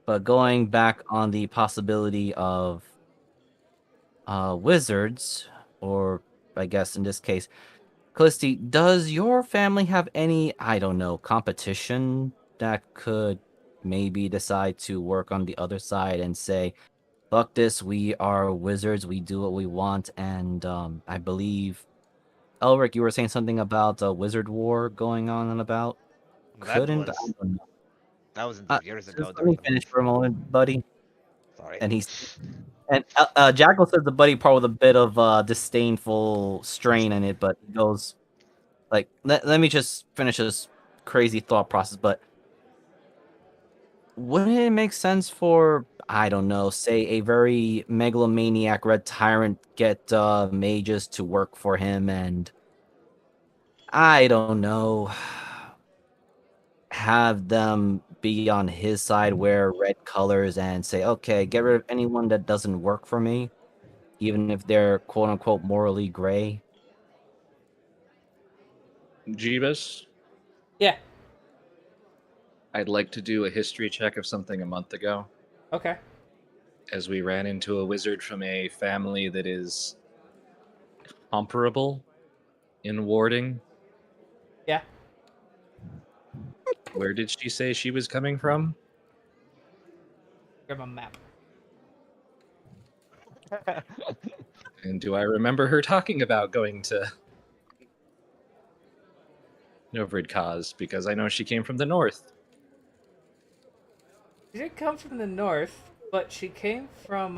but going back on the possibility of wizards, or I guess in this case, Callisti, does your family have any, I don't know, competition that could maybe decide to work on the other side and say, fuck this, we are wizards, we do what we want, and I believe, Elric, you were saying something about a wizard war going on and about? That Couldn't, I was don't know. years Just ago let during me the finish move. for a moment, buddy. Sorry. And Jackal says the buddy part with a bit of disdainful strain in it, but he goes like, let me just finish this crazy thought process. But wouldn't it make sense for, I don't know, say a very megalomaniac red tyrant get mages to work for him, and I don't know, have them be on his side, wear red colors, and say, okay, get rid of anyone that doesn't work for me, even if they're quote unquote morally gray. Jeebus, Yeah. I'd like to do a history check of something a month ago, Okay. as we ran into a wizard from a family that is comparable in warding. Yeah. Where did she say she was coming from? Grab a map. And do I remember her talking about going to Novid Kaz? Because I know she came from the north. She did come from the north, but she came from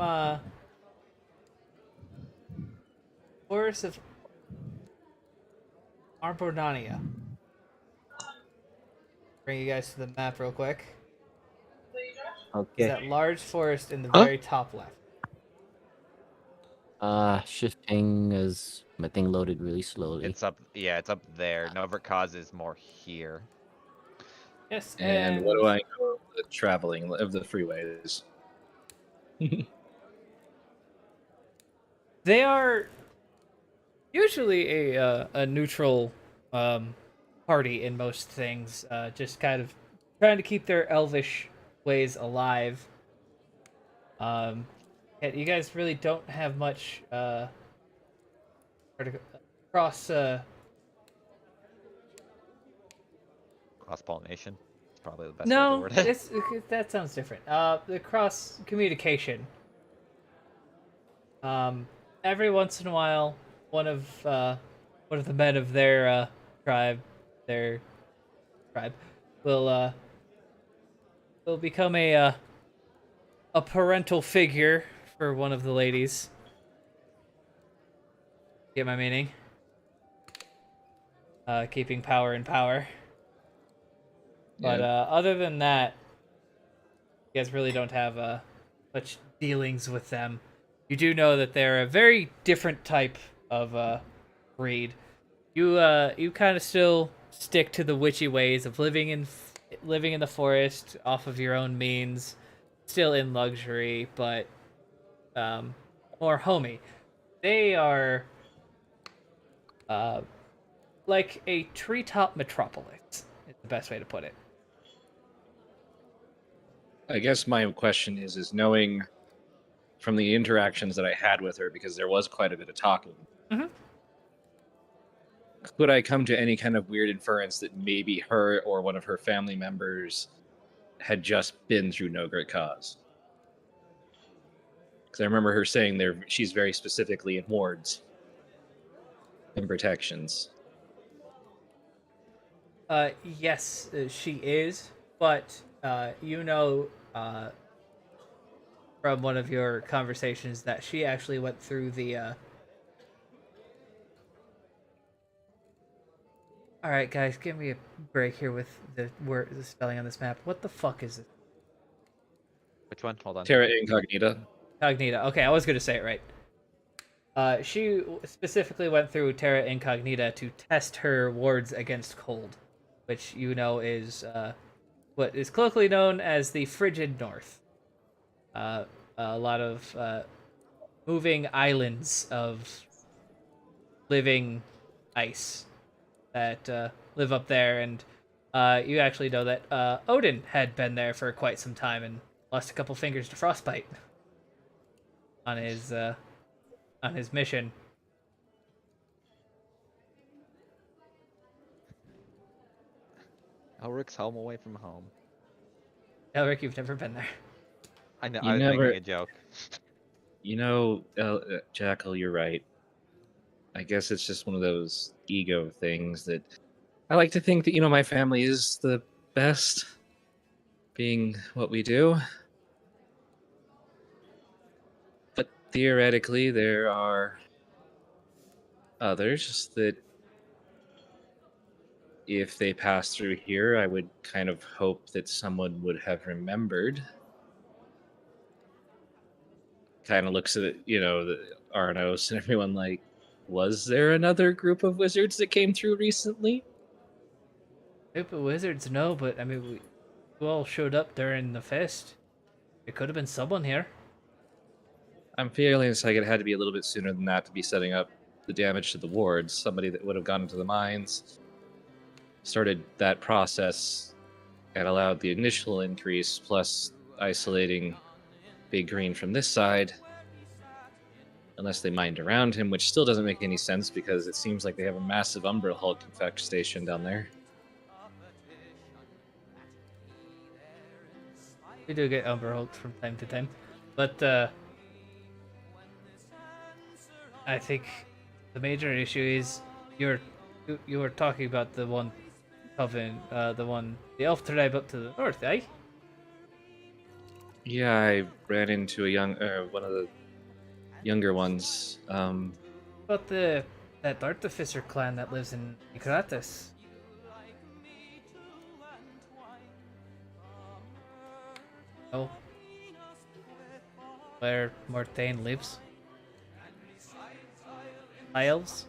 forest of Arbordania. Bring you guys to the map real quick. It's Okay. that large forest in the Huh? very top left. Shifting is my thing loaded really slowly. It's up. Yeah, it's up there. Noverkaz is more here. Yes, And what do I know of the traveling of the freeways? They are usually a neutral party in most things, just kind of trying to keep their elvish ways alive. Yeah, you guys really don't have much cross. Cross pollination. It's probably the best way to No, word it. that sounds different. The cross communication. Every once in a while, one of the men of their tribe, their tribe, will become a parental figure for one of the ladies. Get my meaning? keeping power in power. But Yeah. other than that, you guys really don't have much dealings with them. You do know that they're a very different type of breed. You kind of still stick to the witchy ways of living in the forest off of your own means, still in luxury, but more homey. They are uh, like a treetop metropolis. Is the best way to put it. I guess my question is knowing from the interactions that I had with her, because there was quite a bit of talking. Mhm. Could I come to any kind of weird inference that maybe her or one of her family members had just been through No Great Cause? Because I remember her saying she's very specifically in wards and protections. Yes, she is, but you know from one of your conversations that she actually went through the. All right, guys, give me a break here with the spelling on this map. What the fuck is it? Which one? Hold on. Terra Incognita. Incognita. Okay, I was gonna say it right. She specifically went through Terra Incognita to test her wards against cold, which you know is what is colloquially known as the frigid north. A lot of moving islands of living ice that live up there, and you actually know that Odin had been there for quite some time and lost a couple fingers to frostbite on his mission. Elric's home away from home. Elric, you've never been there. I know. You I was never- making a joke. You know, Jackal, you're right. I guess it's just one of those ego things that I like to think that, my family is the best being what we do. But theoretically, there are others that if they pass through here, I would kind of hope that someone would have remembered. Kind of looks at, the Arnos and everyone like, was there another group of wizards that came through recently? Group of wizards, no, but I mean, we all showed up during the fest. It could have been someone here. I'm feeling it's like it had to be a little bit sooner than that to be setting up the damage to the wards. Somebody that would have gone into the mines, started that process, and allowed the initial increase, plus isolating Big Green from this side. Unless they mined around him, which still doesn't make any sense because it seems like they have a massive Umbra Hulk infestation down there. We do get Umber Hulks from time to time, but I think the major issue is you were talking about the one coven, the elf tribe up to the north, eh? Yeah, I ran into one of the younger ones. About that artificer clan that lives in Ikratis. Oh, where Mortain lives. Elves.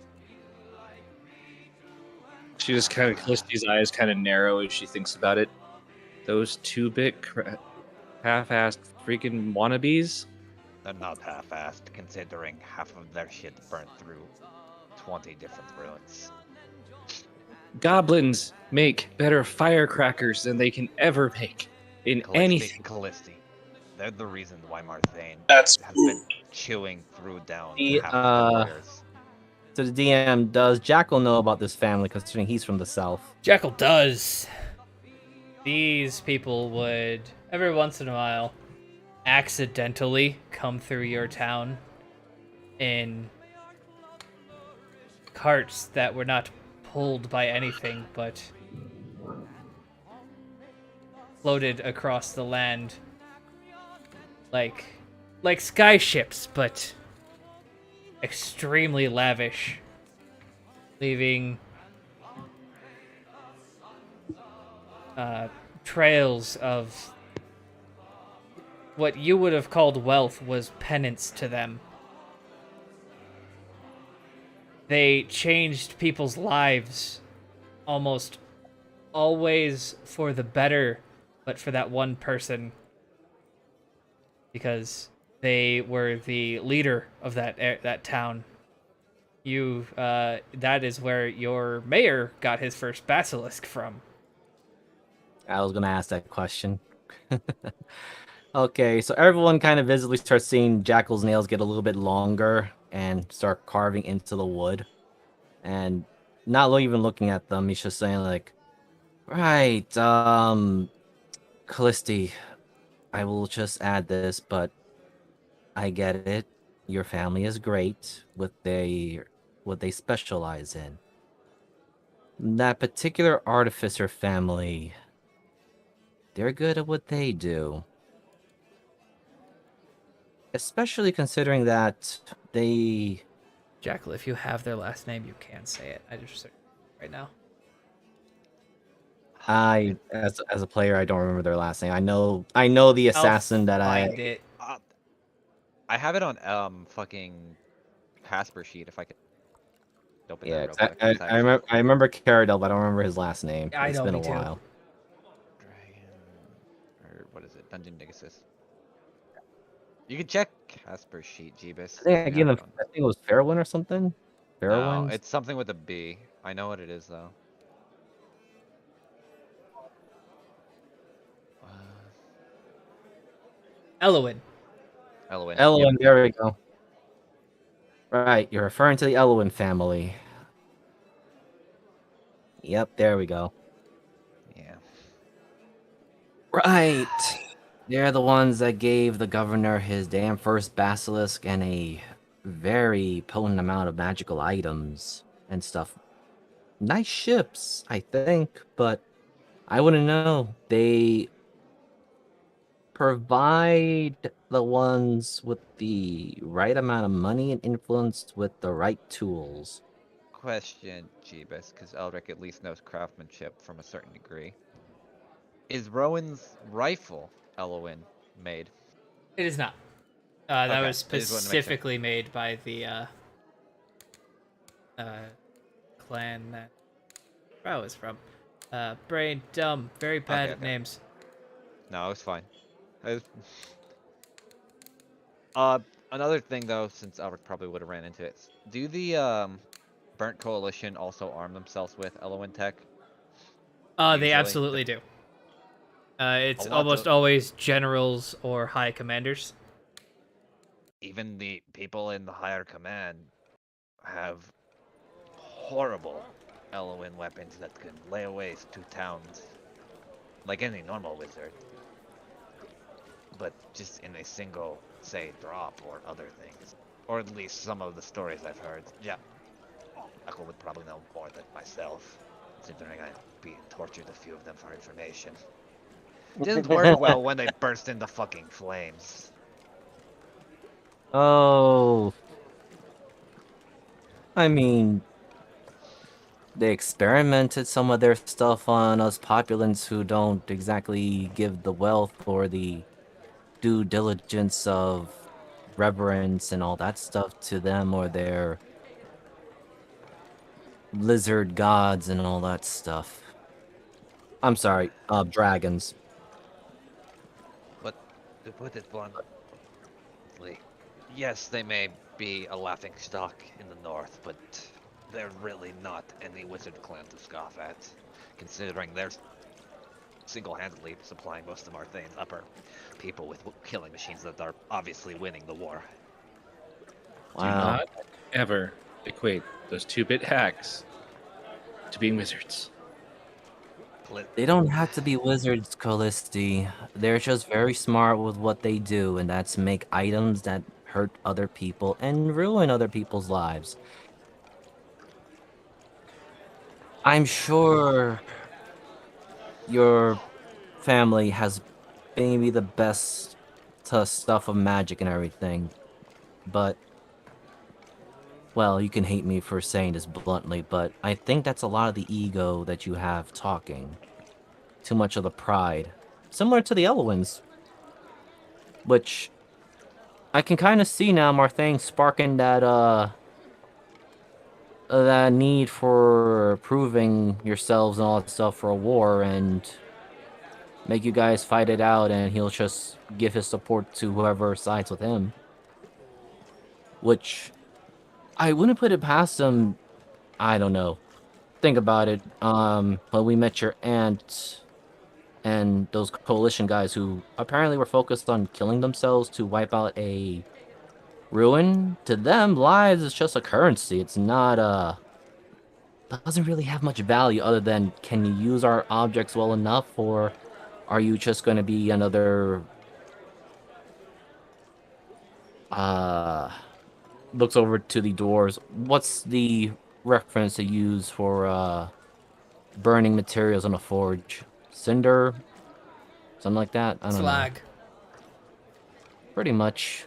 She just kind of Callisti's eyes kind of narrow as she thinks about it. Those 2-bit half-assed freaking wannabes. They're not half-assed, considering half of their shit burnt through 20 different ruins. Goblins make better firecrackers than they can ever make in anything. Callisti. They're the reason why Marthane That's has been chewing through down The, half of the warriors. So the DM, does Jackal know about this family, considering he's from the south? Jackal does. These people would, every once in a while, accidentally come through your town in carts that were not pulled by anything but floated across the land like sky ships, but extremely lavish, leaving trails of what you would have called wealth was penance to them. They changed people's lives almost always for the better, but for that one person because they were the leader of that town. That is where your mayor got his first basilisk from. I was gonna ask that question. Okay, so everyone kind of visibly starts seeing Jackal's nails get a little bit longer and start carving into the wood. And not even looking at them, he's just saying like, right, Callisti, I will just add this, but I get it. Your family is great with what they specialize in. That particular artificer family, they're good at what they do. Especially considering that they Jackal, if you have their last name, you can say it. I just right now. as a player I don't remember their last name. I know the assassin that Find it. I have it on fucking Casper sheet if I could open yeah, that real quick. It's I remember Caradel, but I don't remember his last name. I It's know, been a me too. while. Dragon, or what is it? Dungeon Negasus. You can check Casper sheet, Jeebus. I think it was Fairwind or something. No, Fairwind. it's something with a B. I know what it is though. Elowin. Elwin. Elwin, Yep. there we go. Right, you're referring to the Elwin family. Yep, there we go. Yeah. Right. They're the ones that gave the governor his damn first basilisk and a very potent amount of magical items and stuff. Nice ships, I think, but I wouldn't know. They provide the ones with the right amount of money and influence with the right tools. Question, Jeebus, because Elric at least knows craftsmanship from a certain degree. Is Rowan's rifle Elwin made? It is not. That Okay, was I just wanted to make sure. specifically made by the clan that I was from. Brain dumb, very bad at Okay. names. No, it's fine. Another thing though, since Elric probably would have ran into it, do the Burnt Coalition also arm themselves with Elwin tech? They Usually? absolutely do. It's A lot almost of- always generals or high commanders. Even the people in the higher command have horrible Elwin weapons that can lay waste to towns like any normal wizard. But just in a single, say, drop or other things. Or at least some of the stories I've heard. Yeah. Echo would probably know more than myself, considering I've been tortured a few of them for information. Didn't work well when they burst into fucking flames. Oh. I mean, they experimented some of their stuff on us populants who don't exactly give the wealth or the due diligence of reverence and all that stuff to them or their lizard gods and all that stuff. I'm sorry, dragons. But to put it bluntly, yes, they may be a laughing stock in the north, but they're really not any wizard clan to scoff at, considering they're single-handedly supplying most of Marthane's upper people with killing machines that are obviously winning the war. Do Wow. not ever equate those 2-bit hacks to being wizards. They don't have to be wizards, Callisti. They're just very smart with what they do, and that's make items that hurt other people and ruin other people's lives. I'm sure your family has maybe the best stuff of magic and everything, but well, you can hate me for saying this bluntly, but I think that's a lot of the ego that you have talking. too much of the pride. Similar to the Elwins. Which I can kind of see now Marthane sparking that need for proving yourselves and all that stuff for a war and make you guys fight it out, and he'll just give his support to whoever sides with him. Which I wouldn't put it past him. I don't know. Think about it. When we met your aunt and those coalition guys who apparently were focused on killing themselves to wipe out a ruin, to them, lives is just a currency. It's not doesn't really have much value other than can you use our objects well enough, or are you just going to be another looks over to the doors. What's the reference to use for burning materials on a forge? Cinder? Something like that? I don't know. Slag. Pretty much.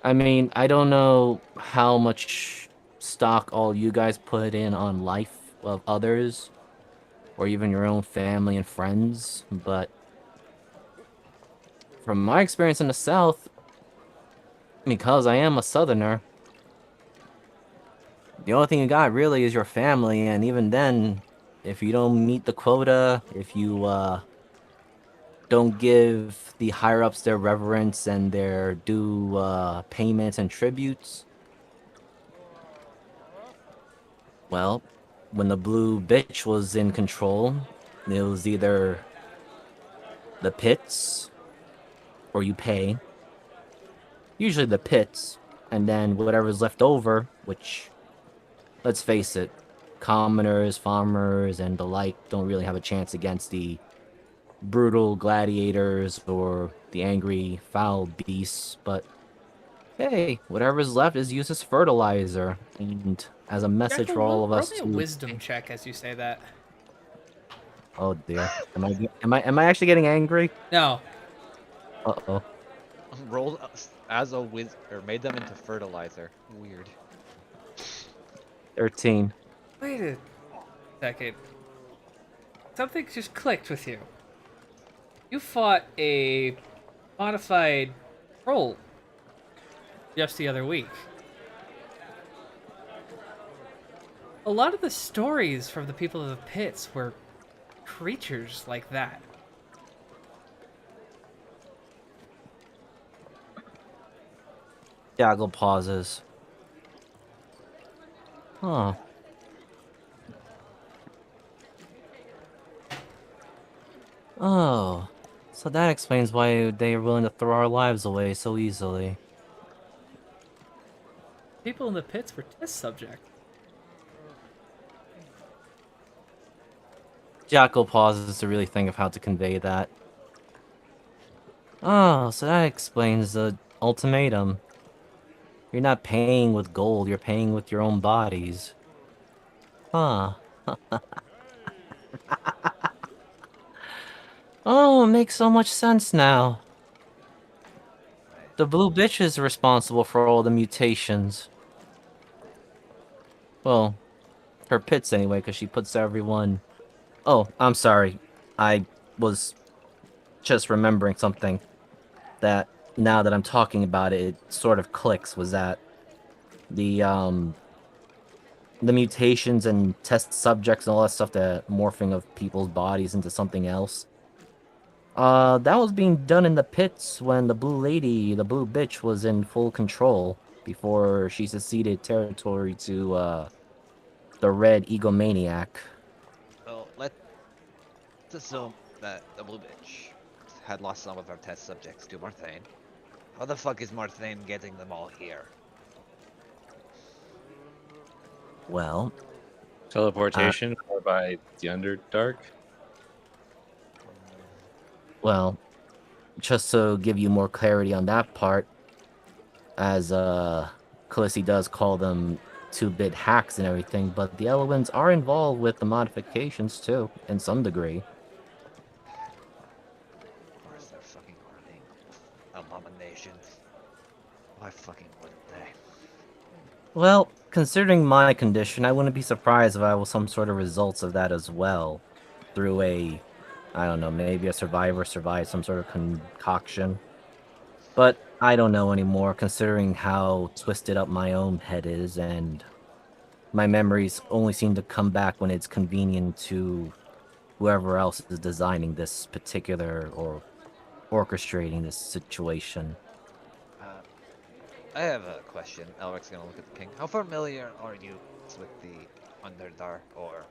I mean, I don't know how much stock all you guys put in on life of others, or even your own family and friends, but from my experience in the South, because I am a Southerner, the only thing you got really is your family, and even then, if you don't meet the quota, if you don't give the higher-ups their reverence and their due payments and tributes, well, when the blue bitch was in control, it was either the pits or you pay. Usually the pits, and then whatever's left over, which, let's face it, commoners, farmers, and the like don't really have a chance against the brutal gladiators or the angry foul beasts, but hey, whatever's left is used as fertilizer, and as a message for all of us roll to... me a wisdom check as you say that. Oh dear. Am I actually getting angry? No. Uh-oh. Rolled as a or made them into fertilizer. Weird. 13. Wait a second. Something just clicked with you. You fought a modified troll just the other week. A lot of the stories from the people of the pits were creatures like that. Daggle pauses. Huh. Oh. So that explains why they are willing to throw our lives away so easily. People in the pits were test subjects. Jackal pauses to really think of how to convey that. Oh, so that explains the ultimatum. You're not paying with gold, you're paying with your own bodies. Huh. Oh, it makes so much sense now. The blue bitch is responsible for all the mutations. Well, her pits anyway, because she puts everyone... Oh, I'm sorry. I was just remembering something that, now that I'm talking about it, it sort of clicks, was that the mutations and test subjects and all that stuff, the morphing of people's bodies into something else. That was being done in the pits when the blue lady, the blue bitch, was in full control before she ceded territory to, the red egomaniac. Well, let's assume that the blue bitch had lost some of our test subjects to Marthane. How the fuck is Marthane getting them all here? Well, Teleportation or by the Underdark? well, just to give you more clarity on that part, as Khaleesi does call them 2-bit hacks and everything, but the Elwins are involved with the modifications too, in some degree. Of course they're fucking arming abominations. Why fucking wouldn't they? Well, considering my condition, I wouldn't be surprised if I was some sort of results of that as well. through a, I don't know, maybe a survivor survived some sort of concoction. But I don't know anymore, considering how twisted up my own head is, and my memories only seem to come back when it's convenient to whoever else is designing this particular or orchestrating this situation. Uh, I have a question. Elric's gonna look at the king. How familiar are you with the Underdark or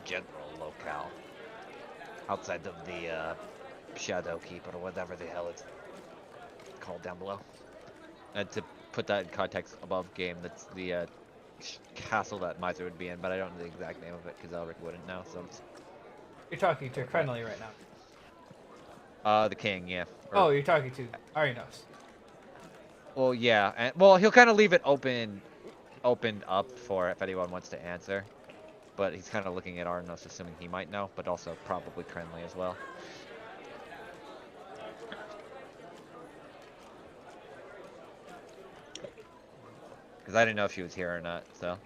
general locale outside of the Shadow Keep or whatever the hell it's called down below? And to put that in context above game, that's the castle that Miser would be in, but I don't know the exact name of it because Elric wouldn't know. So You're talking to Crenley right now. the king, yeah. Oh, you're talking to Arinos. Well, yeah, and well, he'll kind of leave it opened up for if anyone wants to answer. But he's kind of looking at Arnos, assuming he might know, but also probably Crenley as well. Because I didn't know if she was here or not, so.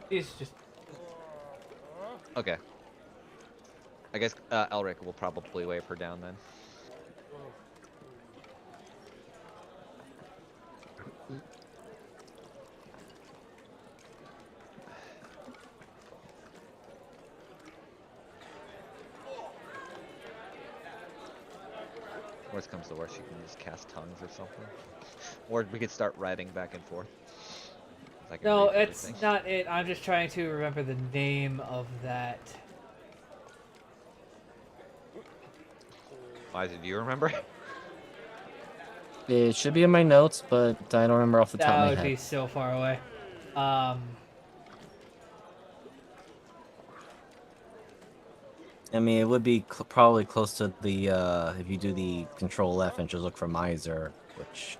He's just. Okay. I guess Elric will probably wave her down then. Worst comes to worst, you can just cast tongues or something. Or we could start writing back and forth. I can No, read it's everything. not it. I'm just trying to remember the name of that. Liza, do you remember? It should be in my notes, but I don't remember off the top of That my would head. be so far away. I mean, it would be probably close to the, if you do the Control F and just look for Miser, which...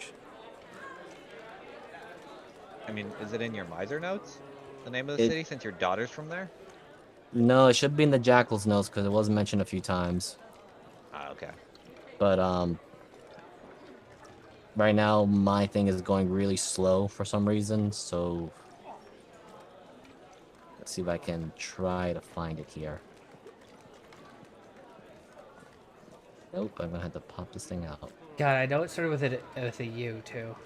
I mean, is it in your Miser notes? The name of the It- city, since your daughter's from there? No, it should be in the Jackal's notes, because it wasn't mentioned a few times. Ah, okay. But, right now, my thing is going really slow for some reason, so... Let's see if I can try to find it here. Nope, I'm gonna have to pop this thing out. God, I know it started with a U too.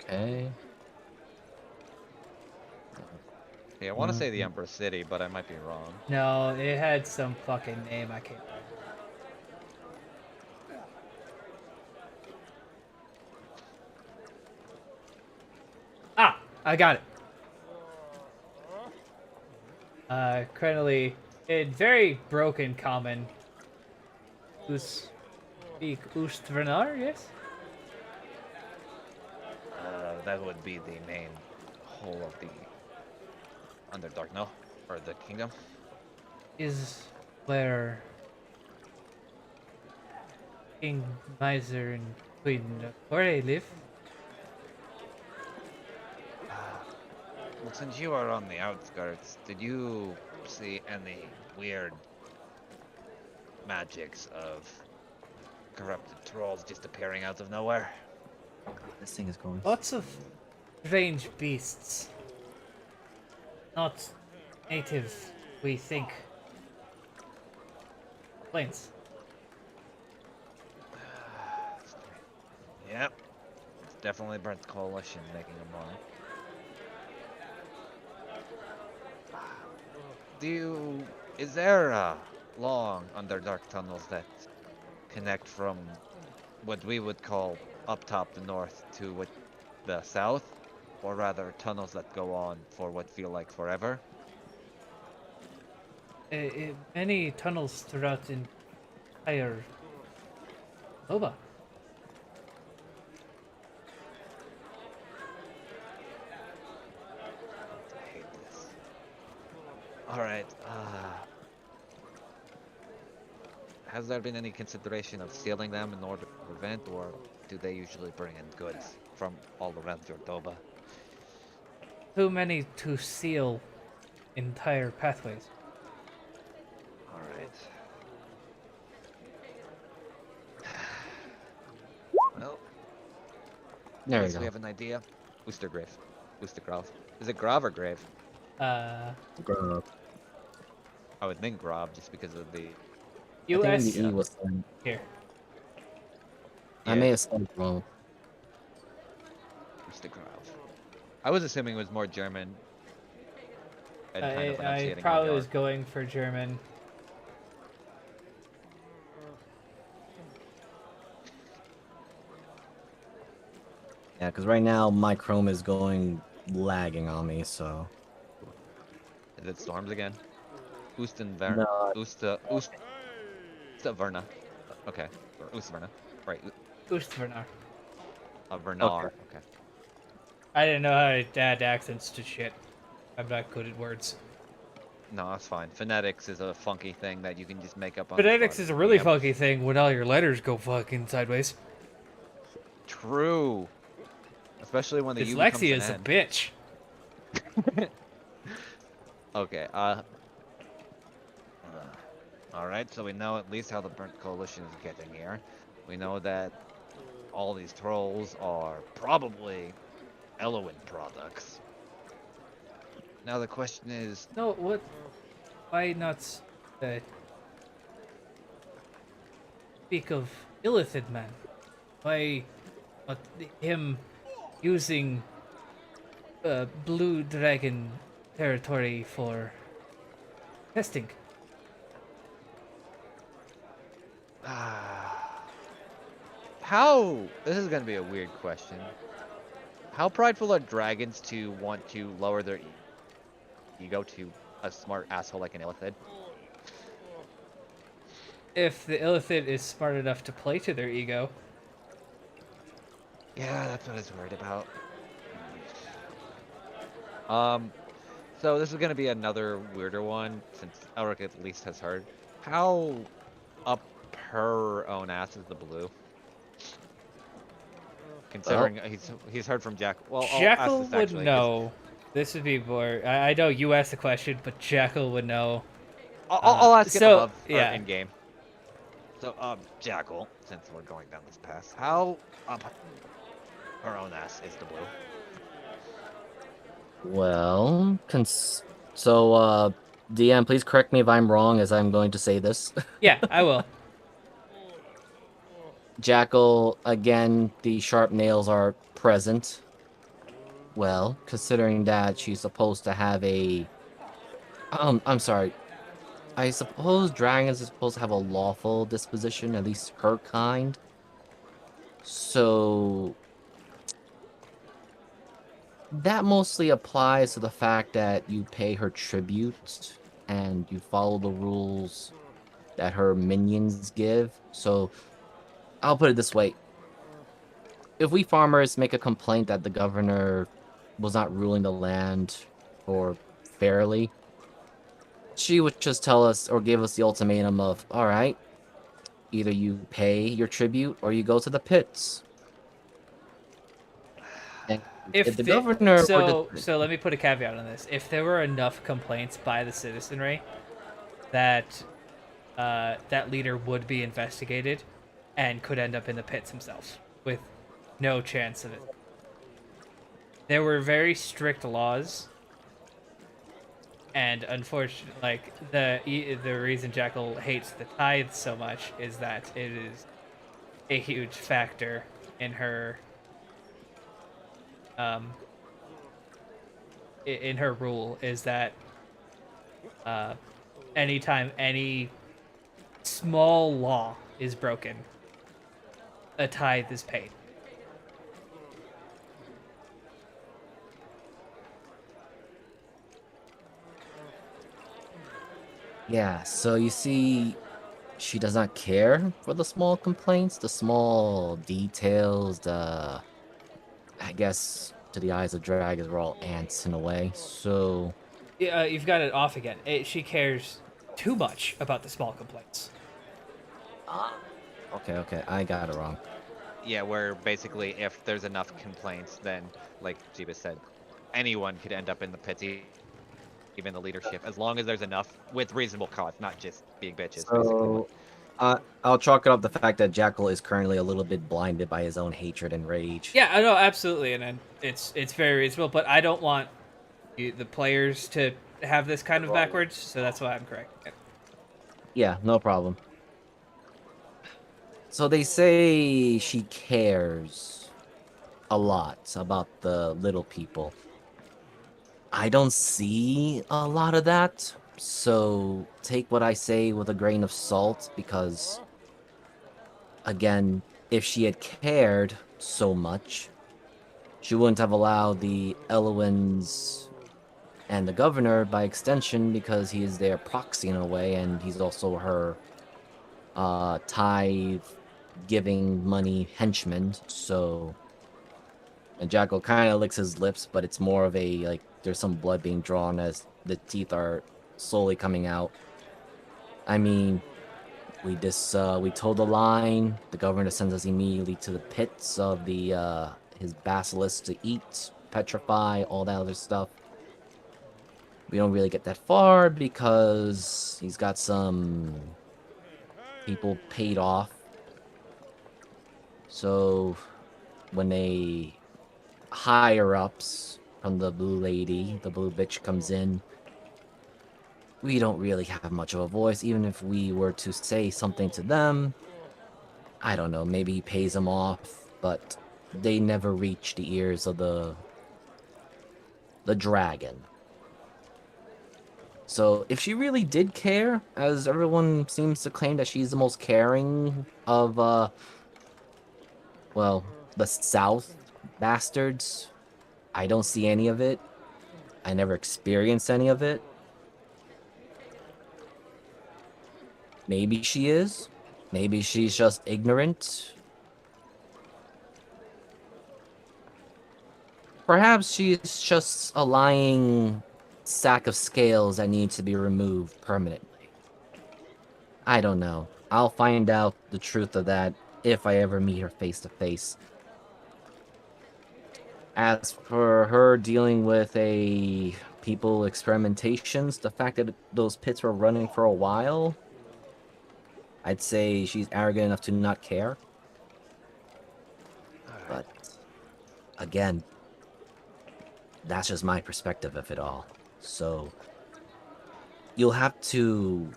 Okay. Yeah, I want to say the Emperor City, but I might be wrong. No, it had some fucking name I can't. Ah, I got it. Crenley, in very broken common. Speak Ustrenar, yes? That would be the main whole of the Underdark, no? Or the kingdom? Is where King Miser and Queen Ore live. Well, since you are on the outskirts, did you see any weird magics of corrupted trolls just appearing out of nowhere? This thing is going... Lots of strange beasts. Not native, we think. Plains. Yep. It's definitely Brent's coalition making a mark. Is there long Underdark tunnels that connect from what we would call up top the north to what the south? Or rather, tunnels that go on for what feel like forever? Many tunnels throughout the entire Nova. I hate this. Alright, has there been any consideration of sealing them in order to prevent, or do they usually bring in goods from all around Jordoba? Too many to seal entire pathways. Alright. Well, I There we guess go. we have an idea. Oostergrave. Oostergraaf. Is it Grav or Grave? Grub. I would think Grav just because of the. I think U.S. the E was silent. Here. I may have spelled it wrong. It's the Grav. I was assuming it was more German. And kind of I enunciating probably on was going for German. Yeah, because right now my Chrome is lagging on me, so. Is it Storms again? Ustenver. No, Verna. Okay. Or Ustverna. Right. Oostvernar. Vernar. Okay. I didn't know how to add accents to shit. I'm not good at words. No, that's fine. Phonetics is a funky thing that you can just make up on Phonetics the is spot. a really Yep. funky thing when all your letters go fucking sideways. True. Especially when the U becomes Dyslexia an is a N. bitch. Okay, alright, so we know at least how the Burnt Coalition is getting here. We know that all these trolls are probably Eloin products. Now the question is, No, what? Why not speak of Illithid man? Why not him using Blue Dragon territory for testing? how, this is gonna be a weird question. How prideful are dragons to want to lower their ego to a smart asshole like an Illithid? If the Illithid is smart enough to play to their ego, Yeah, that's what I was worried about. So this is gonna be another weirder one, since Elric at least has heard. How up her own ass is the blue? Considering he's heard from Jack. Well, I'll ask Jackal this would actually, 'cause know. This would be more. I know you asked the question, but Jackal would know. I'll ask it so, above yeah. or in game. So, Jackal, since we're going down this path, how up her own ass is the blue? well, so DM, please correct me if I'm wrong, as I'm going to say this. Yeah, I will. Jackal, again, the sharp nails are present. Well, considering that she's supposed to have a... I'm sorry. I suppose dragons are supposed to have a lawful disposition, at least her kind. So... that mostly applies to the fact that you pay her tribute and you follow the rules that her minions give. So, I'll put it this way. If we farmers make a complaint that the governor was not ruling the land or fairly, she would just tell us or give us the ultimatum of, all right, either you pay your tribute or you go to the pits. And if the governor so let me put a caveat on this. If there were enough complaints by the citizenry that that leader would be investigated and could end up in the pits himself with no chance of it. There were very strict laws, and unfortunately, like the reason Jackal hates the tithe so much is that it is a huge factor in her in her rule, is that anytime any small law is broken, a tithe is paid. Yeah, so you see, she does not care for the small complaints, the small details, I guess to the eyes of dragons, we're all ants in a way. So You've got it off again. She cares too much about the small complaints. okay, I got it wrong. Yeah, where basically if there's enough complaints, then, like Jeebus said, anyone could end up in the pits, even the leadership, as long as there's enough with reasonable cause, not just being bitches. So, I'll chalk it up the fact that Jackal is currently a little bit blinded by his own hatred and rage. Yeah, I know, absolutely, and it's very reasonable. But I don't want the players to have this kind of backwards, so that's why I'm correct. Yeah, no problem. So they say she cares a lot about the little people. I don't see a lot of that, so take what I say with a grain of salt because, again, if she had cared so much, she wouldn't have allowed the Elowins and the governor by extension because he is their proxy in a way, and he's also her tithe giving money henchman. So, and Jackal kind of licks his lips, but it's more of a like there's some blood being drawn as the teeth are slowly coming out. I mean, we told the line. The governor sends us immediately to the pits of the his basilisk to eat, petrify, all that other stuff. We don't really get that far because he's got some people paid off. So when they higher ups from the blue lady, the blue bitch comes in, we don't really have much of a voice. Even if we were to say something to them, I don't know, maybe he pays them off, but they never reach the ears of the dragon. So if she really did care, as everyone seems to claim that she's the most caring of well, the South bastards, I don't see any of it. I never experienced any of it. Maybe she is. Maybe she's just ignorant. Perhaps she's just a lying sack of scales that needs to be removed permanently. I don't know. I'll find out the truth of that if I ever meet her face to face. As for her dealing with people experimentations, the fact that those pits were running for a while, I'd say she's arrogant enough to not care. But again, that's just my perspective of it all. So you'll have to.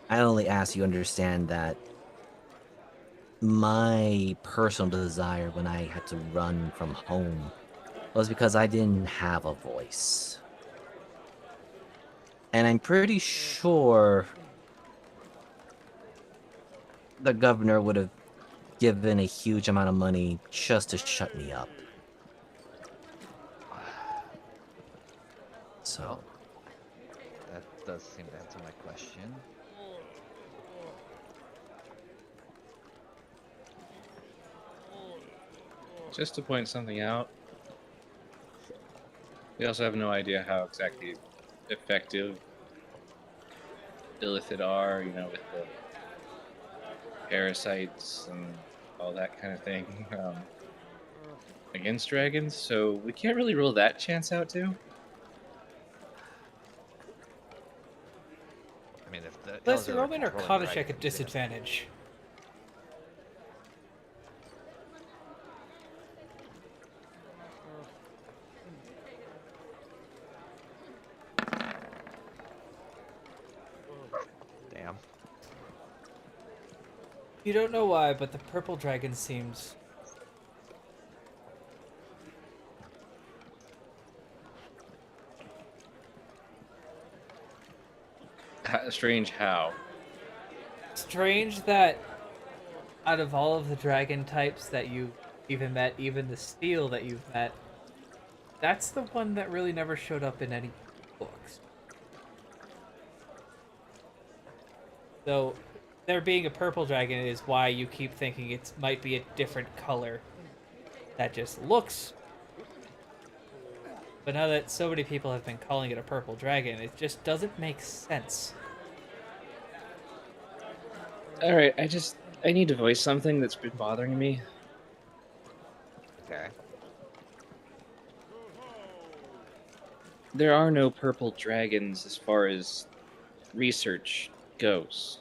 I only ask you understand that my personal desire when I had to run from home was because I didn't have a voice. And I'm pretty sure the governor would have given a huge amount of money just to shut me up. So, That does seem to answer my question. Just to point something out, we also have no idea how exactly effective illithid are, with the parasites and all that kind of thing against dragons, so we can't really rule that chance out too. I mean, if the Lesser Illithid are Roman or controlling Kadashek dragons, at disadvantage? Damn. You don't know why, but the purple dragon seems Strange how. strange that out of all of the dragon types that you've even met, even the steel that you've met, that's the one that really never showed up in any books. So, there being a purple dragon is why you keep thinking it might be a different color that just looks. But now that so many people have been calling it a purple dragon, it just doesn't make sense. Alright, I need to voice something that's been bothering me. Okay. There are no purple dragons as far as research goes.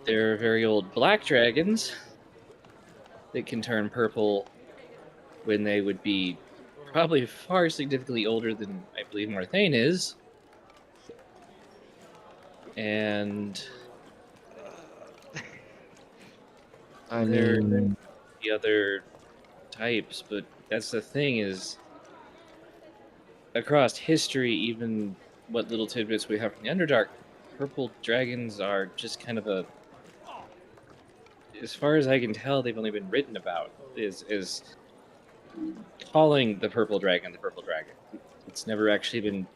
There are very old black dragons, that can turn purple when they would be probably far significantly older than I believe Marthane is. And I there mean, the other types, but that's the thing is across history, even what little tidbits we have from the Underdark, purple dragons are just kind of a, as far as I can tell, they've only been written about is calling the purple dragon the purple dragon. It's never actually been.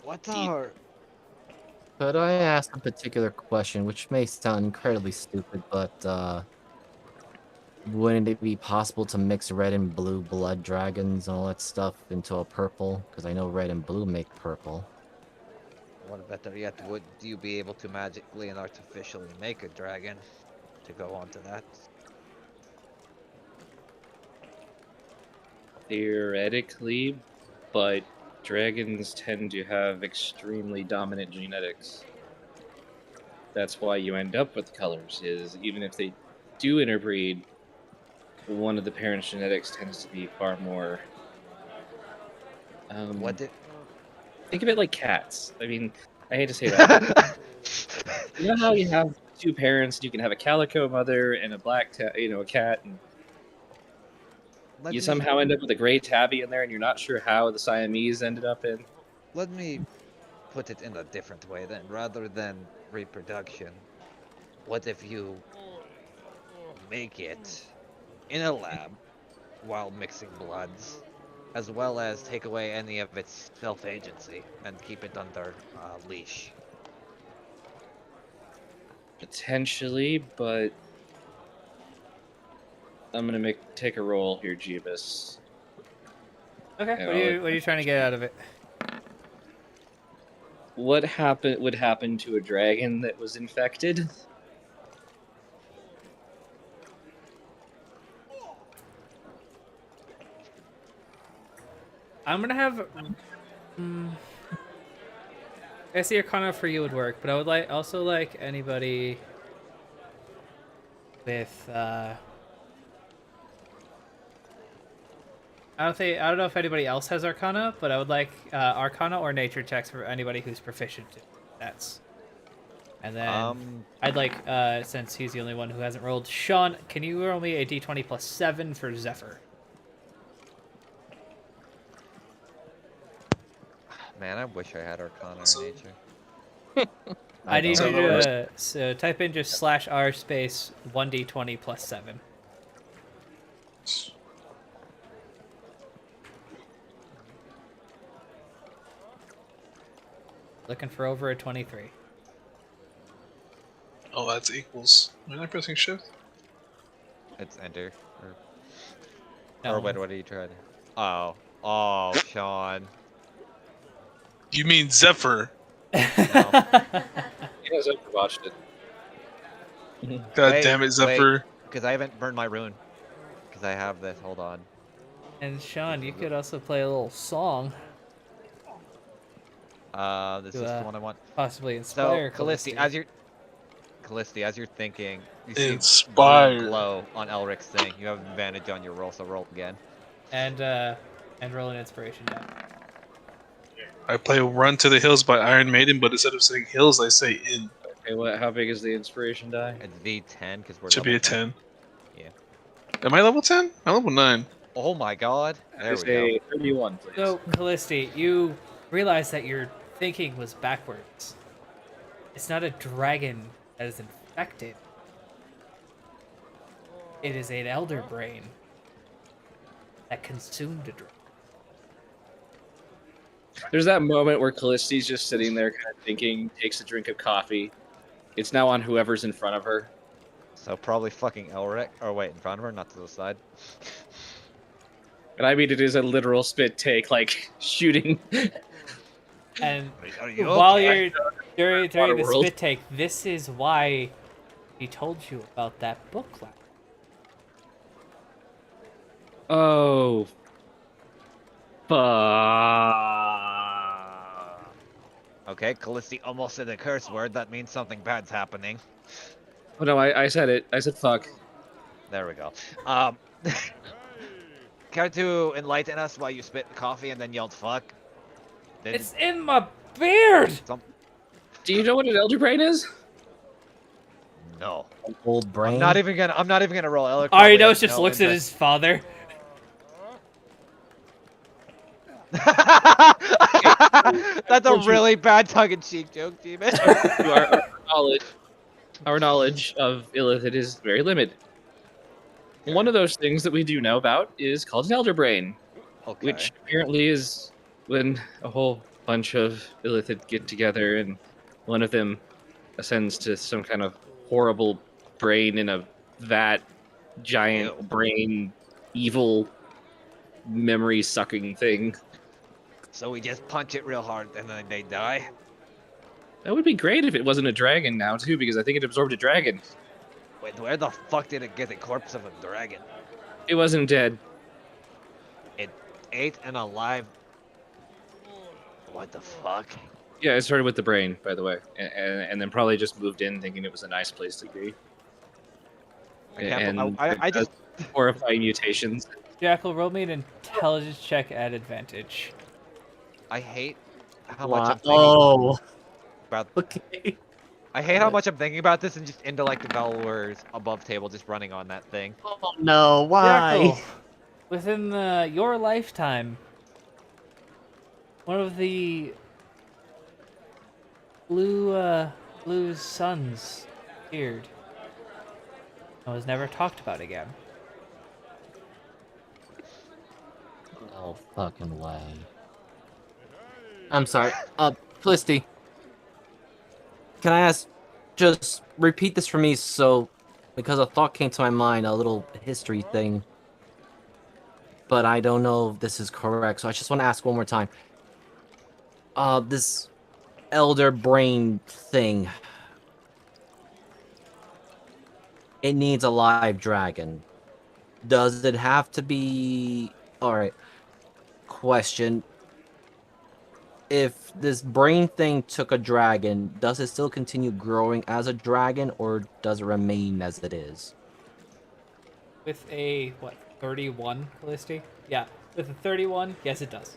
What are could I ask a particular question, which may sound incredibly stupid, but wouldn't it be possible to mix red and blue blood dragons and all that stuff into a purple? Because I know red and blue make purple. Or better yet, would you be able to magically and artificially make a dragon to go on to that? Theoretically, but dragons tend to have extremely dominant genetics. That's why you end up with colors, is even if they do interbreed, one of the parents' genetics tends to be far more. What did? Think of it like cats. I mean, I hate to say that. You know how you have two parents, you can have a calico mother and a black, a cat, and Let you me somehow end up with a gray tabby in there, and you're not sure how the Siamese ended up in. let me put it in a different way then. Rather than reproduction, what if you make it in a lab while mixing bloods, as well as take away any of its self-agency and keep it under leash? Potentially, but I'm gonna take a roll here, Jeebus. Okay. And What are you trying to get out of it? What would happen to a dragon that was infected? I'm gonna have. I see Arcana for you would work, but I would also like anybody with. I don't know if anybody else has Arcana, but I would like Arcana or Nature checks for anybody who's proficient in stats. And then I'd like, since he's the only one who hasn't rolled, Sean, can you roll me a d20 plus 7 for Zephyr? Man, I wish I had Arcana or So- Nature. I need don't. you to so type in just /r space 1d20 plus 7. Looking for over a 23. Oh, that's equals. Am I not pressing shift? It's enter. No. Or wait, what are you trying to? Oh, Sean. You mean Zephyr? You guys ever watched it? God damn it, Zephyr. Because I haven't burned my rune. Because I have this. Hold on. And Sean, you could also play a little song This to is the one I want. possibly So, inspire Callisti, as you're thinking, you see Inspire. green glow on Elric's thing. You have advantage on your roll, so roll again. and roll an inspiration die. I play Run to the Hills by Iron Maiden, but instead of saying hills, I say in. Okay, how big is the inspiration die? It's V10 because we're Should level be a 10. Yeah. Am I level 10? I'm level 9. Oh my god. There I we go. say 31, please. So, Callisti, you realize that your thinking was backwards. It's not a dragon that is infected. It is an elder brain that consumed a dragon. There's that moment where Callisti's just sitting there kind of thinking, takes a drink of coffee. It's now on whoever's in front of her. So probably fucking Elric. Or wait, in front of her, not to the side. And I mean, it is a literal spit take, like shooting. And Are you while okay? you're during the Waterworld. spit take, this is why he told you about that book lab. Oh. Fuck. Okay, Callisti almost said a curse word. That means something bad's happening. Oh no, I said it. I said fuck. There we go. Care to enlighten us why you spit the coffee and then yelled "fuck"? Did It's in my beard. some? Do you know what an elder brain is? No. Old brain. I'm not even gonna roll. Elric Ari probably has just no looks at interest. his father. That's a told you- really bad tongue-in-cheek joke, Demon. Our knowledge of Illithid is very limited. One of those things that we do know about is called an elder brain, Okay. which apparently is when a whole bunch of Illithid get together and one of them ascends to some kind of horrible brain in a vat, giant Ew. brain, evil, memory sucking thing. So we just punch it real hard and then they die. That would be great if it wasn't a dragon now, too, because I think it absorbed a dragon. Wait, where the fuck did it get the corpse of a dragon? It wasn't dead. It ate an alive. What the fuck? Yeah, it started with the brain, by the way, and then probably just moved in thinking it was a nice place to be. I can't. And I just. horrifying mutations. Jackal, roll me an intelligence check at advantage. I hate how much I'm thinking Oh. about. Okay. I hate how much I'm thinking about this and just intellect developers above table just running on that thing. Oh no! Why? Jackal, within your lifetime, one of the Blue's sons appeared and was never talked about again. No fucking way. I'm sorry. Felicity. Can I ask, just repeat this for me because a thought came to my mind, a little history thing. But I don't know if this is correct, so I just want to ask one more time. This elder brain thing. It needs a live dragon. Does it have to be... Alright. Question. If this brain thing took a dragon, does it still continue growing as a dragon, or does it remain as it is? With a, 31, Callisti? Yeah, with a 31, yes it does.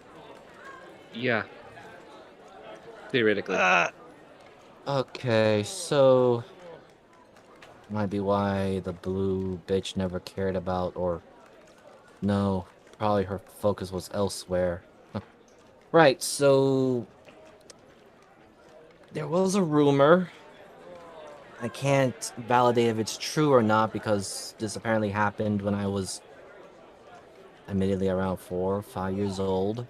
Yeah. Theoretically. Okay, so... Might be why the blue bitch never cared about, or... No, probably her focus was elsewhere. Right, so... There was a rumor. I can't validate if it's true or not, because this apparently happened when I was... admittedly around 4 or 5 years old.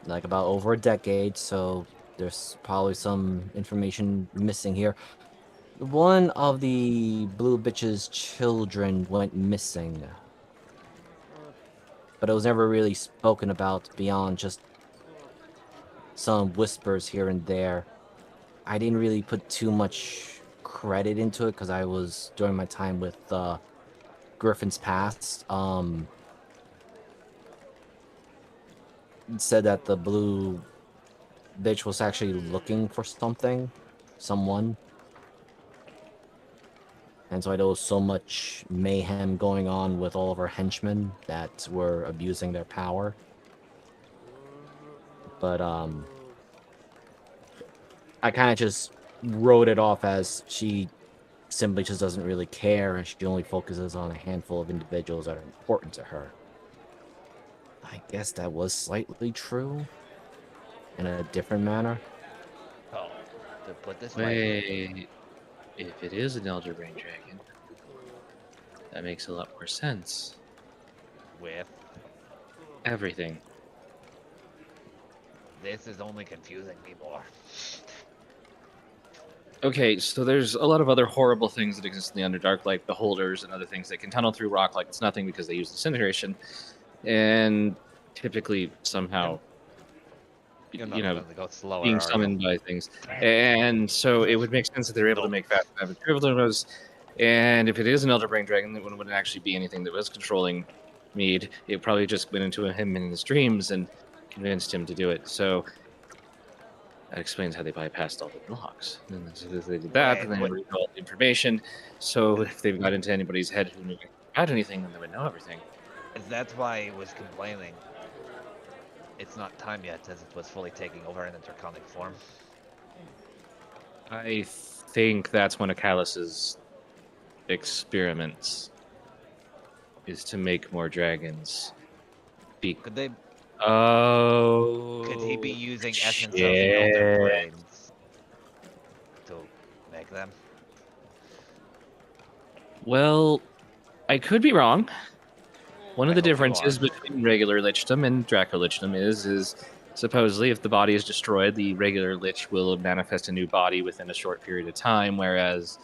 Like about over a decade, so there's probably some information missing here. One of the blue bitch's children went missing, but it was never really spoken about beyond just some whispers here and there. I didn't really put too much credit into it because I was during my time with Griffin's Past. It said that the blue bitch was actually looking for someone. And so I know there was so much mayhem going on with all of her henchmen that were abusing their power. But, I kind of just wrote it off as she simply just doesn't really care, and she only focuses on a handful of individuals that are important to her. I guess that was slightly true, in a different manner. Oh, to put this way. Wait, if it is an elder brain dragon, that makes a lot more sense. With Everything. this is only confusing me more. Okay, so there's a lot of other horrible things that exist in the Underdark, like the Holders and other things that can tunnel through rock like it's nothing because they use incineration, and typically somehow, You're not you know, gonna go slower, being are you? summoned by things. And so it would make sense that they're able to make fast average privileges. And if it is an Elder Brain Dragon, it wouldn't actually be anything that was controlling Mead. It probably just went into him in his dreams and convinced him to do it. So That explains how they bypassed all the locks. And then as they did Wait, that, then they what- read all the information. So if they've got into anybody's head who knew about anything, then they would know everything. That's why he was complaining. It's not time yet, as it was fully taking over in a draconic form. I think that's one of Callus's experiments, is to make more dragons. Could they? Oh. Could he be using essence of the Elder shit. Planes to make them? Well, I could be wrong. One of I the hope you differences are. between regular lichdom and Draco-lichdom is supposedly if the body is destroyed, the regular lich will manifest a new body within a short period of time, whereas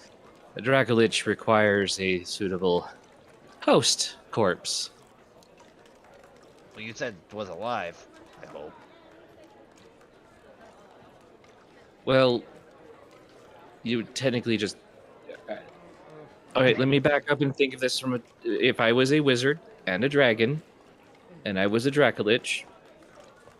a Draco-lich requires a suitable host corpse. Well, you said it was alive. I hope. Well, you would technically just. All right, let me back up and think of this from a. If I was a wizard and a dragon, and I was a Dracolich,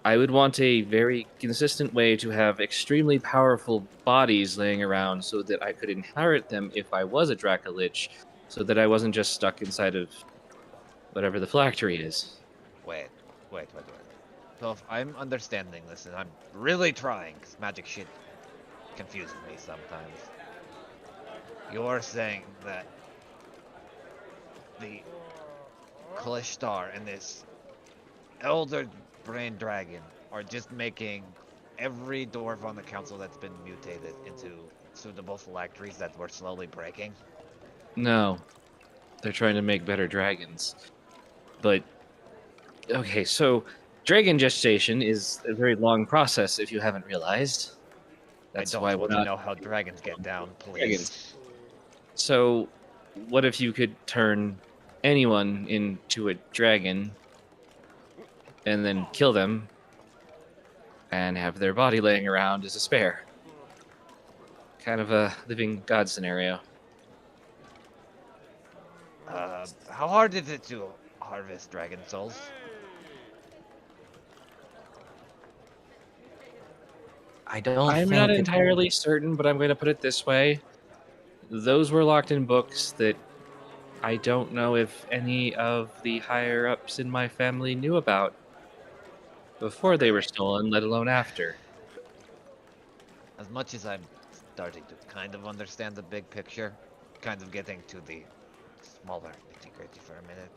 I would want a very consistent way to have extremely powerful bodies laying around so that I could inherit them if I was a Dracolich, so that I wasn't just stuck inside of whatever the phylactery is. Wait. So if I'm understanding this, and I'm really trying, because magic shit confuses me sometimes. You're saying that the Kalishtar and this Elder Brain Dragon are just making every dwarf on the council that's been mutated into suitable phylacteries that we're slowly breaking? No, they're trying to make better dragons. But, okay, so dragon gestation is a very long process if you haven't realized. That's I don't why want we're to not know how dragons get down, please. dragons. So, what if you could turn anyone into a dragon and then kill them and have their body laying around as a spare? Kind of a living god scenario. How hard is it to harvest dragon souls? I don't I'm think not it- entirely certain, but I'm going to put it this way. Those were locked in books that I don't know if any of the higher ups in my family knew about before they were stolen, let alone after. As much as I'm starting to kind of understand the big picture, kind of getting to the smaller nitty-gritty for a minute.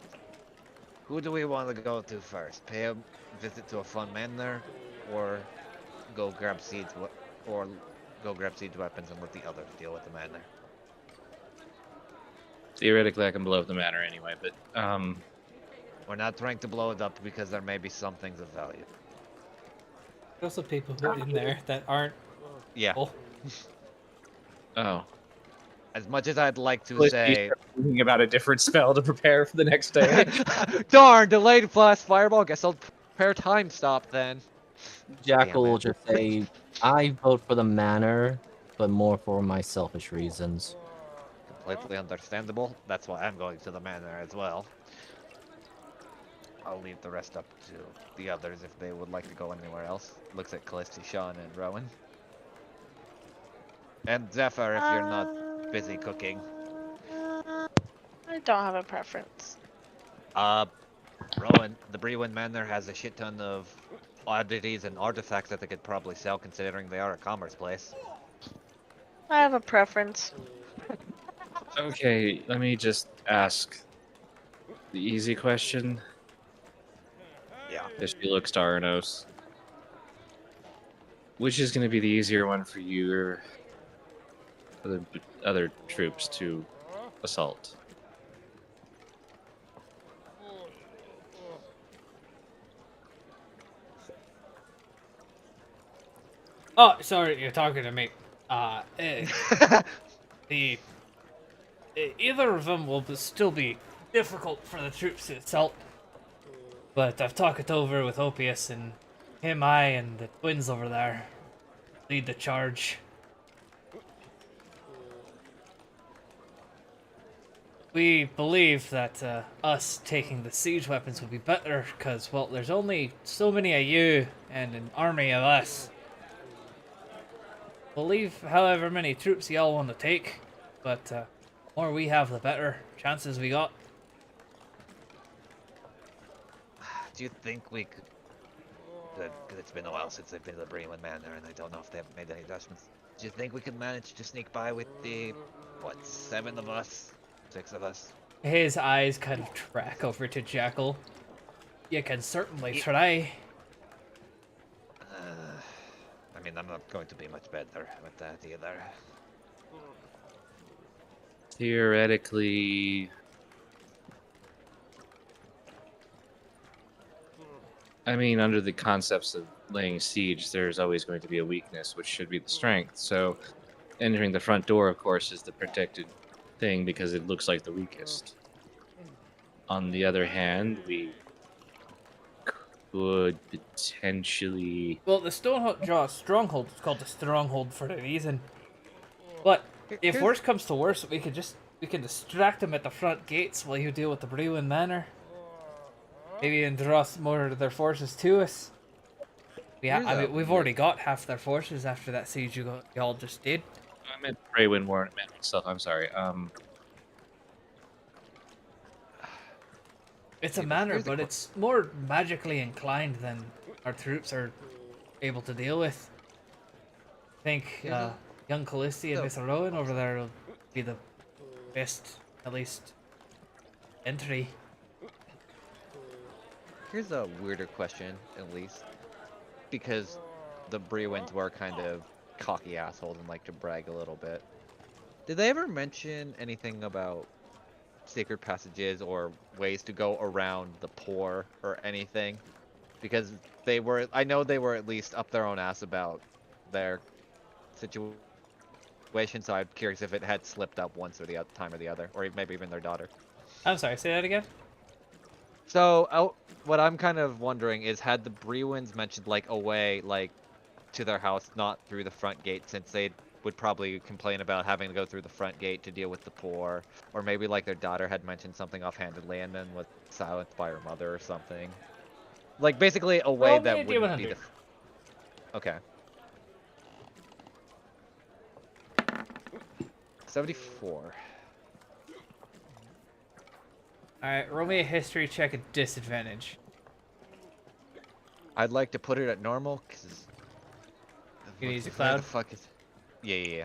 Who do we want to go to first? Pay a visit to a fun manor, or go grab seeds, or go grab siege weapons and let the others deal with the manor? Theoretically, I can blow up the manor anyway, but We're not trying to blow it up because there may be some things of value. There's also people who are in there that aren't. Yeah. Oh, oh, As much as I'd like to Let's say, thinking about a different spell to prepare for the next day. Darn, delayed blast fireball. Guess I'll prepare time stop then. Jackal Damn will it. just say, I vote for the manor, but more for my selfish reasons. completely understandable. That's why I'm going to the manor as well. I'll leave the rest up to the others if they would like to go anywhere else. Looks at Callisti, Sean, and Rowan. And Zephyr if you're not busy cooking. I don't have a preference. Rowan, the Brewin Manor has a shit ton of oddities and artifacts that they could probably sell considering they are a commerce place. I have a preference. Okay, let me just ask the easy question. Yeah. As she looks to Arnos. Which is going to be the easier one for you or for the other troops to assault? oh, sorry, you're talking to me. The either of them will still be difficult for the troops to assault. But I've talked it over with Opius, and him, I, and the twins over there lead the charge. We believe that us taking the siege weapons would be better, because, well, there's only so many of you and an army of us. We'll leave however many troops y'all want to take, but the more we have, the better chances we got. Do you think we could? Because it's been a while since I've been to the Bremen Manor, and I don't know if they've made any adjustments. Do you think we could manage to sneak by with the, what, 7 of us? 6 of us? His eyes kind of track over to Jackal. You can certainly Ye- try. I mean, I'm not going to be much better with that either. Theoretically, I mean, under the concepts of laying siege, there's always going to be a weakness, which should be the strength. So, entering the front door, of course, is the protected thing because it looks like the weakest. On the other hand, we could potentially. Well, the stronghold is called the stronghold for a reason. But if Here's- worse comes to worse, we can distract them at the front gates while you deal with the Brewen Manor. Maybe even draw some more of their forces to us. Here's I a mean, we've weird- already got half their forces after that siege y'all just did. I meant Braywin Warren meant myself. I'm sorry. It's a Here's manor, the but que- it's more magically inclined than our troops are able to deal with. I think Here's a- young Callisti and so- Miss Rowan over there will be the best, at least, entry. Here's a weirder question, at least, because the Brewins were kind of cocky assholes and like to brag a little bit. Did they ever mention anything about secret passages or ways to go around the poor or anything? Because I know they were at least up their own ass about their situation, so I'm curious if it had slipped up once or the time or the other, or maybe even their daughter. I'm sorry, say that again? So, what I'm kind of wondering is, had the Brewins mentioned like a way, like, to their house, not through the front gate, since they would probably complain about having to go through the front gate to deal with the poor, or maybe like their daughter had mentioned something offhandedly and then was silenced by her mother or something. Like basically a way Roll me that a wouldn't be D100. the. Okay. 74. Alright, roll me a history check at disadvantage. I'd like to put it at normal, cause. You use a where cloud? the fuck is? Yeah.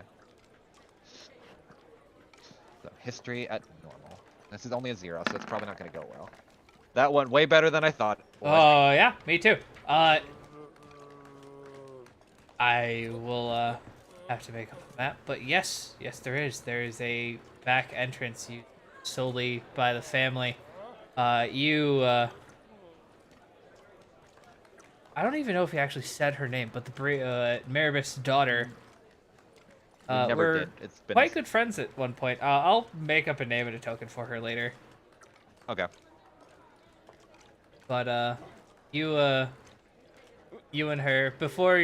So history at normal. This is only a 0, so it's probably not gonna go well. That went way better than I thought. Oh, yeah, me too. I will, have to make up a map, but yes, there is. There is a back entrance used solely by the family. I don't even know if he actually said her name, but the Maribeth's daughter, We never were did. It's been quite good friends at one point. I'll make up a name and a token for her later. Okay. But you and her, before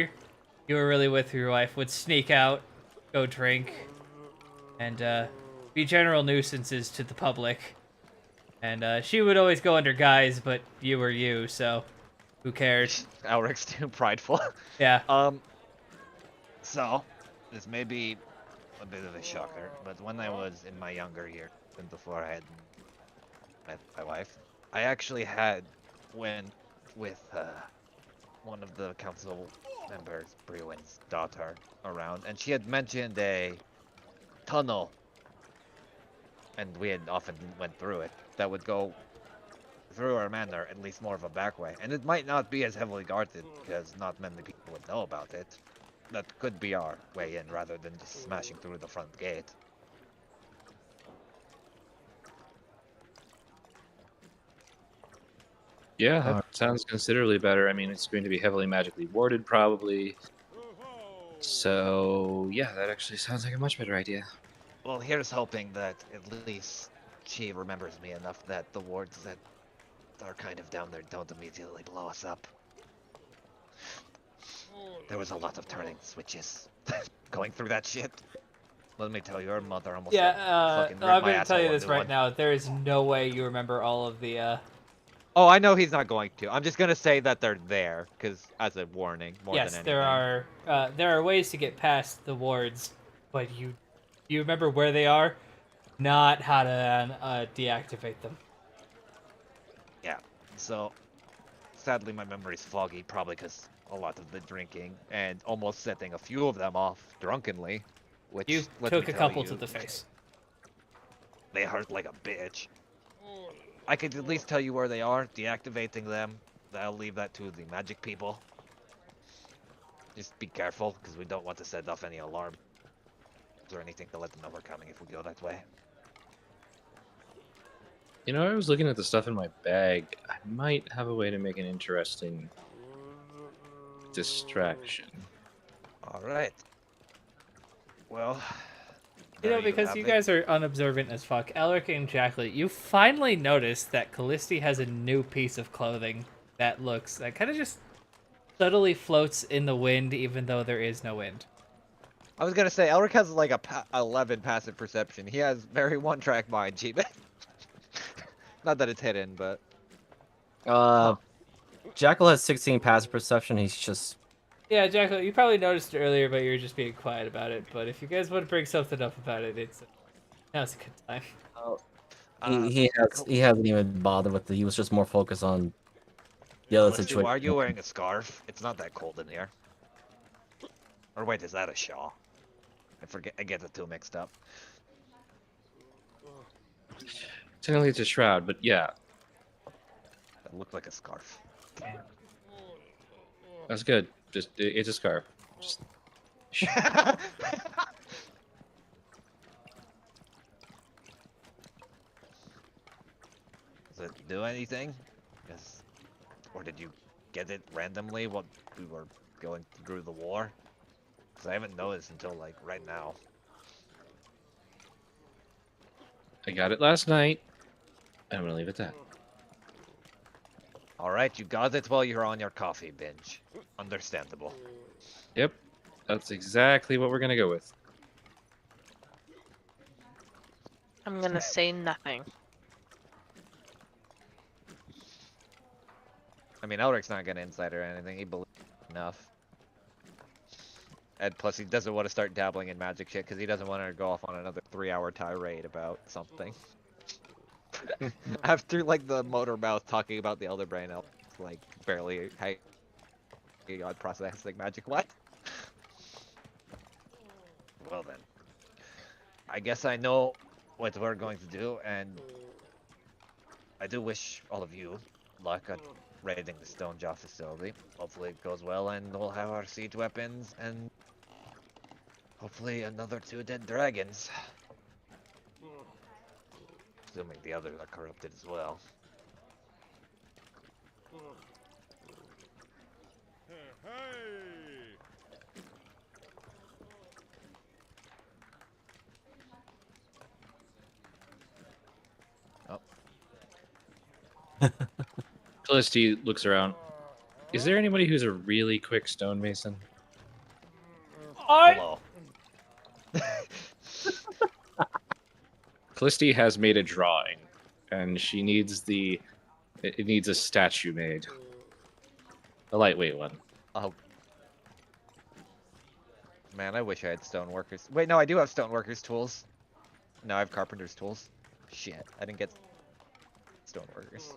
you were really with your wife, would sneak out, go drink, and be general nuisances to the public. And she would always go under guise, but you were you, so who cares? Alric's too prideful. Yeah. So, this may be a bit of a shocker, but when I was in my younger years, and before I had met my wife, I actually went with one of the council members, Brewin's daughter, around, and she had mentioned a tunnel, and we had often went through it, that would go through our manor, at least more of a back way. And it might not be as heavily guarded, because not many people would know about it. That could be our way in, rather than just smashing through the front gate. Yeah, that sounds considerably better. I mean, it's going to be heavily magically warded, probably. So, yeah, that actually sounds like a much better idea. Well, here's hoping that at least she remembers me enough that the wards that are kind of down there don't immediately blow us up. There was a lot of turning switches going through that shit. Let me tell you, her mother almost Yeah, fucking ripped I'm my gonna tell you asshole a this new right one. now. There is no way you remember all of the Oh, I know he's not going to. I'm just gonna say that they're there, because as a warning, more than Yes, anything. there are ways to get past the wards, but you remember where they are, not how to deactivate them. Yeah. So, sadly, my memory's foggy, probably because a lot of the drinking and almost setting a few of them off drunkenly, which, You let me took a tell couple to you, the face. they hurt like a bitch. I could at least tell you where they are, deactivating them. I'll leave that to the magic people. Just be careful, because we don't want to set off any alarms or anything to let them know we're coming if we go that way. You know, I was looking at the stuff in my bag. I might have a way to make an interesting distraction. Alright. Well, You there know, you because have you it. guys are unobservant as fuck, Elric and Jacqueline, you finally notice that Callisti has a new piece of clothing that kind of just subtly floats in the wind, even though there is no wind. I was gonna say, Elric has like a 11 passive perception. He has very one-track mind, Jeebit. Not that it's hidden, but... Jackal has 16 passive perception. He's just Yeah, Jacqueline, you probably noticed it earlier, but you were just being quiet about it. But if you guys want to bring something up about it, now's a good time. Cool. he hasn't even bothered with it. He was just more focused on the other Let's see, why are situation. you wearing a scarf? It's not that cold in here. Or wait, is that a shawl? I get the two mixed up. Technically, it's a shroud, but yeah, That looked like a scarf. that's good. Just it's a scarf. Just Does it do anything? Yes. Or did you get it randomly while we were going through the war? Because I haven't noticed until like right now. I got it last night. I'm gonna leave it at that. Alright, you got it while you're on your coffee binge. Understandable. Yep, that's exactly what we're gonna go with. I'm gonna say nothing. I mean, Elric's not gonna insight or anything. He believes enough. And plus, he doesn't want to start dabbling in magic shit because he doesn't want to go off on another 3-hour tirade about something. After like the motor mouth talking about the Elder Brain, Elric's like barely hanging on processing magic. What? Well then, I guess I know what we're going to do, and I do wish all of you luck on raiding the Stonejaw facility. Hopefully it goes well, and we'll have our siege weapons, and hopefully another 2 dead dragons. Assuming the others are corrupted as well. Oh, Felicity looks around. Is there anybody who's a really quick stonemason? hello. Felicity has made a drawing, and she needs it needs a statue made. A lightweight one. Oh. Man, I wish I had stoneworkers. Wait, no, I do have stoneworkers tools. No, I have carpenter's tools. Shit, I didn't get stoneworkers.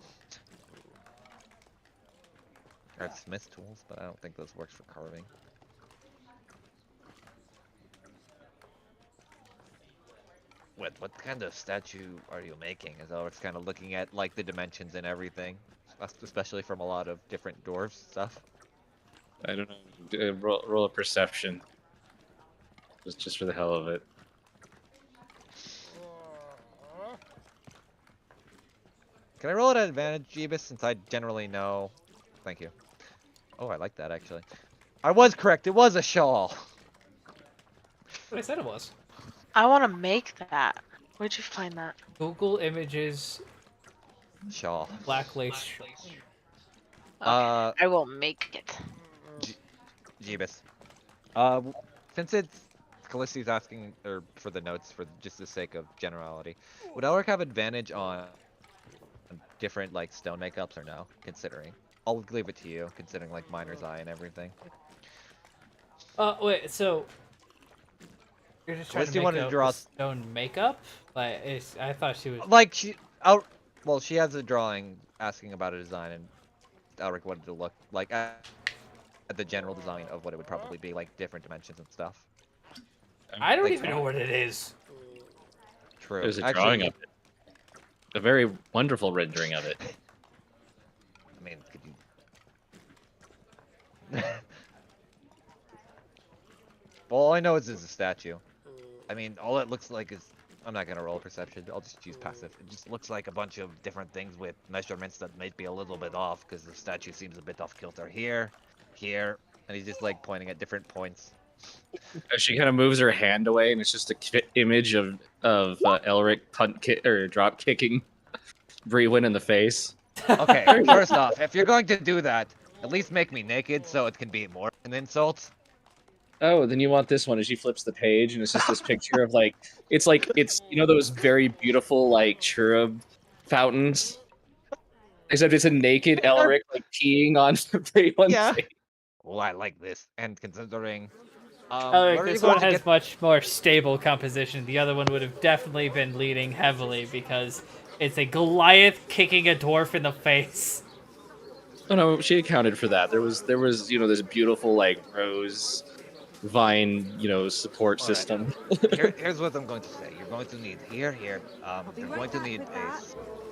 I have smith tools, but I don't think those works for carving. What kind of statue are you making? As I was kind of looking at like the dimensions and everything, especially from a lot of different dwarves stuff. I don't know. Roll a perception. Just for the hell of it. Can I roll it at advantage, Jeebus, since I generally know? Thank you. Oh, I like that actually. I was correct. It was a shawl. What I said it was. I want to make that. Where'd you find that? Google Images Shawl. black lace. Okay, Uh, I will make it. Jeebus. Since it's Callisti's asking or for the notes for just the sake of generality, would Elric have advantage on different like stone makeups or no? Considering, I'll leave it to you. Considering like miner's eye and everything. Wait, so you're just trying to Felicity make wanted to out draw the stone makeup? Like, I thought she was. like she out. Well, she has a drawing asking about a design, and Elric wanted to look like at the general design of what it would probably be, like different dimensions and stuff. I don't like, even know what it is. True. There's a Actually, drawing of it. A very wonderful rendering of it. I mean, could you? Well, all I know is it's a statue. I mean, all it looks like is. I'm not gonna roll perception. I'll just choose passive. It just looks like a bunch of different things with measurements that might be a little bit off because the statue seems a bit off kilter here, here, and he's just like pointing at different points. She kind of moves her hand away, and it's just a image of Elric drop kicking Brewin in the face. Okay, first off, if you're going to do that, at least make me naked so it can be more an insult. Oh, then you want this one as she flips the page, and it's just this picture of it's those very beautiful like cherub fountains. Except it's a naked Elric like peeing on Brewin's face. Well, I like this, and considering. This one has much more stable composition. The other one would have definitely been leading heavily because it's a Goliath kicking a dwarf in the face. Oh no, she accounted for that. There was this beautiful like rose vine support system. Here's what I'm going to say. You're going to need here. You're going to need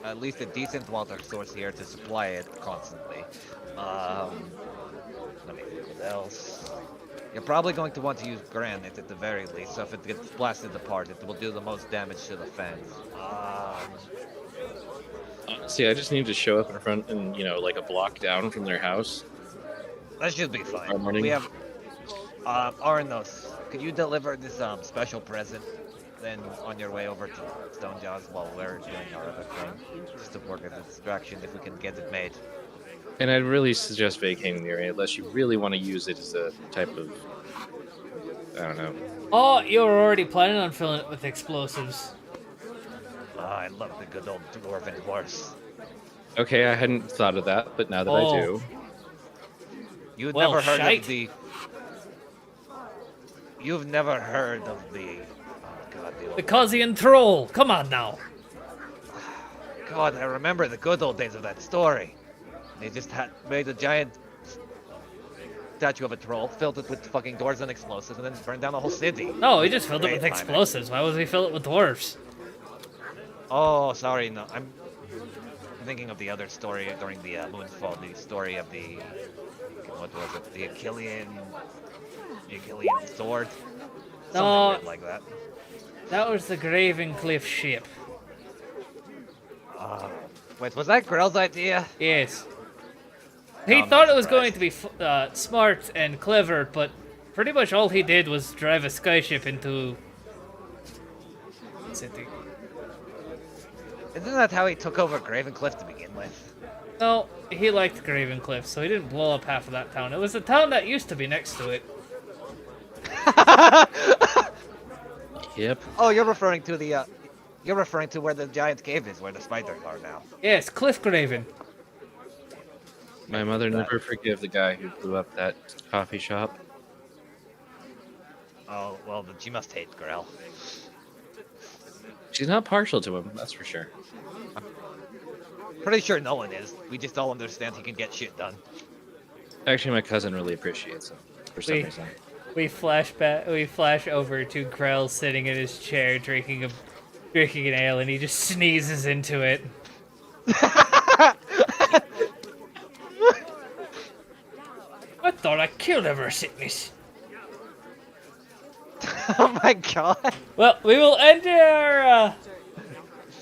at least a decent water source here to supply it constantly. Let me think what else. You're probably going to want to use granite at the very least, so if it gets blasted apart, it will do the most damage to the fence. See, I just need to show up in front and like a block down from their house. That should be fine. Tomorrow morning. We have Arnos, could you deliver this special present then on your way over to Stonejaws while we're doing our other thing? Just to work as a distraction if we can get it made. And I'd really suggest vacating the area unless you really want to use it as a type of, I don't know. Oh, you were already planning on filling it with explosives. I love the good old dwarven horse. Okay, I hadn't thought of that, but now that I do. You've Well, never heard shite. of the... You've never heard of the... Oh god, The Causian Troll! Come on now! God, I remember the good old days of that story. They just made a giant statue of a troll, filled it with fucking doors and explosives, and then burned down the whole city. No, we just filled it Great with timing. explosives. Why would we fill it with dwarves? Oh, sorry, no. I'm thinking of the other story during the Moonfall, the story of the... What was it? The Achillean sword? Something No. weird like that. That was the Graven Cliff ship. Wait, was that Grell's idea? Yes. He I'm thought not it was going to be smart and clever, but pretty much all he did was drive a skyship into city. Isn't that how he took over Gravencliff to begin with? No, he liked Gravencliff, so he didn't blow up half of that town. It was the town that used to be next to it. Yep. Oh, you're referring to the, you're referring to where the giant cave is, where the spiders are now. Yes, Cliff Graven. My mother never forgave the guy who blew up that coffee shop. Oh, well, then she must hate Grell. She's not partial to him, that's for sure. Pretty sure no one is. We just all understand he can get shit done. Actually, my cousin really appreciates him for some reason. We flash over to Grell sitting in his chair drinking an ale, and he just sneezes into it. I thought I killed ever sickness. Oh my god. Well, we will end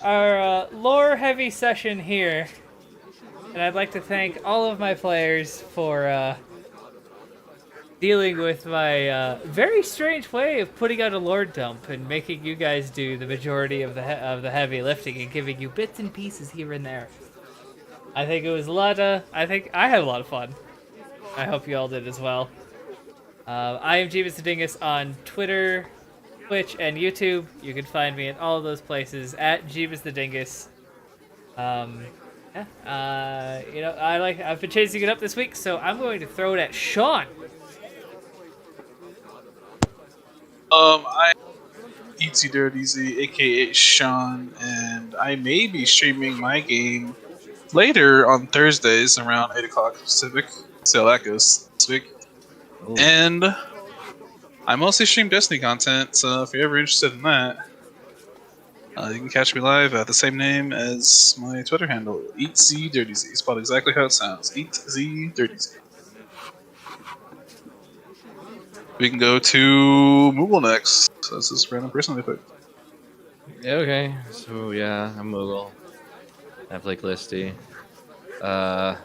our lore-heavy session here, and I'd like to thank all of my players for dealing with my very strange way of putting out a lore dump and making you guys do the majority of the heavy lifting and giving you bits and pieces here and there. I think it was I think I had a lot of fun. I hope you all did as well. I am Jeebus the Dingus on Twitter, Twitch, and YouTube. You can find me in all of those places at Jeebus the Dingus. Yeah. I've been chasing it up this week, so I'm going to throw it at Sean. I Eatsy Dirty Z, aka Sean, and I may be streaming my game later on Thursdays around 8 o'clock Pacific. See how that goes this week. Ooh. And I mostly stream Destiny content, so if you're ever interested in that, you can catch me live at the same name as my Twitter handle, EatZDirtyZ. Spelled exactly how it sounds. EatZDirtyZ. We can go to Moogle next. So this is random person I picked. Okay, so yeah, I'm Moogle. I play Callisti. I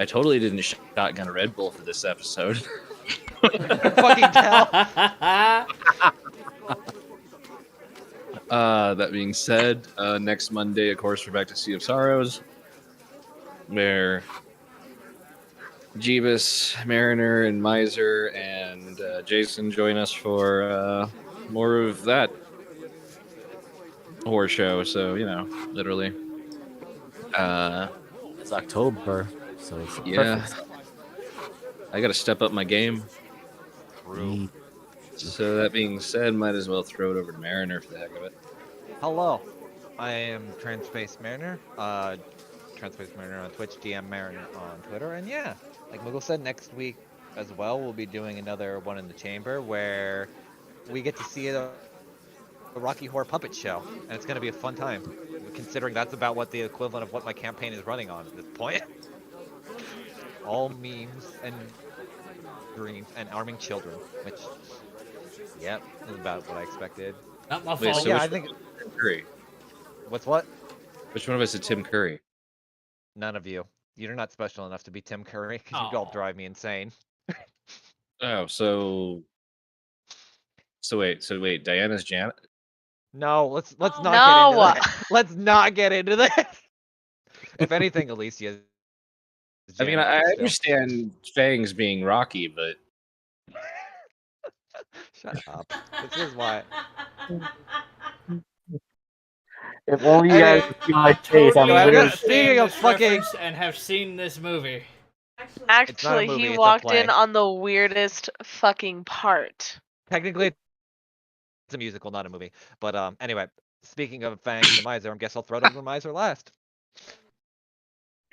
totally didn't shotgun a Red Bull for this episode. Fucking tell. That being said, next Monday, of course, we're back to Sea of Sorrows, where Jeebus, Mariner, and Miser and Jason join us for more of that horror show. So, literally. It's October, so it's a Yeah. perfect. I got to step up my game. Ye- So, that being said, might as well throw it over to Mariner for the heck of it. Hello, I am Transpace Mariner. Transpace Mariner on Twitch, DM Mariner on Twitter, and yeah, like Moogle said, next week as well, we'll be doing another one in the chamber where we get to see a Rocky Horror puppet show, and it's going to be a fun time, considering that's about what the equivalent of what my campaign is running on at this point. All memes and dreams and arming children, which, yep, is about what I expected. Not my Wait, fault. so Yeah, which I think. Tim Curry? What's what? Which one of us is Tim Curry? None of you. You're not special enough to be Tim Curry because you all Aw. drive me insane. Oh, so wait, Diana's Janet? No, let's not No. get into that. Let's not get into this. If anything, Alicia is I mean, Janet, I but still. understand Fangs being Rocky, but Shut up. This is why. If only you guys Anyway, could see my face, Totally I'm literally. Speaking understand of this fucking- reference and have seen this movie. Actually, movie, he it's a walked play. in on the weirdest fucking part. Technically, it's a musical, not a movie. But anyway, speaking of Fangs and Miser, I guess I'll throw it over to Miser last.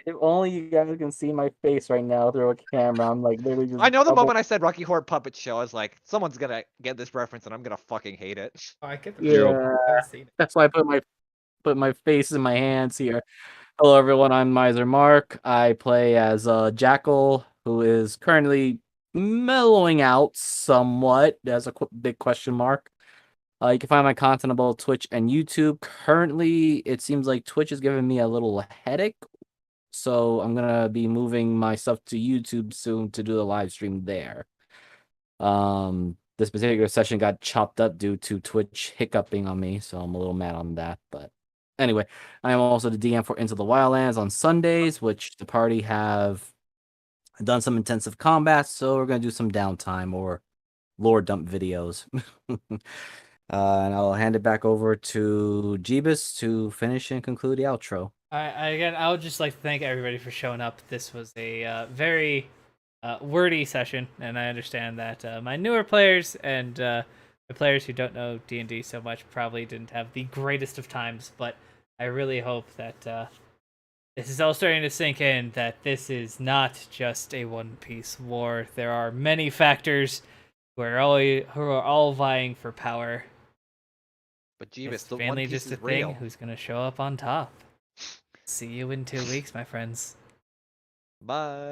If only you guys can see my face right now through a camera. I'm like literally just. I know the moment I said Rocky Horror Puppet Show, I was like, someone's gonna get this reference and I'm gonna fucking hate it. Oh, I get the Yeah, I've seen it. that's why I put my face in my hands here. Hello, everyone. I'm Miser Mark. I play as Jackal, who is currently mellowing out somewhat. There's a big question mark. You can find my content on both Twitch and YouTube. Currently, it seems like Twitch is giving me a little headache, so I'm gonna be moving my stuff to YouTube soon to do the live stream there. This particular session got chopped up due to Twitch hiccuping on me, so I'm a little mad on that. But anyway, I am also the DM for Into the Wildlands on Sundays, which the party have done some intensive combat, so we're gonna do some downtime or lore dump videos. And I'll hand it back over to Jeebus to finish and conclude the outro. Again, I would just like to thank everybody for showing up. This was a very wordy session, and I understand that my newer players and the players who don't know D&D so much probably didn't have the greatest of times, but I really hope that this is all starting to sink in, that this is not just a one-piece war. There are many factors who are all vying for power. But Jeebus, It's the One mainly Piece just is a thing real. who's going to show up on top. See you in 2 weeks, my friends. Bye.